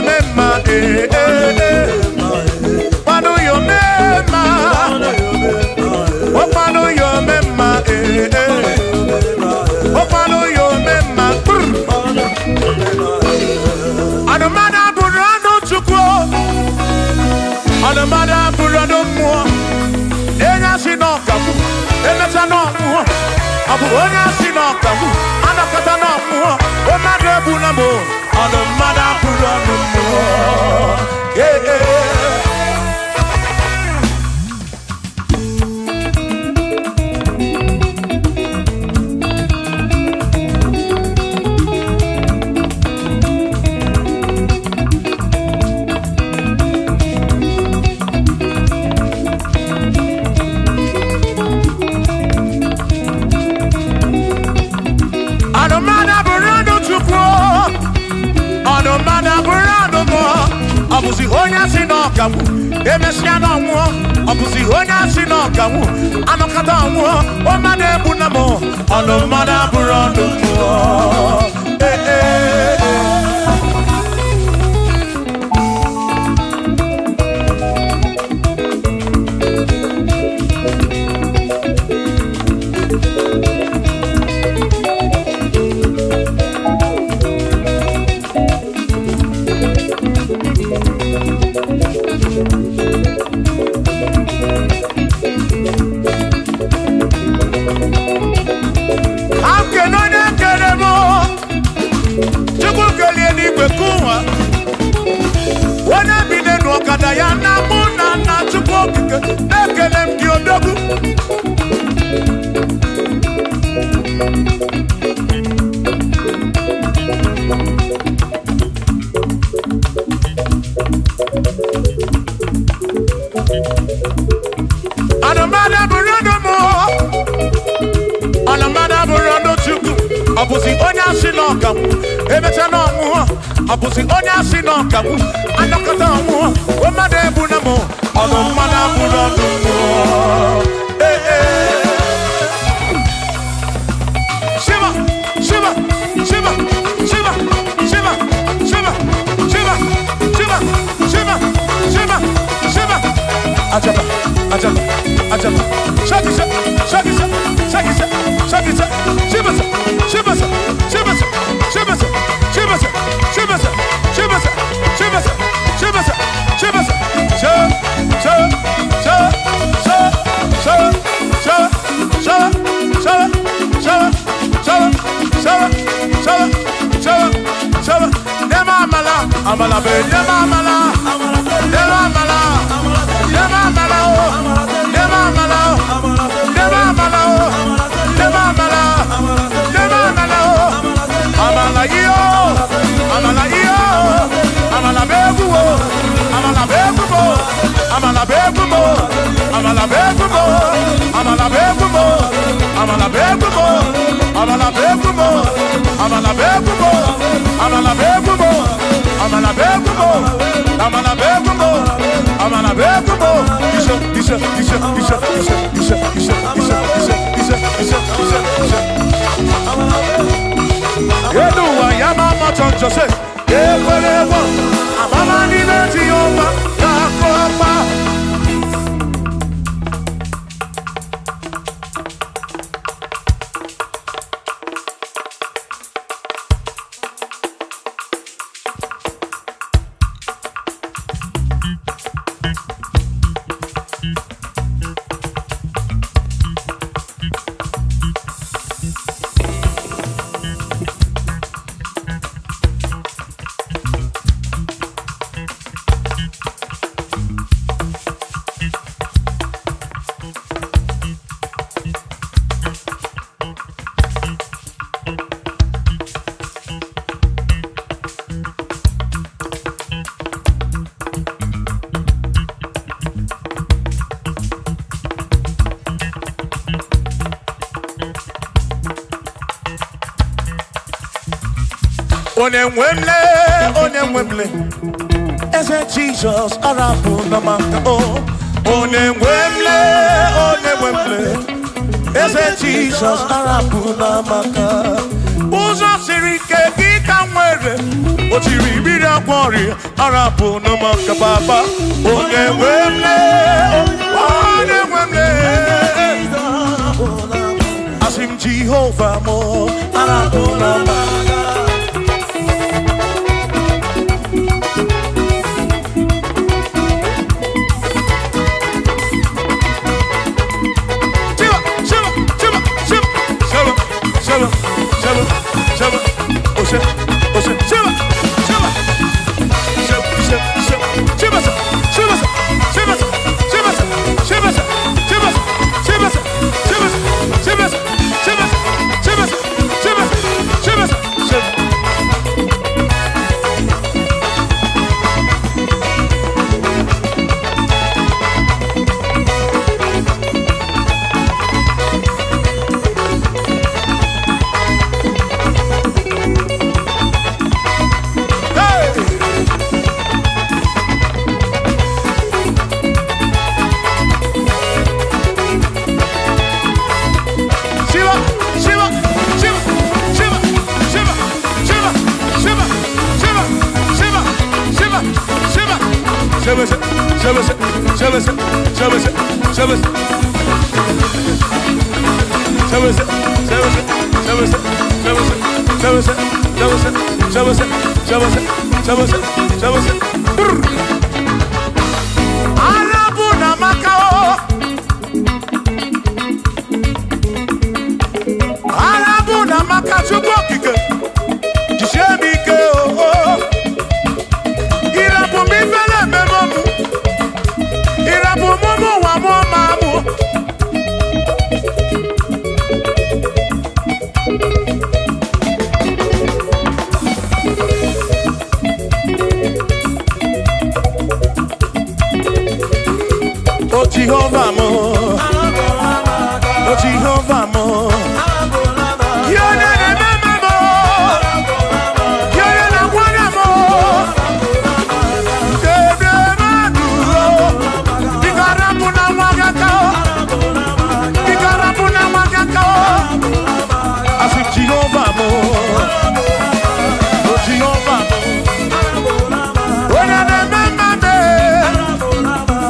Abu onya sinokamu, anakata na muo, o madebu na mo, ono mada puro no muo. Yeah, yeah. Abuzi onya sinokamu, emesiana muo. Abuzi onya sinokamu, anakata muo. O madebu na mo, ono mada burando muo. Eh eh. Abuzi onya sinokamu, emechana muo. Abuzi onya sinokamu, anakata muo. O madebu na mo, ono mada burando muo. Eh eh. Shiva, Shiva, Shiva, Shiva, Shiva, Shiva, Shiva, Shiva, Shiva, Shiva, Shiva. Ajaba, ajaba, ajaba. Shakisa, shakisa, shakisa, shakisa. Shiva, Shiva, Shiva, Shiva, Shiva, Shiva, Shiva, Shiva, Shiva, Shiva, Amala be nema amala, nema amala, nema amala, nema amala, nema amala, nema amala, nema amala, amala yo, amala yo, amala begumo, amala begumo, amala begumo, amala begumo, amala begumo, amala begumo, amala begumo, amala begumo, amala begumo. Amala begumo, amala begumo, amala begumo. Isha. Yedu wa yama machonjo se. Ekwelewa, amama ni beti yoma, yakoma. Onyewemle, ese Jesus arapu na maka oh. Onyewemle, ese Jesus arapu na maka. Uzo sirike kika mwere, otiri bira kwori arapu na maka baba. Onyewemle, asim Jehovah mo arapu na maka. Jehovah mo, oh Jehovah mo, you're not a mama mo, you're not one mo, Igarapuna magakao, Igarapuna magakao, I said Jehovah mo, oh Jehovah mo, you're not a mama mo,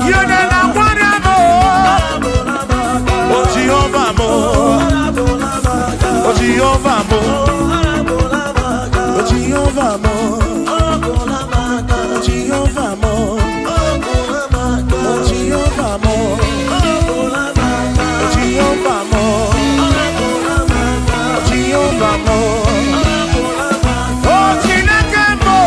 you're not Jehovah mo, Jehovah mo, Jehovah mo, Jehovah mo, Jehovah mo, Jehovah mo, oh Chineke mo.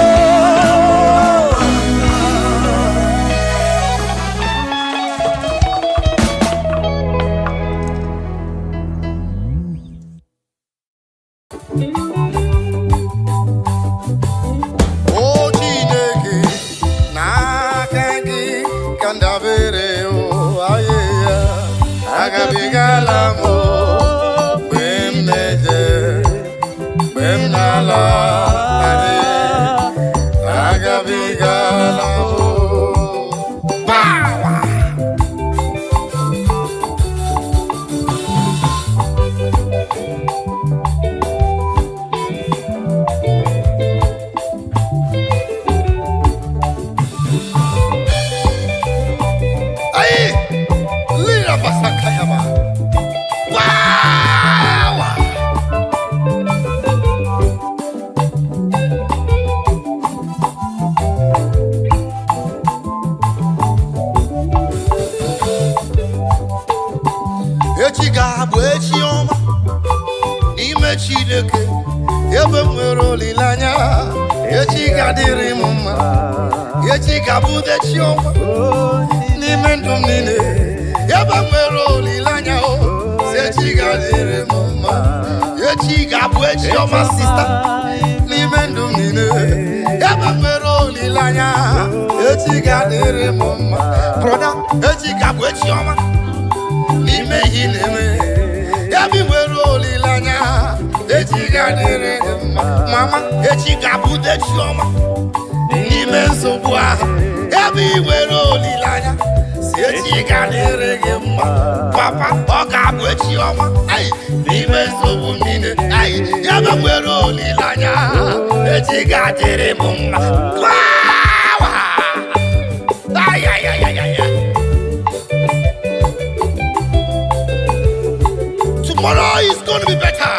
Tomorrow is going to be better.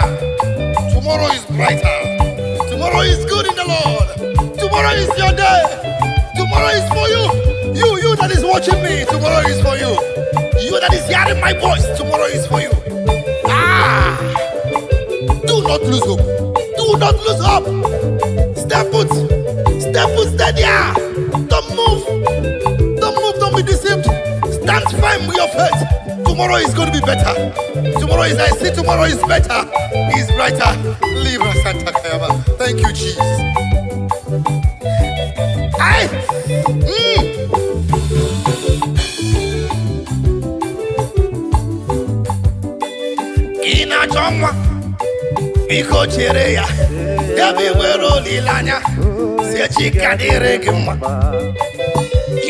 Tomorrow is brighter. Tomorrow is good in the Lord. Tomorrow is your day. Tomorrow is for you. You that is watching me, tomorrow is for you. You that is hearing my voice, tomorrow is for you. Do not lose hope. Do not lose hope. Step put. Step put, stay there. Don't move. Don't move, don't be deceived. Stand firm with your faith. Tomorrow is going to be better. Tomorrow is, I see tomorrow is better. Is brighter. Libra Santa Kayaba. Thank you, Jesus. Ina chomwa biko chere ya yabi wero lilanya se chikadire gima.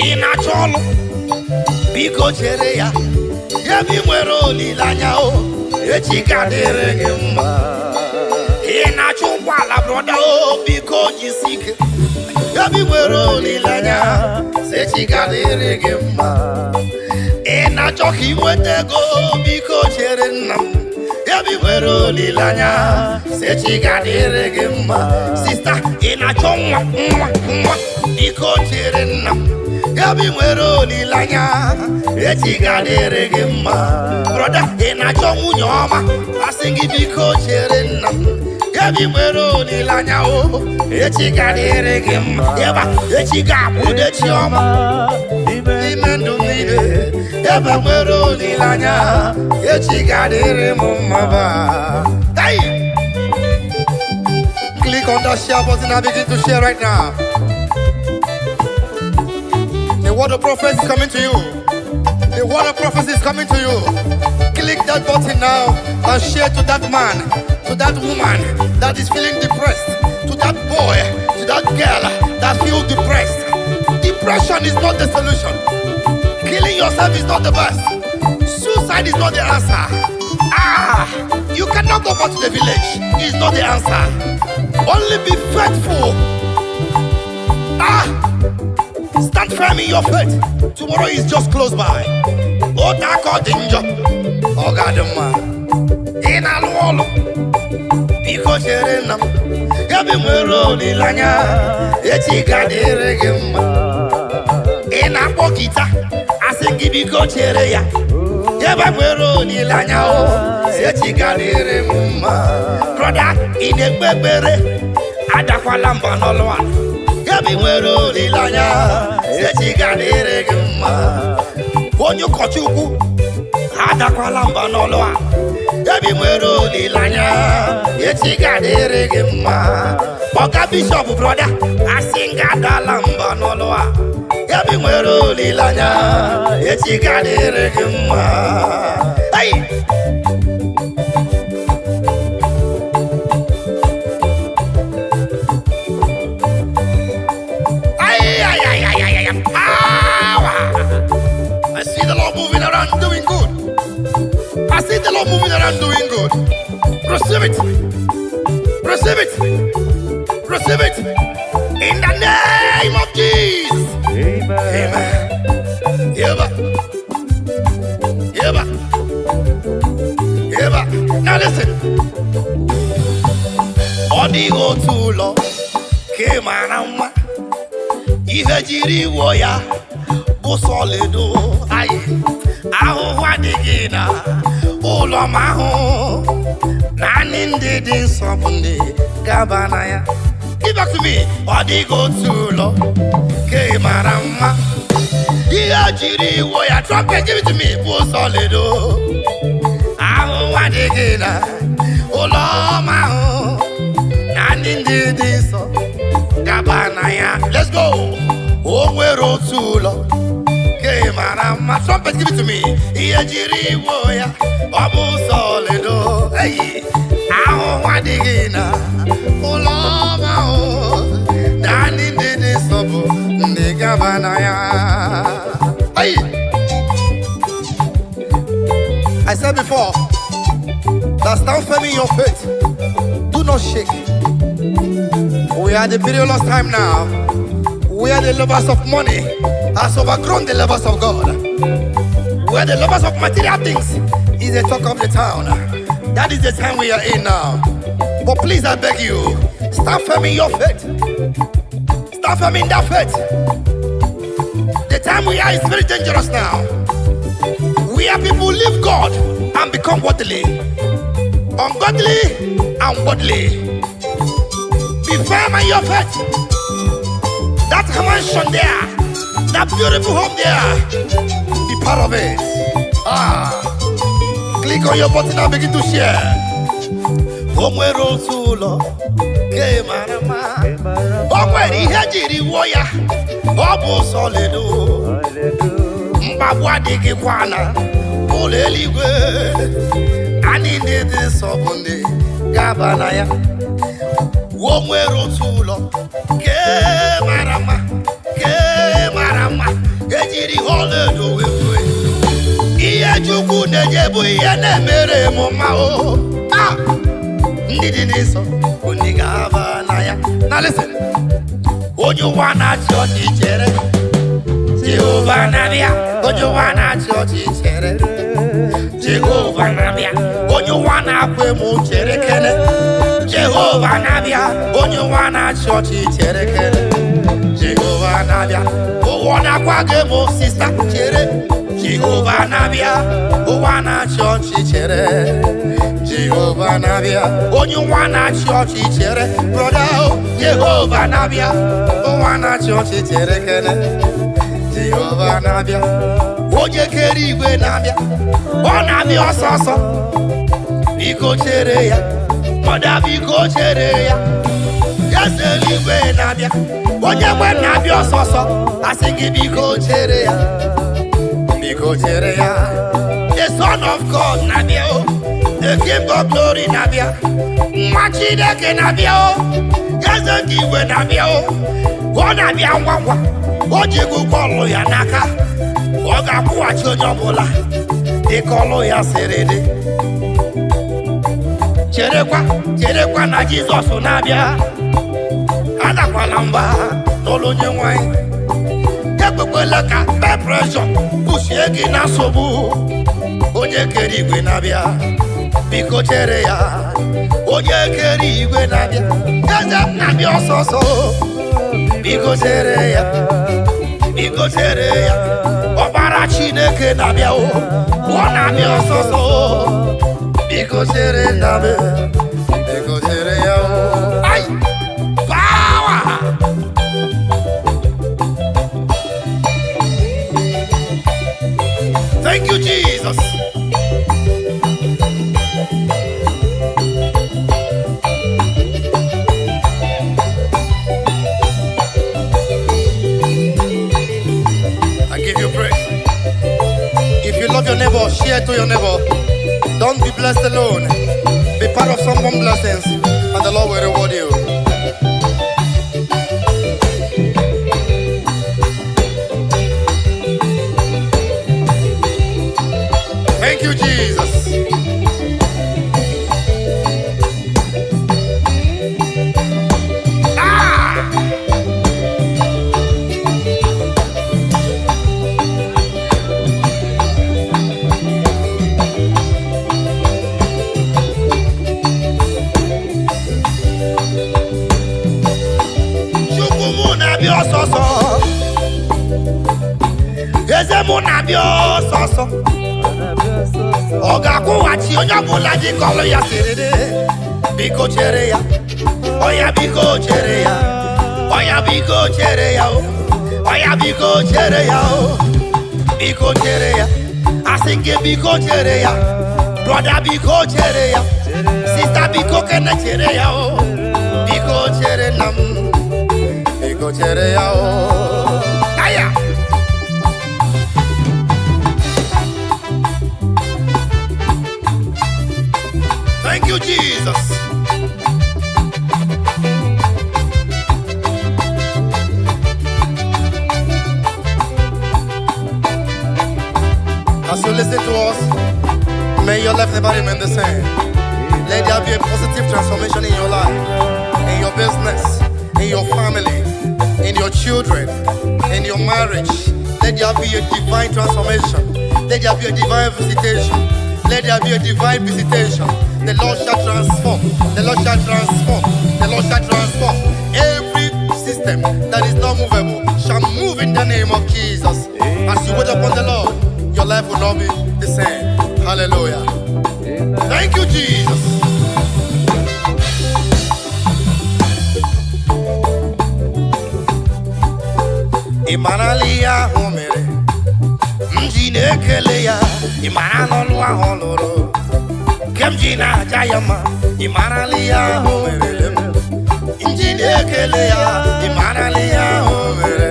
Ina cholo biko chere ya yabi wero lilanya o se chikadire gima. Ina chungwa la broda o biko jisike Yabi mwero nilanya sechi gadere gemma. Ena choki mwetego biko chere nam. Yabi mwero nilanya sechi gadere gemma. Sister ena chomwa biko chere nam. Yabi mwero nilanya sechi gadere gemma. Brother ena chomu nyoma asingi biko chere nam. Yabi mwero nilanya o echi gadere gemma. Yaba echi gabu de chioma imendu mide. Yaba mwero nilanya echi gadere mumaba. Hey! Click on that share button and begin to share right now. The word of prophecy is coming to you. The word of prophecy is coming to you. Click that button now and share to that man, to that woman that is feeling depressed, to that boy, to that girl that feels depressed. Depression is not the solution. Killing yourself is not the best. Suicide is not the answer. You cannot go back to the village. It's not the answer. Only be faithful. Stand firm in your faith. Tomorrow is just close by. Oh, that God danger. Oh, God, man. In a wall. Because you're in them. Yabi mwero nilanya echi gadere gemma. Ena pokita asengi biko chere ya. Yabi mwero nilanya o echi gadere mumma. Brother inegbebere adakwa lamba n'olwa. Yabi mwero nilanya echi gadere gemma. Onyo kochukwu adakwa lamba n'olwa. Yabi mwero nilanya echi gadere gemma. Oga bishop brother asinga dalamba n'olwa. Yabi mwero nilanya echi gadere gemma. Hey! I see the Lord moving around doing good. I see the Lord moving around doing good. Receive it. Receive it. Receive it. In the name of Jesus. Amen. Yeba. Yeba. Yeba. Now listen. Odigo tulo kemanama. Ihe jiri woya bu solido. Aye. Ahu wadigina. Ulo mahu. Nani ndidi nsopuni gabanaya. Give back to me. Odigo tulo kemanama. Ihe jiri woya. Trumpet, give it to me. Bu solido. Ahu wadigina. Ulo mahu. Nani ndidi nsopuni. Let's go. Onwero tulo kemarama. Trumpet, give it to me. Iyejiri woya obu solido. Hey, aho wadigina uloma o dani ndidi sobu ndigabanaya. Hey, I said before that stand firm in your faith. Do not shake. We are the perilous time now. We are the lovers of money has overgrown the lovers of God. We are the lovers of material things is the talk of the town. That is the time we are in now. But please, I beg you, stand firm in your faith. Stand firm in that faith. The time we are is very dangerous now. We are people who leave God and become worldly, ungodly and worldly. Be firm in your faith. That mansion there, that beautiful home there, be part of it. Click on your button and begin to share. Omwero tulo kemarama. Omweri hejiri woya obu solido. Mbabu adigi kwana uleligwe. Ani ndidi sobundi gabanaya. Omwero tulo kemarama. Kemarama ejiri holedo wewe. Iye jugu nejebu iye nemere moma o. Ndidi niso unigabanaya. Now listen. Onyuwa na chọọchị chere Jehova na-abịa Onyuwa na chọọchị chere Jehova na-abịa Onyuwa na-akwa emo chere kene Jehova na-abịa Onyuwa na chọọchị chere kene Jehova na-abịa ụwa na-akwa gị emo sista chere Jehova na-abịa ụwa na chọọchị chere Jehova na-abịa Onyuwa na chọọchị chere broda Jehova na-abịa ụwa na chọọchị chere kene Jehova na-abịa onye kere igwe na-abịa ọ na-abịa ọsọsọ biko chere ya broda biko chere ya eze eluigwe na-abịa onye nwe na-abịa ọsọsọ asị gị biko chere ya biko chere ya the son of God na-abịa the king of glory na-abịa nwa Chineke na-abịa eze nke igwe na-abịa ọ na-abịa ngwa ngwa o ji ụgwọ ọlụ ya n'aka ọ ga-akwụghachi onye ọbụla dịka ọlụ ya siri dị cherekwa na Jizọs na-abịa adakwala mba n'ụlọ onye nwanyị ekwekwela ka pepreshọn kpuchie gị na nsogbu onye kere igwe na-abịa biko chere ya onye kere igwe na-abịa eze m na-abịa ọsọsọ biko chere ya ọbara Chineke na-abịa ọ na-abịa ọsọsọ biko chere ya ai power thank you Jesus Love your neighbor, share to your neighbor. Don't be blessed alone. Be part of someone's blessings, and the Lord will reward you. Thank you, Jesus. eze mụ na-abịa ọsọsọ ọ ga-akwụghachi onye ọbụla dị ka ọlụ ya siri dị biko chere ya ọya biko chere ya ọya biko chere ya ọya biko chere ya biko chere ya asị nke biko chere ya broda biko chere ya sista biko kene chere ya biko chere nna m biko chere ya aya thank you Jesus as you listen to us, may your life never remain the same. Let there be a positive transformation in your life, in your business, in your family, in your children, in your marriage. Let there be a divine transformation. Let there be a divine visitation. Let there be a divine visitation. The Lord shall transform. The Lord shall transform. The Lord shall transform. Every system that is not movable shall move in the name of Jesus. As you wait upon the Lord, your life will not be the same. Hallelujah. Thank you, Jesus. Imanalia homere mjine ekele ya imana n'ọlụ ahụ lụrụ kemji na-aja ya mma imanalia homere mjine ekele ya imanalia homere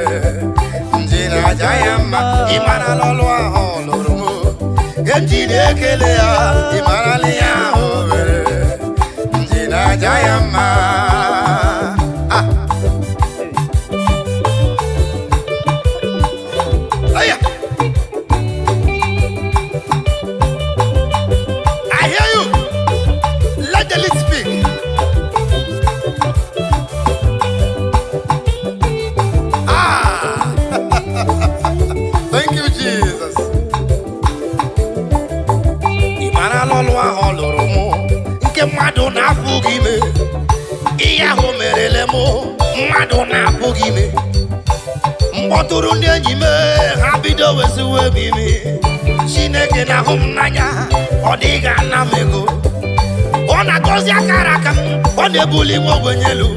mji na-aja ya mma imana n'ọlụ ahụ lụrụ kemji na-ekele ya imanalia homere mji na-aja ya mma. mmadụ na-apụghị ime. Ihe ahụ merele m mmadụ na-apụghị ime. Mkpọtụrụ ndị enyi m ha bido weziwe m imi. Chineke na-ahụ m n'anya, ọ dịghị ana m ego. Ọ na-agọzi akara aka m, ọ na-ebuli nwa ogbenye elu.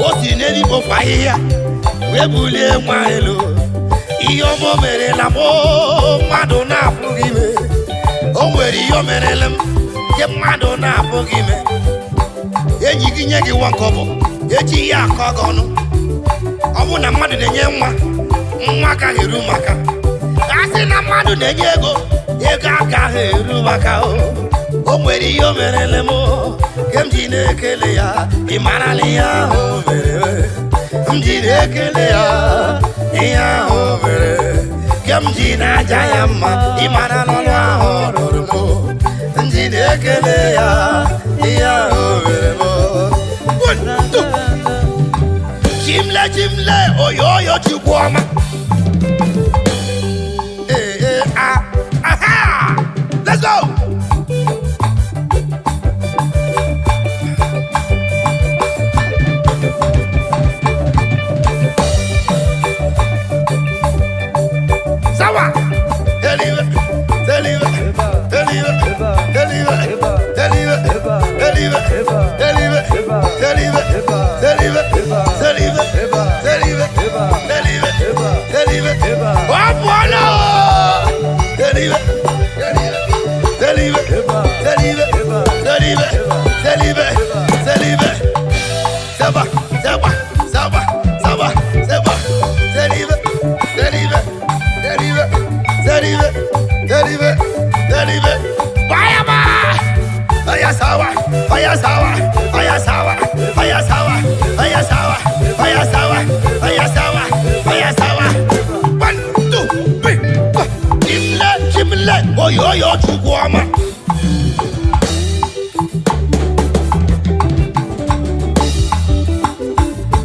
O si n'eluigwe ofu ahịhịa wee bulie nwa elu. Ihe ọma merela m mmadụ na-apụghị ime. O nwere ihe o merele m nke mmadụ na-apụghị ime. Enyi gị nye gị nwa nkọbọ, eji ya akọ gị ọnụ. Ọ bụ na mmadụ na-enye nwa agaghị eru maka. A sị na mmadụ na-enye ego agaghị eru maka. O nwere ihe o merele m nke m ji na-ekele ya. Ị marala ihe ahụ o mere, m ji na-ekele ya. Ihe ahụ o mere nke m ji na-aja ya mma. Ị marala ọrụ ahụ ọ rụrụ m ji na-ekele ya. Ihe ahụ o mere m. Chimle oyoyo Chukwu ọma. Aha! Let's go! Sawa! Deliver! Oyoyo Chukwu ọma.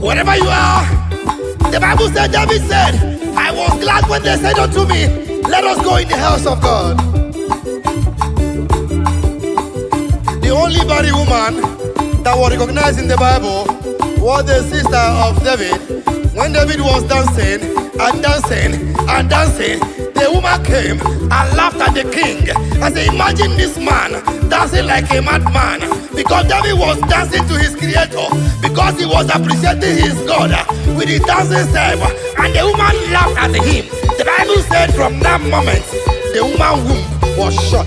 Wherever you are, the Bible said, David said, I was glad when they said unto me, let us go in the house of God. The only barren woman that was recognized in the Bible was the sister of David. When David was dancing and dancing and dancing, the woman came and laughed at the king and said, imagine this man dancing like a madman. Because David was dancing to his creator, because he was appreciating his God with his dancing step. And the woman laughed at him. The Bible said from that moment, the woman's womb was shut.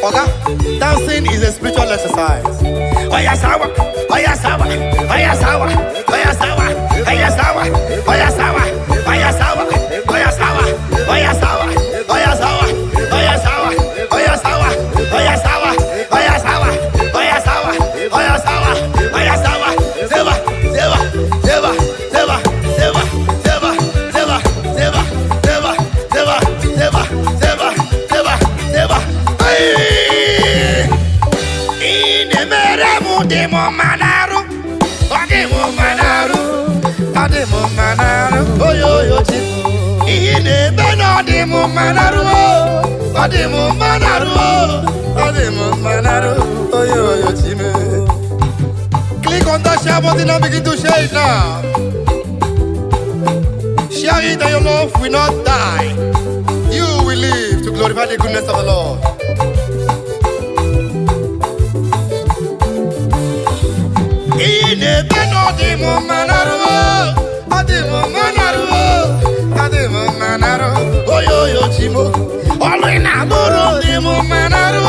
Okay? Dancing is a spiritual exercise. Oya sawa, oya sawa, oya sawa, oya sawa, oya sawa, oya sawa, oya sawa, oya sawa, oya sawa, oya sawa, oya sawa, oya sawa, oya sawa, oya sawa, oya sawa, oya sawa, oya sawa, zeba, zeba, zeba, zeba, zeba, zeba, zeba, zeba, zeba, zeba, zeba, zeba, zeba, zeba. Demo manaru, demo manaru, demo manaru, oyoyo chifu. Ine beno demo manaru, demo manaru, demo manaru, oyoyo chifu. Click on that share button and begin to share it now. Share it and your love will not die. You will live to glorify the goodness of the Lord. Ine beno demo manaru, demo manaru, demo manaru, oyoyo chimo. Olina goro demo manaru,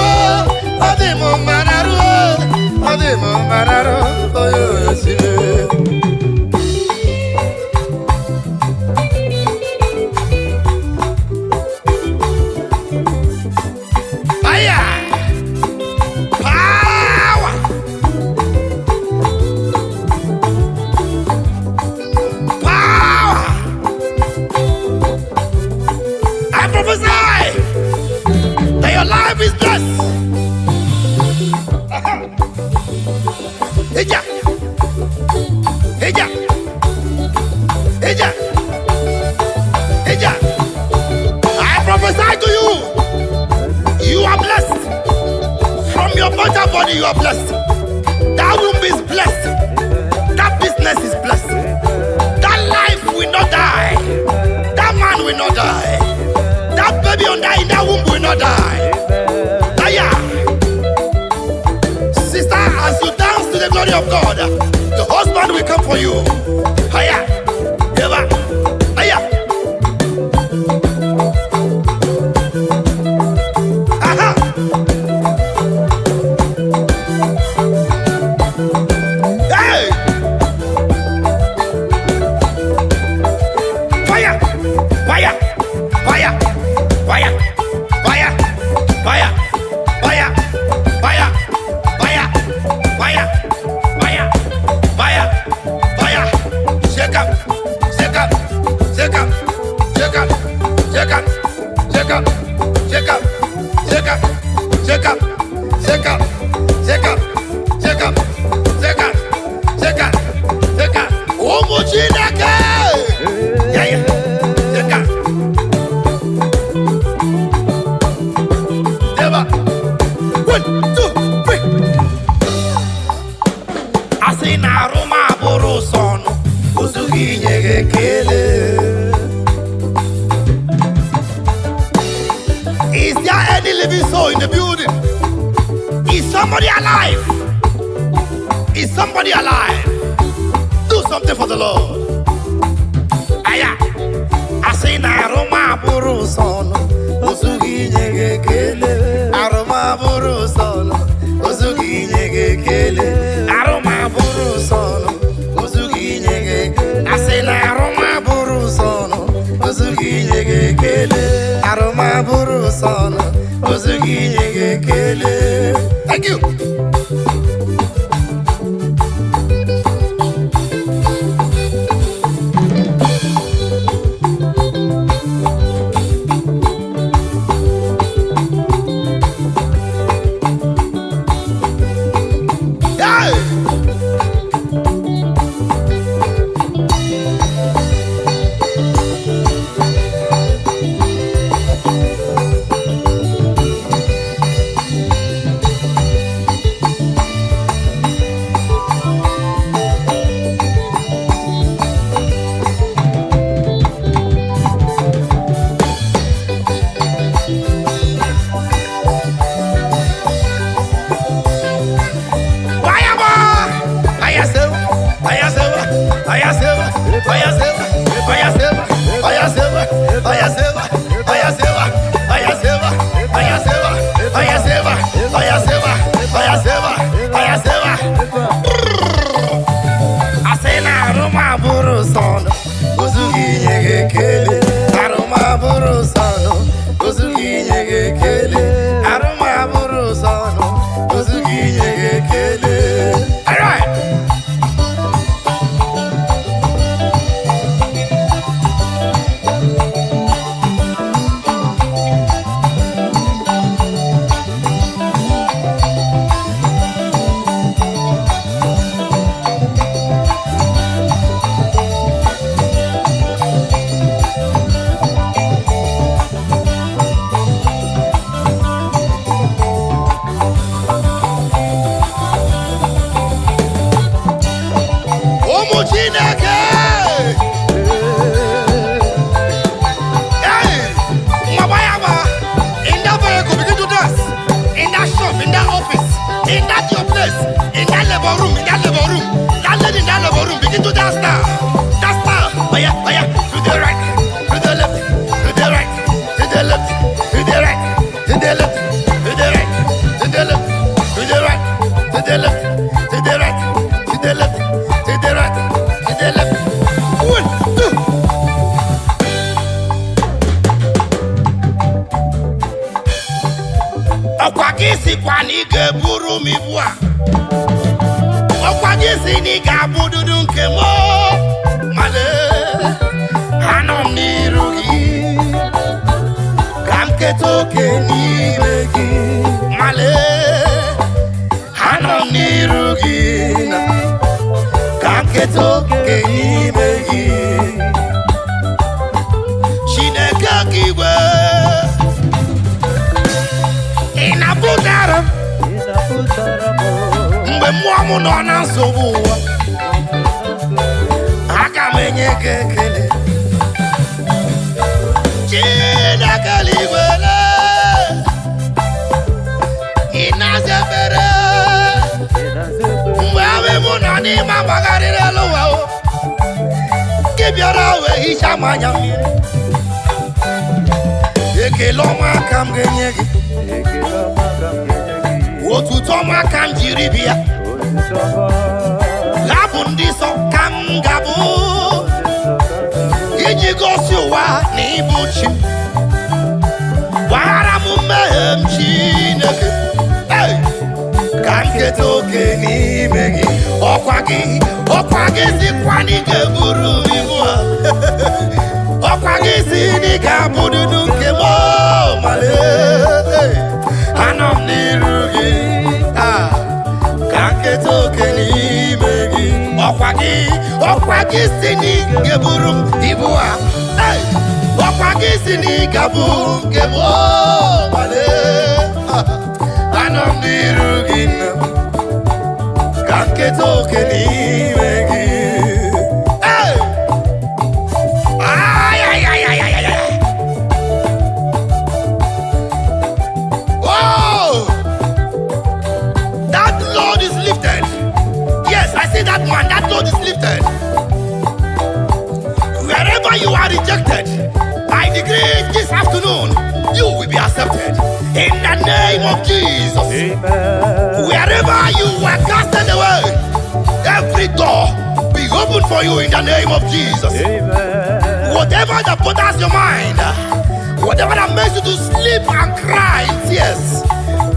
demo manaru, demo manaru, oyoyo chimo. your mortal body, you are blessed. That womb is blessed. That business is blessed. That life will not die. That man will not die. That baby in that womb will not die. Aya. Sister, as you dance to the glory of God, the husband will come for you. Aya. Eva. Aya. Aha. Hey. Fire. Fire. Fire. Fire. Fire. Fire. Fire. Fire. Fire. Fire. Fire. Fire. Fire. Shake up. Shake up. Shake up. Shake up. Shake up. Shake up. Shake up. Shake up. Shake up. Shake up. Shake up. Shake up. Shake up. Shake up. Shake up. Omuchineke. Yeah, yeah. Shake up. Eva. 1, 2, 3. Asị na arụma bụrụ sọnụ, ozughị inye gị ekele. Is there any living soul in the building? Is somebody alive? Is somebody alive? Do something for the Lord. Aya. Asị na arụma bụrụ sọnụ, ozughị inye gị ekele. Arụma bụrụ sọnụ, ozughị inye gị ekele. Arụma bụrụ sọnụ, ozughị inye gị ekele. Asị na arụma bụrụ sọnụ, ozughị inye gị ekele. Arụma bụrụ sọnụ, ozughị inye gị ekele. Thank you. Hey! m nọ na nsogbu ụwa aga m enye gị ekele Chineke eluigwe ị na-aza ekpere mgbe ahụ mụ nọ n'ime agbagharịrị elu ụwa gị bịara wee hichaa m anya mmiri ekele ọma ka m ga-enye gị otuto ọma ka m jiri bịa hapụ ndị nsọ ka m ga-abụ iji gosi ụwa na ịbụ chi gbaghara m mmehie m Chineke ka m keta oke n'ime gị ọkwa gị sikwa na ị ga-eburu ibu ha ọkwa gị si na ị ga-abụ dudu nke m male anọ m n'iru gị ka m keta oke n'ime gị ọkwa gị si na ị ga-eburu m ibu ha ọkwa gị si na ị ga-abụ nke m male anọ m n'iru gị ka m keta oke n'ime gị that load is lifted. Wherever you are rejected, I decree this afternoon, you will be accepted. In the name of Jesus. Amen. Wherever you were casted away, every door be open for you in the name of Jesus. Amen. Whatever that bothers your mind, whatever that makes you to sleep and cry in tears,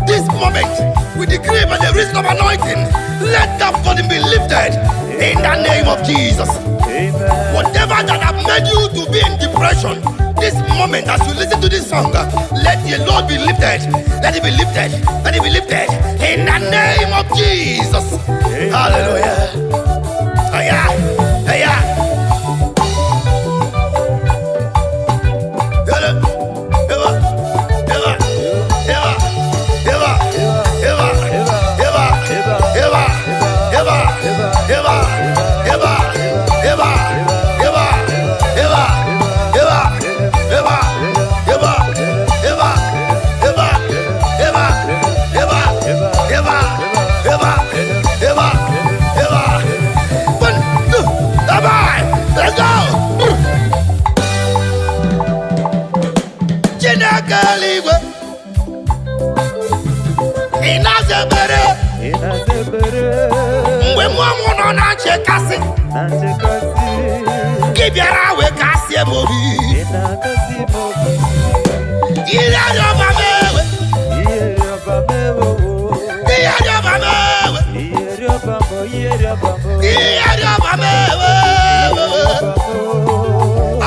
this moment, we decree by the reason of anointing, let that burden be lifted in the name of Jesus. Amen. Whatever that have made you to be in depression, this moment as you listen to this song, let the Lord be lifted. Let it be lifted. Let it be lifted in the name of Jesus. Amen. Hallelujah. Oh yeah. Oh yeah. Mgbe mụ nọ na nchekasị gị bịara wee kasị m obi ire ọba m ewe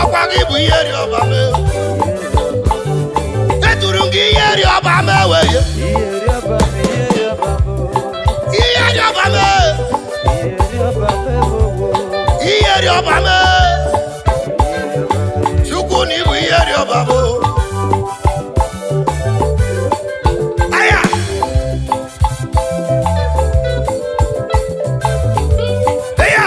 akwa gị bụ ihe ọba m ewe eturu gị ihe ọba m ewe Iye ọba m Chukwu na ibu iye ọba m aya aya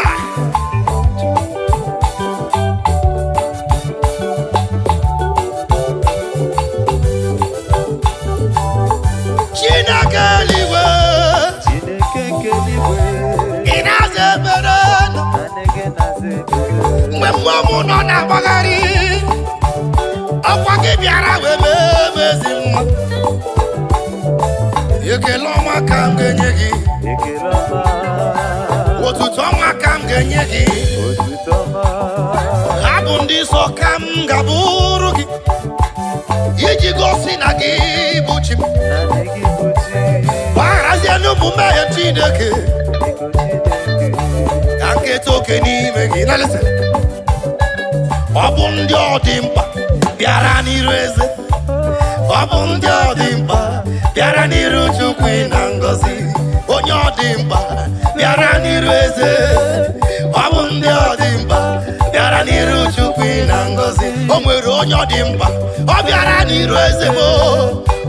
Chineke eluigwe mgbe mmụọ m nọ na-agbagharị ọkwa gị bịara wee mee ezi mma ekele ọma ka m ga-enye gị otuto ọma ka m ga-enye gị abụ ndị nsọ ka m ga-abụrụ gị iji gosi na gị bụ chi m gbaghazie n'ụmụ mmehie Chineke ka nketa oke n'ime gị na lese ọ bụ ndị ọ dị mkpa bịara n'iru eze ọ bụ ndị ọ dị mkpa bịara n'iru Chukwu na ngọzi onye ọ dị mkpa bịara n'iru eze ọ bụ ndị ọ dị mkpa bịara n'iru Chukwu na ngọzi o nwere onye ọ dị mkpa ọ bịara n'iru eze m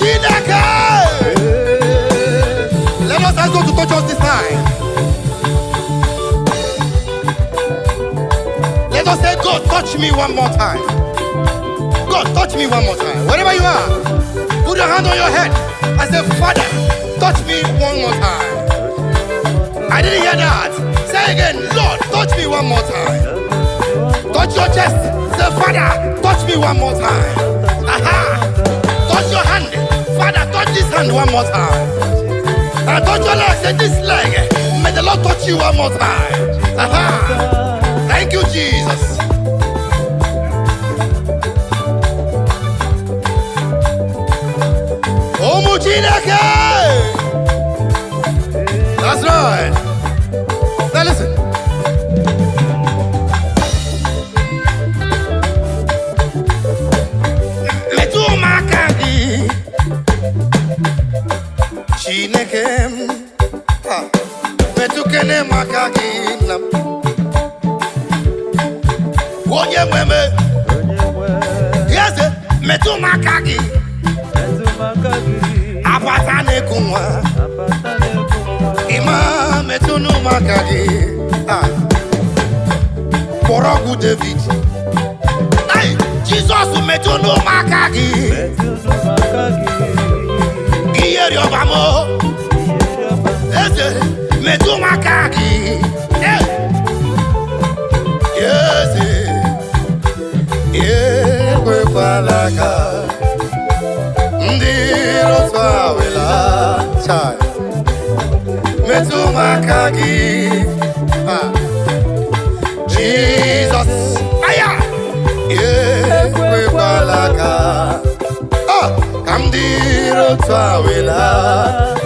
Let us ask God to touch us this time. Let us say, God, touch me one more time. God, touch me one more time. Wherever you are, put your hand on your head and say, Father, touch me one more time. I didn't hear that. Say again, Lord, touch me one more time. Touch your chest. Say, Father, touch me one more time. Aha. Touch your hand. Father, touch this hand one more time. And touch your leg. Say, this leg. May the Lord touch you one more time. Aha. Thank you, Jesus. Oh, Mujinake. That's right. Now listen. Chinekem, metukene makaki nam. Onyewem, yes, metu makaki. Apatane kumwa, ima metunu makaki. Porogu David. Hey, Jesus metunu makaki. Iyeriobamo, ese metu makaki. Yes, yewe falaka. Ndiro swawela chai. Metu makaki. Jesus, aya. Yewe falaka. Kamdiro twawela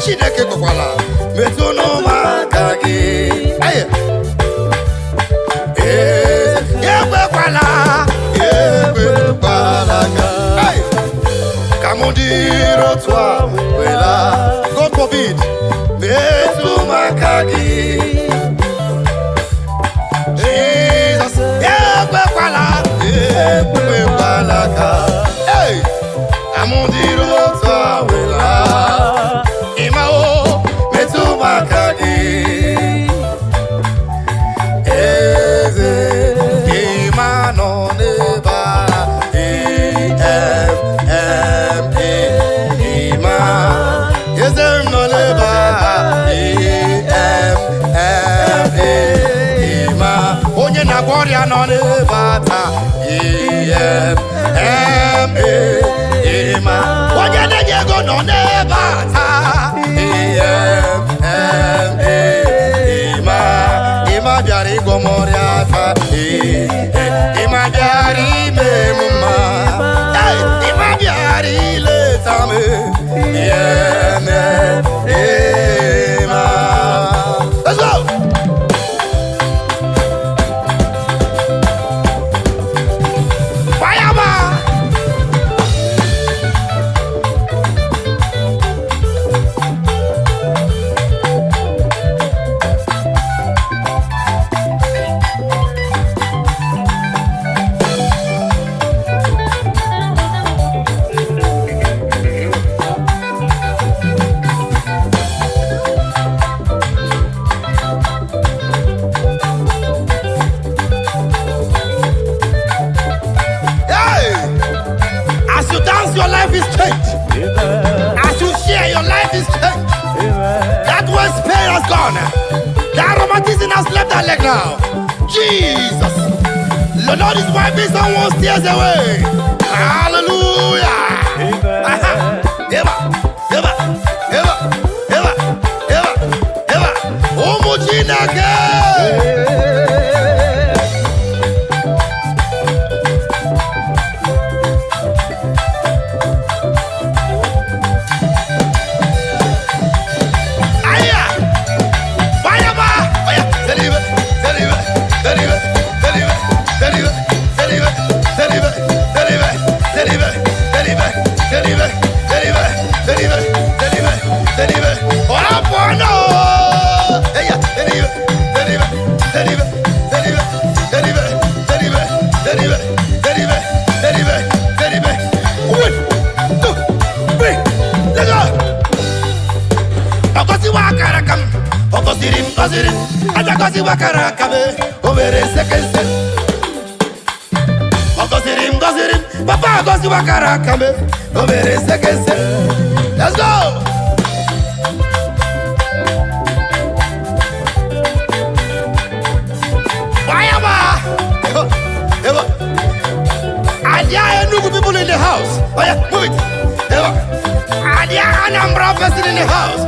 Chineke kokwala Metuno makagi Aye Yewe kwala Aye Kamdiro twawela God forbid Metu makagi Jesus Yewe kwala Hey Amundiro twawela Imao metu makagi Eze Imano neba E-M-M-E Ima Eze no neba E-M-M-E Ima Onye na gloria no neba ta E-M-M-E Onye na-enyego nọ n'ebe ata Ima bịara ịgwọ m ọrịa aka Ima bịara ime m mma Ima bịara ileta m Ima Let's go! Your life is changed. As you share, your life is changed. That was pain has gone. That romanticism has left that leg now. Jesus. The Lord is wiping someone's tears away. Hallelujah. Eva. Omujinake. Gozirim, aja gozi wakara kabe, omere sekense. Gozirim, papa gozi wakara kabe, omere sekense. Let's go. Wayama. And there are new people in the house. Oh yeah, move it. And there are Anambra person in the house.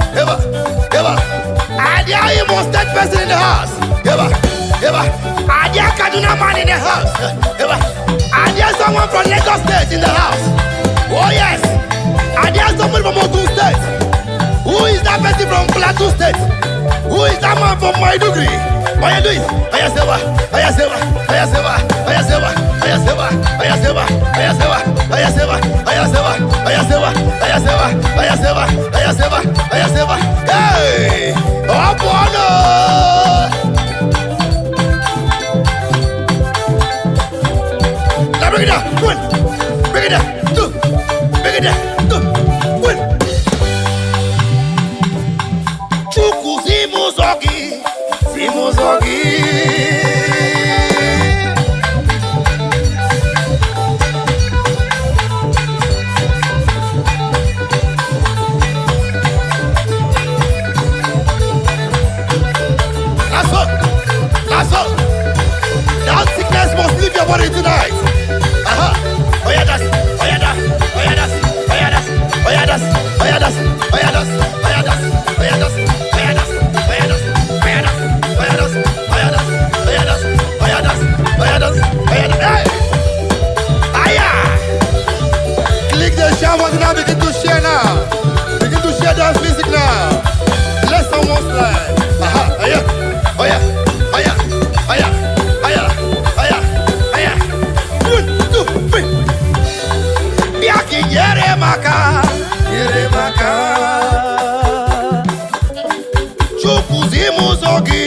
And there are Imo State person in the house. And there are Kaduna man in the house. And there is someone from Lagos State in the house. Oh yes. And there is someone from Ogun State. Who is that person from Plateau State? Who is that man from Maiduguri? How you doing? Ayasewa. Hey! Oh, bono! Now bring it down. One. Bring it down. Two. Bring it down. Two. One. Chuku Zimuzogi. That's all. That sickness must leave your body tonight. Oh yeah, that's. Click the share button now. Begin to share now. Begin to share that music now. Let someone slide. Oh yeah. 1, 2, 3. Biaki yere maka. Chukuzimu zogi.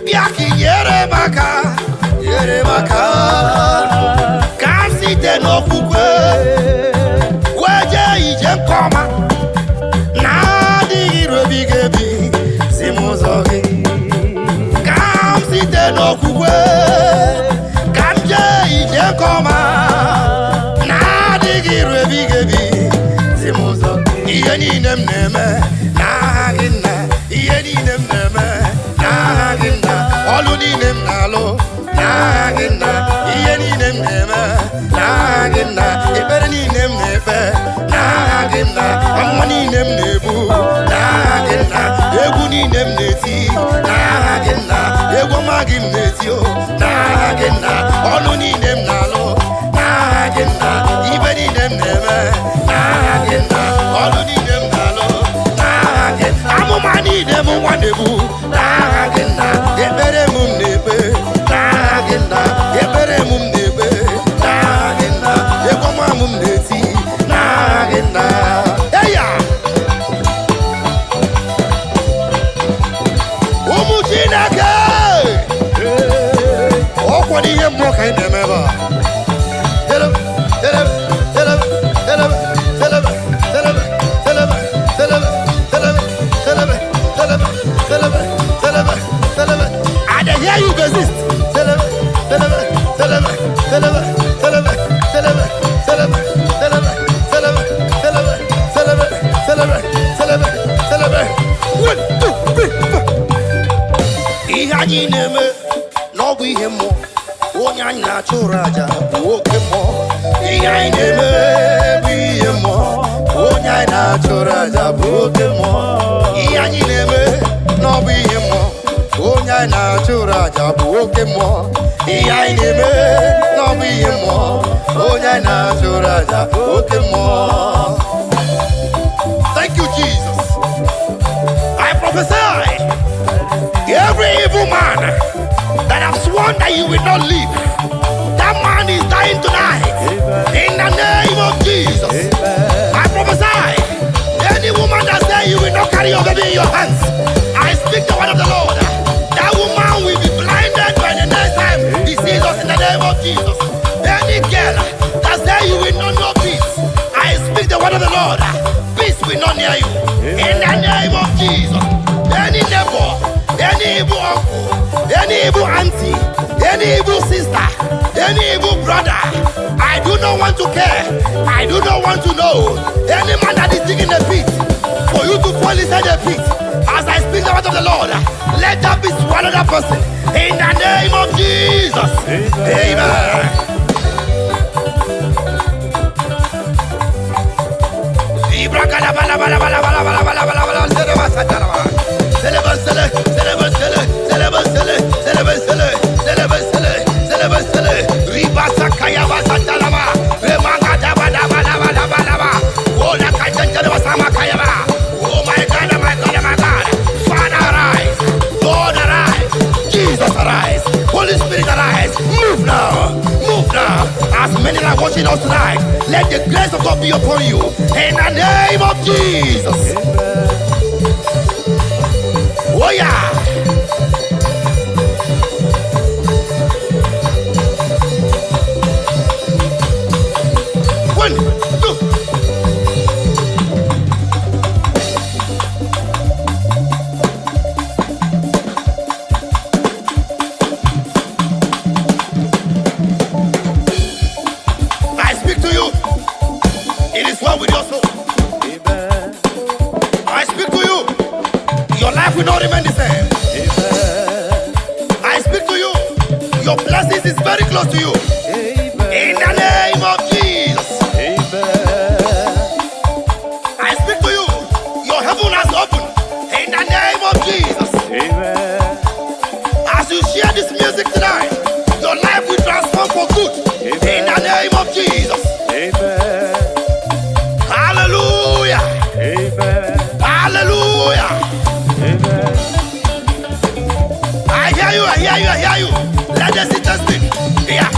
Biaki yere maka. Kasi te no fukwe. Kweje ije nkoma. Bigebi, Simuzogi. Kam site no kukwe. Kam je ije koma. Na digire bigebi, Simuzogi. Iye ni neme, na hagina. Iye ni neme, na hagina. Olu ni nalo, na hagina. Iye ni neme, na hagina. Ibere ni neme, na hagina. Amma ni nebu. Egu ni nemneti, na egu magim netio, na olu ni nemnalo, na ibe ni nemneme, na olu ni nemnalo, na amuma ni nemu wanebu, na ebere mum nebe, na ebere mum nebe, na egu mamum neti, na eya. What do you more kind of ever? I hear you resist. No we him more. Onyanya churaja, woke more. Iyaineme, we more. Onyanya churaja, woke more. Iyaineme, no we more. Onyanya churaja, woke more. Iyaineme, no we more. Onyanya churaja, woke more. Thank you, Jesus. I prophesy. Every evil man that have sworn that you will not live, that man is dying tonight. In the name of Jesus. I prophesy. Any woman that says you will not carry your baby in your hands, I speak the word of the Lord. That woman will be blinded by the next time he sees us in the name of Jesus. Any girl that says you will not know peace, I speak the word of the Lord, peace will not near you. In the name of Jesus. Any neighbor, any evil uncle, any evil auntie, any evil sister, any evil brother, I do not want to care. I do not want to know. Any man that is digging a pit for you to fall inside the pit, as I speak the word of the Lord, let that be swallowed that person. In the name of Jesus. Amen. Oh my God, Father arise, Lord arise, Jesus arise, Holy Spirit arise. Move now. As many are watching us tonight, let the grace of God be upon you. In the name of Jesus. Oh yeah. One, two. I speak to you. It is well with your soul. Amen. I speak to you. Your life will not remain the same. Amen. I speak to you. Your blessings is very close to you. Amen. In the name of Jesus. Amen. I speak to you. Your heaven has opened. In the name of Jesus. Amen. As you share this music tonight, your life will transform for good. In the name of Jesus. Amen. Hallelujah. Amen. Hallelujah. Amen. I hear you. Let the sister speak. Here.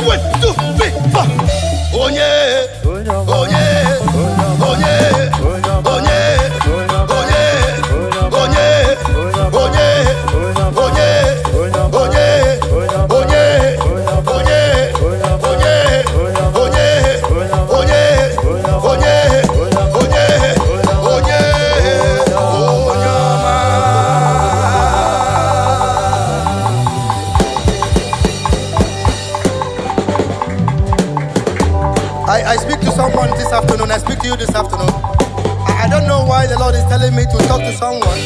1, 2, 3, 4. I speak to someone this afternoon. I speak to you this afternoon. I don't know why the Lord is telling me to talk to someone.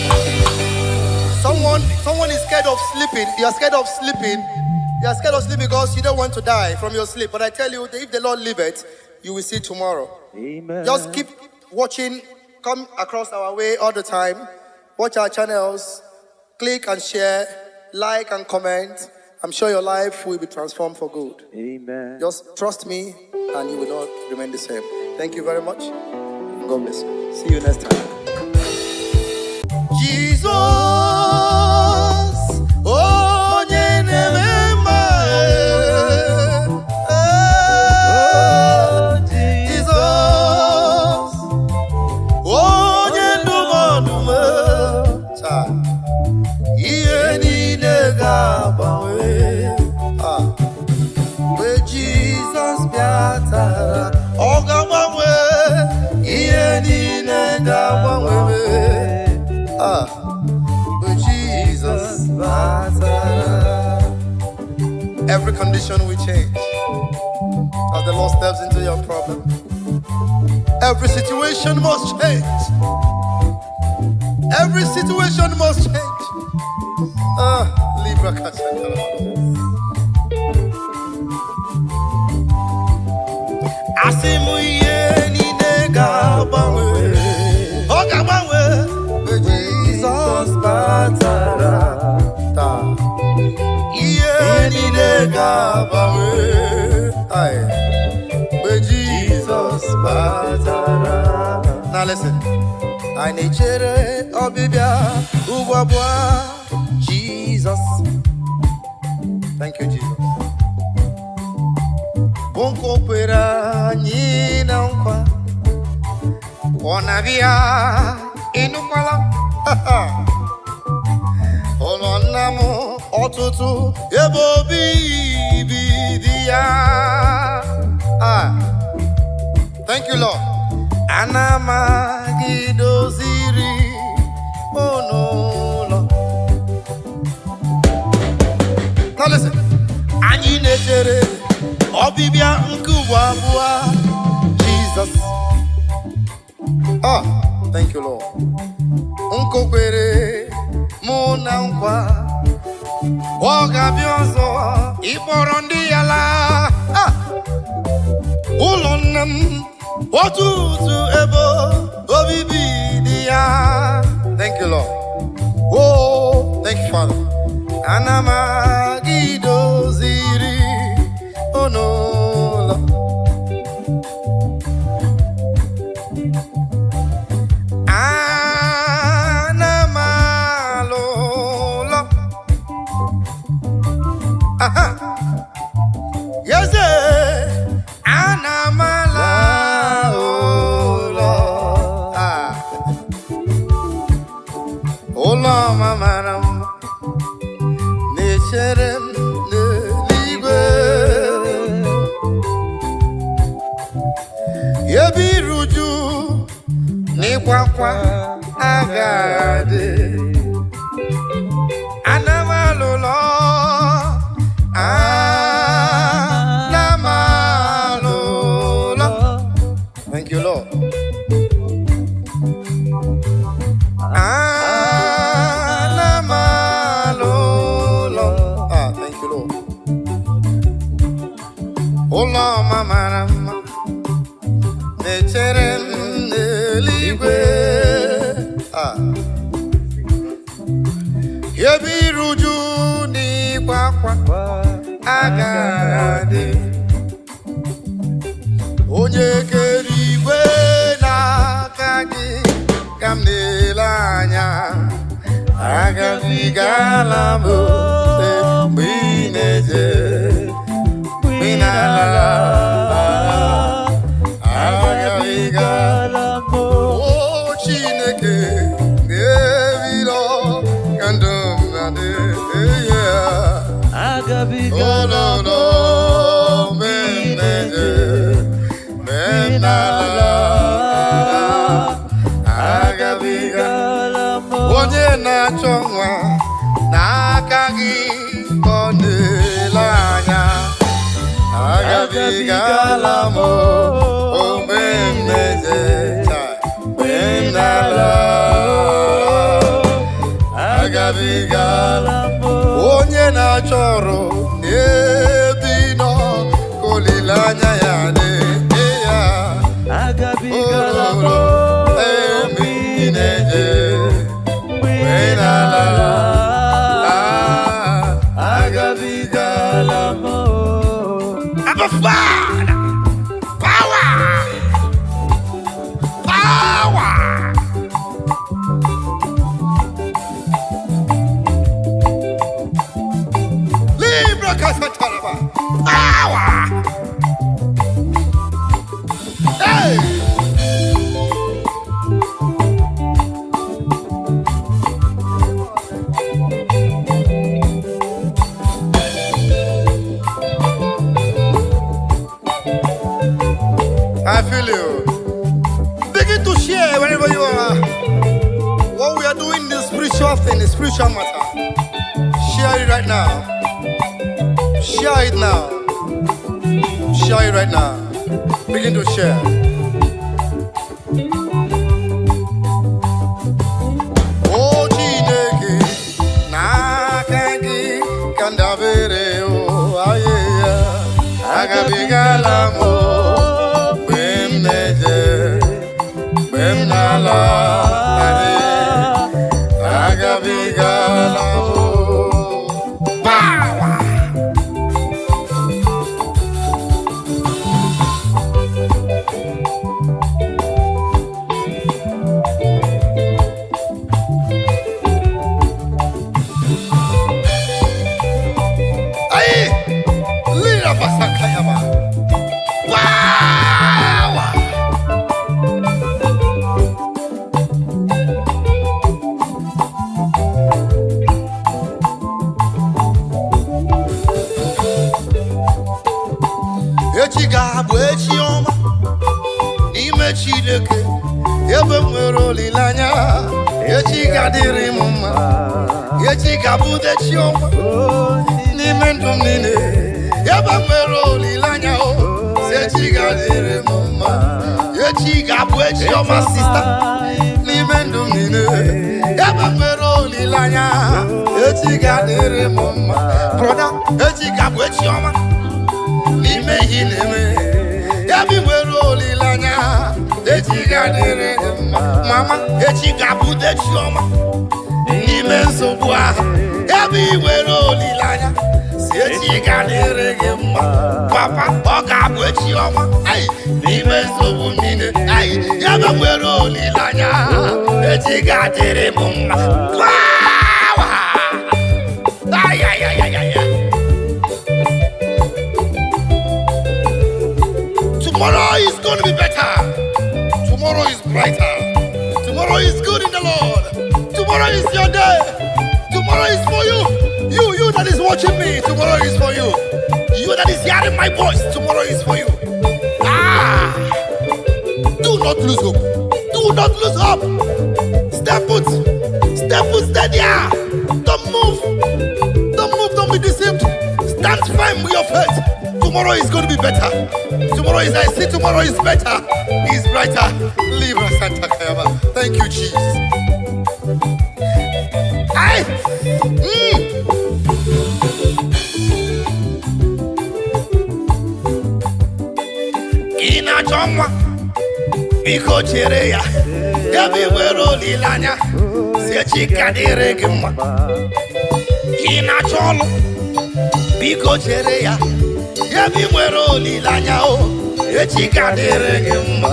Someone is scared of sleeping. You are scared of sleeping. You are scared of sleeping because you don't want to die from your sleep. But I tell you, if the Lord leave it, you will see tomorrow. Amen. Just keep watching. Come across our way all the time. Watch our channels. Click and share. Like and comment. I'm sure your life will be transformed for good. Amen. Just trust me and you will not remain the same. Thank you very much. God bless you. See you next time. Jesus, every condition will change as the Lord steps into your problem. Every situation must change. Every situation must change. Libra Now listen. I need Jesus. Thank you, Jesus. Bonko pera ni na nkwa. Ona bia inu kwala. Ono namo ọtụtụ ebe obibi dị ya. Thank you, Lord. Ana m gị doziri n'ụlọ. Now listen. Anyị na-echere ọbịbịa nke ụwa abụọ Jesus. Thank you, Lord. Nkokwere mụ na nkwa ọ ga-abịa ọzọ ịkpọrọ ndị ya laa. Ụlọ nne m ọtụtụ ebe obibi dị ya. Thank you, Lord. Oh, thank you, Father. Ana m gị doziri n'ụlọ. Ana m alụ ụlọ. Yes, ana m ala ụlọ. Ụlọ mara mma na-echere m n'eluigwe, ebe iru uju n'ịkwa akwa agaghị adị. Ana m alụ ụlọ. Ana m alụ ụlọ. Thank you, Lord. Ana m alụ ụlọ. Thank you, Lord. Ụlọ ọma mara mma na-echere m n'eluigwe, ebe iru uju n'ịkwa akwa agaghị adị. Onye kere igwe n'aka gị ka m na-ele anya. Agabigala m mgbe ị na-eje, mgbe ị na-ala. Agabigala m Chineke ga-ebido ka ndụ m na-adị. Agabigala m mgbe m na-eje, mgbe m na-ala. Agabigala m onye na-achọ nwa n'aka gị ka ọ na-ele anya. Agabigala m mgbe m na-eje, mgbe m na-ala. Agabigala m onye na-achọ ọrụ n'ebe ị nọ ka olileanya ya dị ya. Agabigala m mgbe ị na-eje, mgbe ị na-ala. Agabigala m. Abba Father, power, power. Libra Casatalaba, power. Hey. I feel you. Begin to share wherever you are. What we are doing, the spiritual thing, the spiritual matter. Share it right now. Share it now. Share it right now. Begin to share. Oh, Chineke, nakagi kandavere o ayeya. Agabigala mo. Agabigala power. Ay, lira pasakayama. echi ga-adịrị m mma, echi ga-abụde chiọma n'ime ndụ m niile. Ebe nwere olileanya o, si echi ga-adịrị m mma, echi ga-abụ echi ọma sista n'ime ndụ m niile. Ebe nwere olileanya, echi ga-adịrị m mma, broda, echi ga-abụ echi ọma n'ime ihe na-eme. Ebe nwere olileanya, echi ga-adịrị gị mma, mama, echi ga-abụde echi ọma n'ime nsogbu ahụ. Ebe nwere olileanya, si echi ga-adịrị gị mma, papa, ọ ga-abụ echi ọma n'ime nsogbu niile. Ebe nwere olileanya, echi ga-adịrị m mma. Tomorrow is going to be better. Tomorrow is brighter. Tomorrow is good in the Lord. Tomorrow is your day. Tomorrow is for you. You that is watching me, tomorrow is for you. You that is hearing my voice, tomorrow is for you. Do not lose hope. Do not lose hope. Step put. Step put, stay there. Don't move. Don't move, don't be deceived. Stand firm with your faith. Tomorrow is going to be better. Tomorrow is, I see tomorrow is better. Is brighter. Libra Santa Kayaba. Thank you, Jesus. Ina chomwa biko chere ya. Yabi wero lilanya. Sechi kadire gima. Ina cholo biko chere ya. Yabi wero lilanya o. Sechi kadire gima.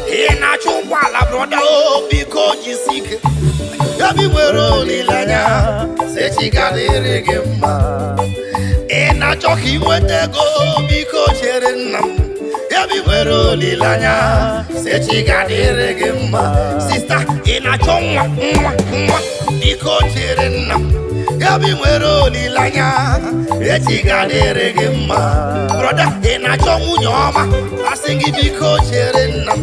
Ina chukwa la broda o biko jisike. Yabi wero lilanya. Sechi kadire gima. Ina choki wetego biko chere nam. Yabi wero lilanya. Sechi kadire gima. Sister ina chomwa biko chere nam. Yabi wero lilanya. Sechi kadire gima. Brother ina chomu nyoma. Asingi biko chere nam.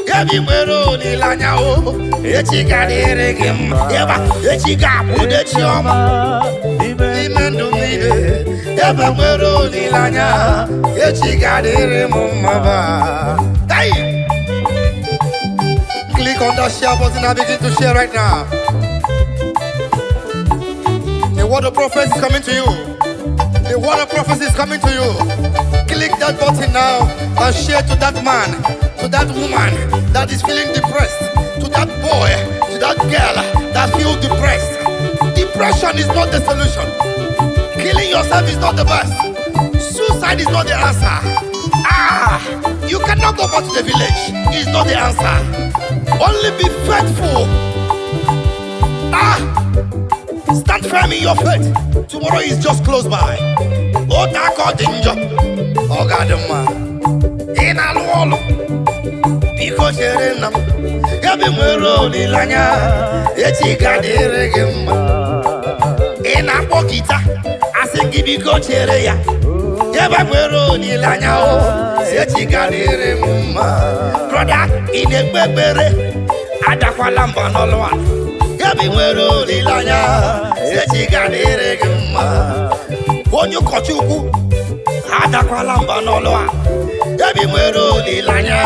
Yabi wero lilanya o. Sechi kadire gima. Yeba sechi gabude chioma. Imendu mide. Yeba wero lilanya. Sechi kadire mumaba. Hey! Click on that share button and begin to share right now. The word of prophecy is coming to you. The word of prophecy is coming to you. Click that button now and share to that man, to that woman that is feeling depressed, to that boy, to that girl that feels depressed. Depression is not the solution. Killing yourself is not the best. Suicide is not the answer. You cannot go back to the village. It's not the answer. Only be faithful. Stand firm in your faith. Tomorrow is just close by. Otako danger. Ogadama. In alwolo. Biko cherenam. Yabi mwero lilanya. Echi kadire gima. In apokita. Asengi biko chereya. Yaba mwero lilanya o. Sechi kadire muma. Brother, inekbebere. Adakwa lamba noloa. Yabi mwero lilanya. Sechi kadire gima. Onyo kochuku. Adakwa lamba noloa. Yabi mwero lilanya.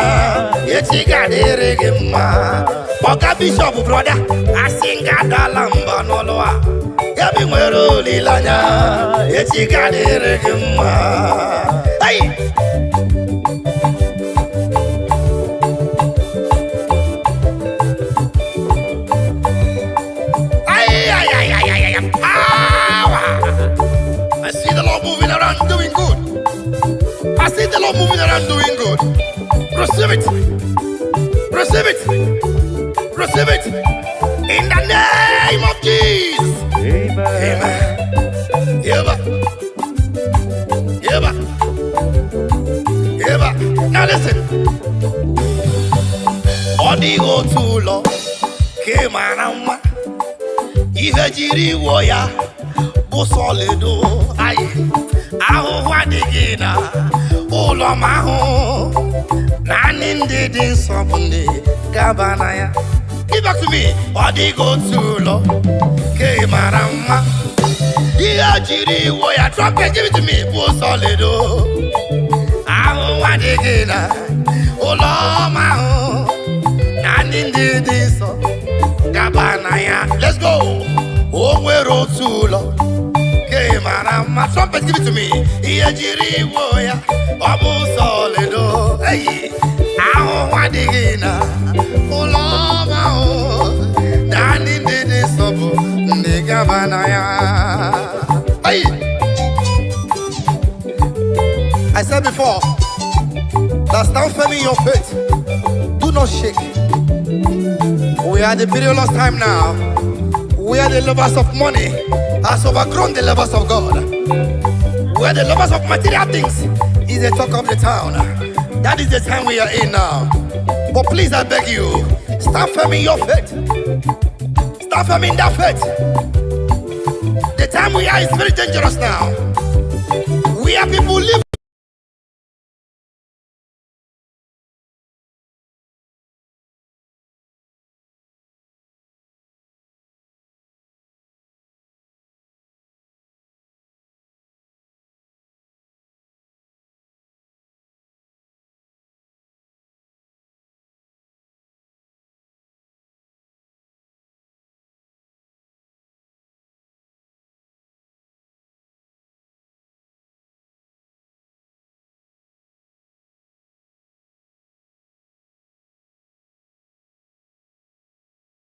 Sechi kadire gima. Oga bishop brother. Asinga da lamba noloa. Yabi mwero lilanya. Sechi kadire gima. Hey! I see the Lord moving around doing good. I see the Lord moving around doing good. Receive it. Receive it. Receive it. In the name of Jesus. Amen. Yeba. Yeba. Yeba. Now listen. Odigo tulo. Kemanama. Ihe jiri woya. Solido, aye, aho wadigina, uloma ho, nanin didin sabune, gabanaya, Give back to me. Body go too low. Okay, marama. Yeah, Jiri, why trumpet? Give it to me. Poor solid. I want to get oh, Lord, my own. Nani did this. Let's go. Oh, we're all too low. Okay, marama. Trumpet, give it to me. Yeah, Jiri, why I'm solid. Hey, I want to get oh, Lord, my own. Nani did this. Hey. I said before, that stand firm in your faith. Do not shake. We are the perilous time now. We are the lovers of money, has overgrown the lovers of God. We are the lovers of material things. Is the talk of the town. That is the time we are in now. But please, I beg you, stand firm in your faith. Stand firm in that faith. The time we are is very dangerous now. We are people living.